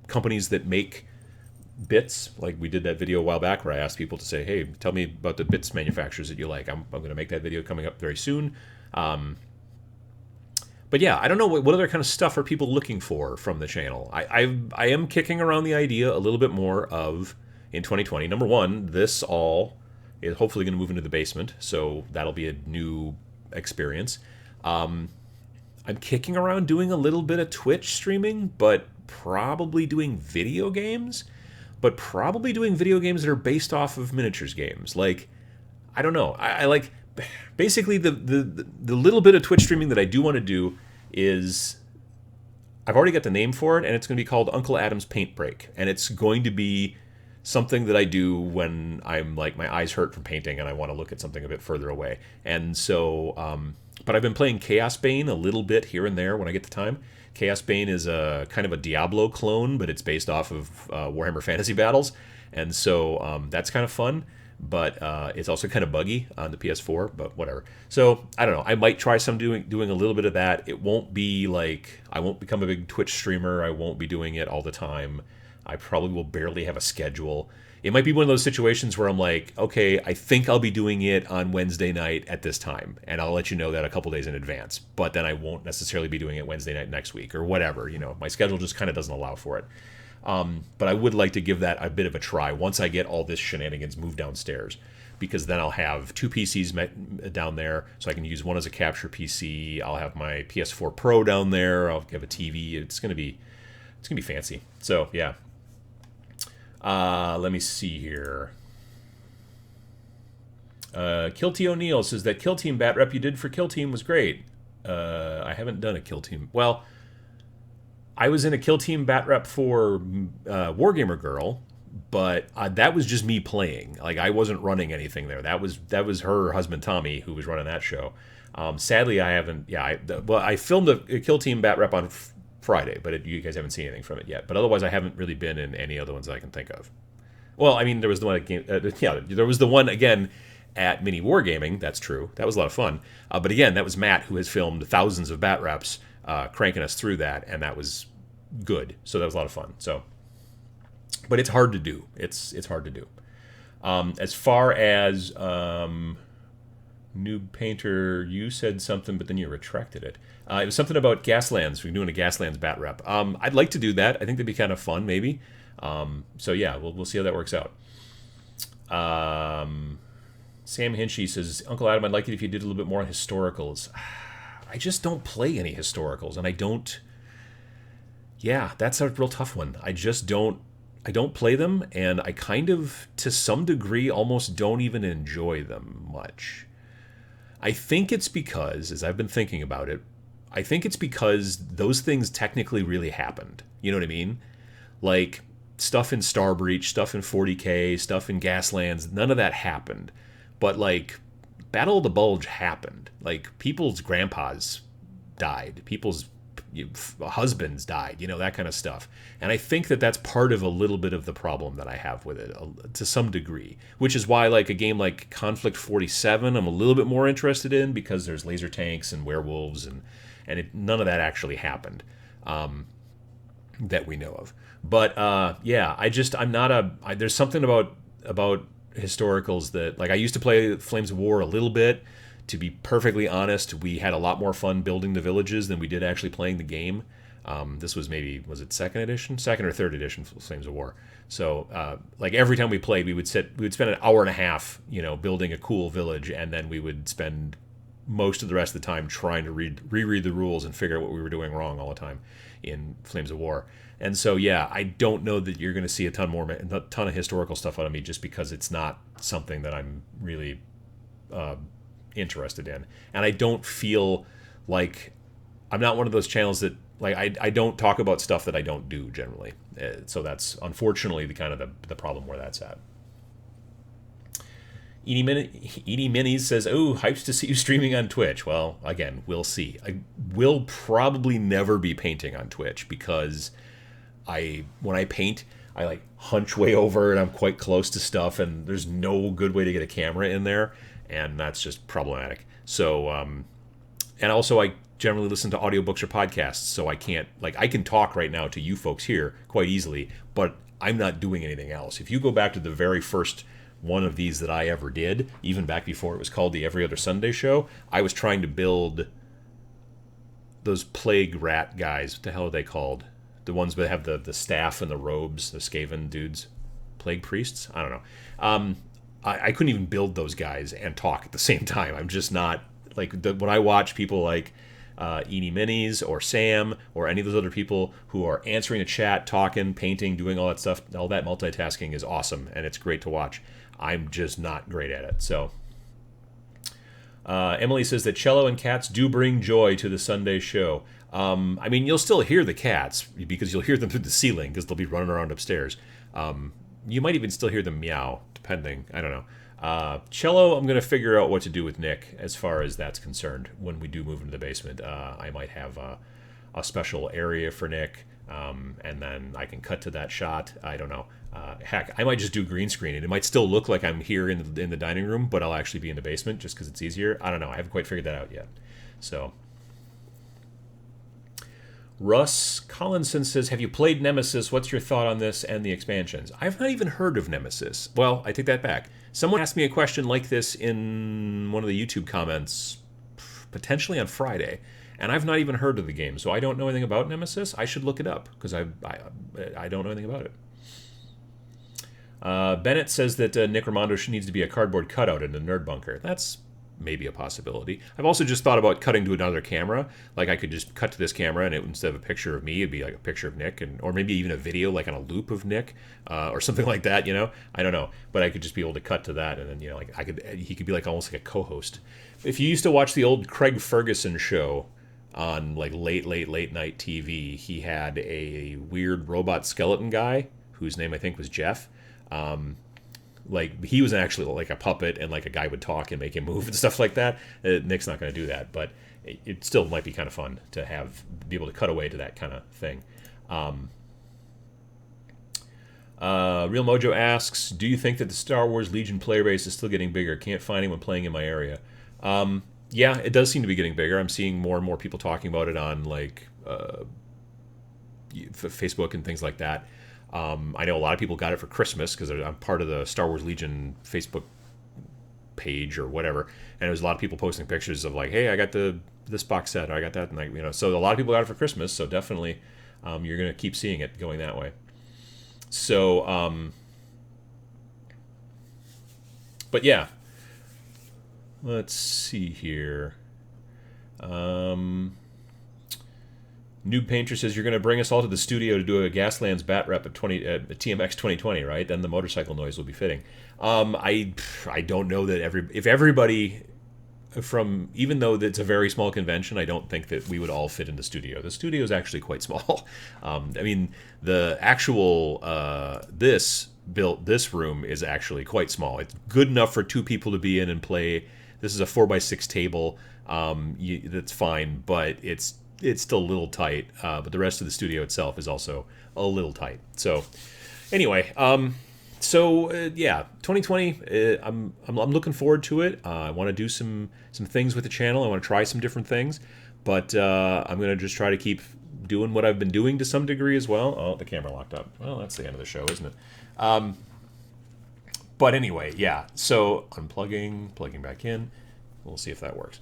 companies that make bits. Like, we did that video a while back where I asked people to say, hey, tell me about the bits manufacturers that you like. I'm going to make that video coming up very soon. But yeah, I don't know what other kind of stuff are people looking for from the channel. I am kicking around the idea a little bit more of, in 2020, number one, this all is hopefully going to move into the basement, so that'll be a new experience. I'm kicking around doing a little bit of Twitch streaming, but probably doing video games. But probably doing video games that are based off of miniatures games. Like, I don't know. I like, basically the little bit of Twitch streaming that I do want to do is, I've already got the name for it, and it's going to be called Uncle Adam's Paint Break. And it's going to be something that I do when I'm like, my eyes hurt from painting and I want to look at something a bit further away. And so, but I've been playing Chaos Bane a little bit here and there when I get the time. Chaos Bane is a kind of a Diablo clone, but it's based off of Warhammer Fantasy Battles. And so that's kind of fun. But it's also kind of buggy on the PS4, but whatever. So I don't know. I might try doing a little bit of that. It won't be like, I won't become a big Twitch streamer. I won't be doing it all the time. I probably will barely have a schedule. It might be one of those situations where I'm like, okay, I think I'll be doing it on Wednesday night at this time, and I'll let you know that a couple days in advance. But then I won't necessarily be doing it Wednesday night next week or whatever. You know, my schedule just kind of doesn't allow for it. But I would like to give that a bit of a try once I get all this shenanigans moved downstairs, because then I'll have two PCs down there, so I can use one as a capture PC. I'll have my PS4 Pro down there. I'll have a TV. It's gonna be fancy. So yeah. Let me see here. Kill T O'Neill says that Kill Team bat rep you did for Kill Team was great. I haven't done a Kill Team. Well, I was in a Kill Team bat rep for Wargamer Girl, but that was just me playing. Like, I wasn't running anything there. That was her husband Tommy who was running that show. Sadly, I haven't. Yeah, I filmed a Kill Team bat rep on Friday, but you guys haven't seen anything from it yet. But otherwise, I haven't really been in any other ones that I can think of. Well, I mean, there was the one at there was the one again at Mini Wargaming. That's true. That was a lot of fun. But again, that was Matt, who has filmed thousands of bat reps, cranking us through that, and that was good. So that was a lot of fun. So, but it's hard to do. It's hard to do. As far as Noob Painter, you said something, but then you retracted it. It was something about Gaslands. We're doing a Gaslands bat rep. I'd like to do that. I think that'd be kind of fun, maybe. So yeah, we'll see how that works out. Sam Hinchy says, Uncle Adam, I'd like it if you did a little bit more on historicals. I just don't play any historicals, and I don't. Yeah, that's a real tough one. I just don't. I don't play them, and I kind of, to some degree, almost don't even enjoy them much. I think it's because, as I've been thinking about it, I think it's because those things technically really happened. You know what I mean? Like, stuff in Starbreach, stuff in 40K, stuff in Gaslands, none of that happened. But like, Battle of the Bulge happened. Like, people's grandpas died. People's husbands died, that kind of stuff. And I think that that's part of a little bit of the problem that I have with it, to some degree, which is why like a game like Conflict 47 I'm a little bit more interested in, because there's laser tanks and werewolves, and none of that actually happened that we know of. But yeah, I'm not there's something about historicals that, like, I used to play Flames of War a little bit. To be perfectly honest, we had a lot more fun building the villages than we did actually playing the game. This was it second or third edition Flames of War. So like every time we played, we would spend an hour and a half, building a cool village, and then we would spend most of the rest of the time trying to reread the rules and figure out what we were doing wrong all the time in Flames of War. And so yeah, I don't know that you're going to see a ton of historical stuff out of me, just because it's not something that I'm really interested in. And I don't feel like, I'm not one of those channels that, like, I don't talk about stuff that I don't do generally. So that's unfortunately the kind of the problem where that's at. Edie Minis says, "Oh, hyped to see you streaming on Twitch." Well, again, we'll see. I will probably never be painting on Twitch, because when I paint, I like hunch way over and I'm quite close to stuff, and there's no good way to get a camera in there, and that's just problematic. So, and also I generally listen to audiobooks or podcasts, so I can't, like, I can talk right now to you folks here quite easily, but I'm not doing anything else. If you go back to the very first one of these that I ever did, even back before it was called the Every Other Sunday Show, I was trying to build those plague rat guys. What the hell are they called? The ones that have the staff and the robes, the Skaven dudes. Plague priests? I don't know. I couldn't even build those guys and talk at the same time. I'm just not, like, when I watch people like Edie Minis or Sam or any of those other people who are answering a chat, talking, painting, doing all that stuff, all that multitasking is awesome, and it's great to watch. I'm just not great at it. So Emily says that cello and cats do bring joy to the Sunday show. I mean, you'll still hear the cats, because you'll hear them through the ceiling, because they'll be running around upstairs. You might even still hear them meow, depending. I don't know. Cello, I'm going to figure out what to do with Nick as far as that's concerned. When we do move into the basement, I might have a special area for Nick, and then I can cut to that shot. I don't know. Heck, I might just do green screen, and it might still look like I'm here in the dining room, but I'll actually be in the basement just because it's easier. I don't know. I haven't quite figured that out yet. So, Russ Collinson says, "Have you played Nemesis? What's your thought on this and the expansions?" I've not even heard of Nemesis. Well, I take that back. Someone asked me a question like this in one of the YouTube comments, potentially on Friday, and I've not even heard of the game, so I don't know anything about Nemesis. I should look it up, because I don't know anything about it. Bennett says that Nick Romano needs to be a cardboard cutout in the nerd bunker. That's maybe a possibility. I've also just thought about cutting to another camera. Like, I could just cut to this camera, and instead of a picture of me, it'd be like a picture of Nick, or maybe even a video, like on a loop of Nick, or something like that. I don't know, but I could just be able to cut to that, and then like he could be like almost like a co-host. If you used to watch the old Craig Ferguson show on like late night TV, he had a weird robot skeleton guy whose name I think was Jeff. Like, he was actually like a puppet, and like a guy would talk and make him move and stuff like that. Nick's not going to do that, but it still might be kind of fun to be able to cut away to that kind of thing. Real Mojo asks, "Do you think that the Star Wars Legion player base is still getting bigger? Can't find anyone playing in my area." Yeah, it does seem to be getting bigger. I'm seeing more and more people talking about it on like Facebook and things like that. I know a lot of people got it for Christmas, because I'm part of the Star Wars Legion Facebook page or whatever, and there's a lot of people posting pictures of like, "Hey, I got this box set, or I got that," and so a lot of people got it for Christmas. So definitely, you're gonna keep seeing it going that way. So, but yeah, let's see here. Noob Painter says, "You're going to bring us all to the studio to do a Gaslands bat rep at TMX 2020, right? Then the motorcycle noise will be fitting." I don't know that if everybody from, even though it's a very small convention, I don't think that we would all fit in the studio. The studio is actually quite small. I mean, the actual this built this room is actually quite small. It's good enough for 2 people to be in and play. This is a 4x6 table. That's fine, but it's still a little tight. But the rest of the studio itself is also a little tight. So anyway, yeah, 2020. I'm looking forward to it. I want to do some things with the channel. I want to try some different things, but I'm gonna just try to keep doing what I've been doing to some degree as well. Oh, the camera locked up. Well, that's the end of the show, isn't it? But anyway, yeah. So unplugging, plugging back in. We'll see if that works.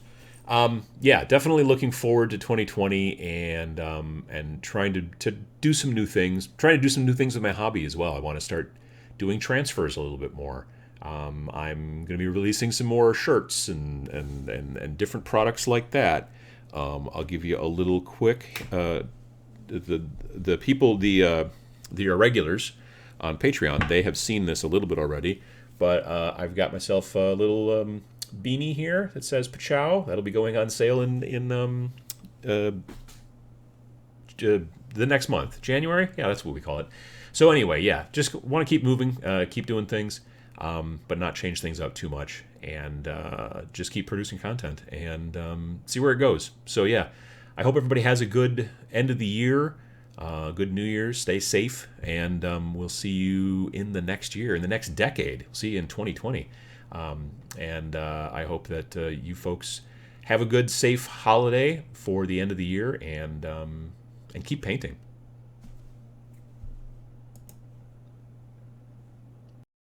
Yeah, definitely looking forward to 2020 and trying to do some new things. Trying to do some new things with my hobby as well. I want to start doing transfers a little bit more. I'm going to be releasing some more shirts and different products like that. I'll give you a little quick. The people, the regulars on Patreon, they have seen this a little bit already, but I've got myself a little beanie here that says Pachow. That'll be going on sale in the next month, January. Yeah, that's what we call it. So anyway, yeah, just want to keep moving, keep doing things, but not change things up too much, and just keep producing content and see where it goes. So yeah, I hope everybody has a good end of the year, good New Year's, stay safe, and we'll see you in the next year, in the next decade. We'll see you in 2020. And I hope that you folks have a good, safe holiday for the end of the year, and keep painting.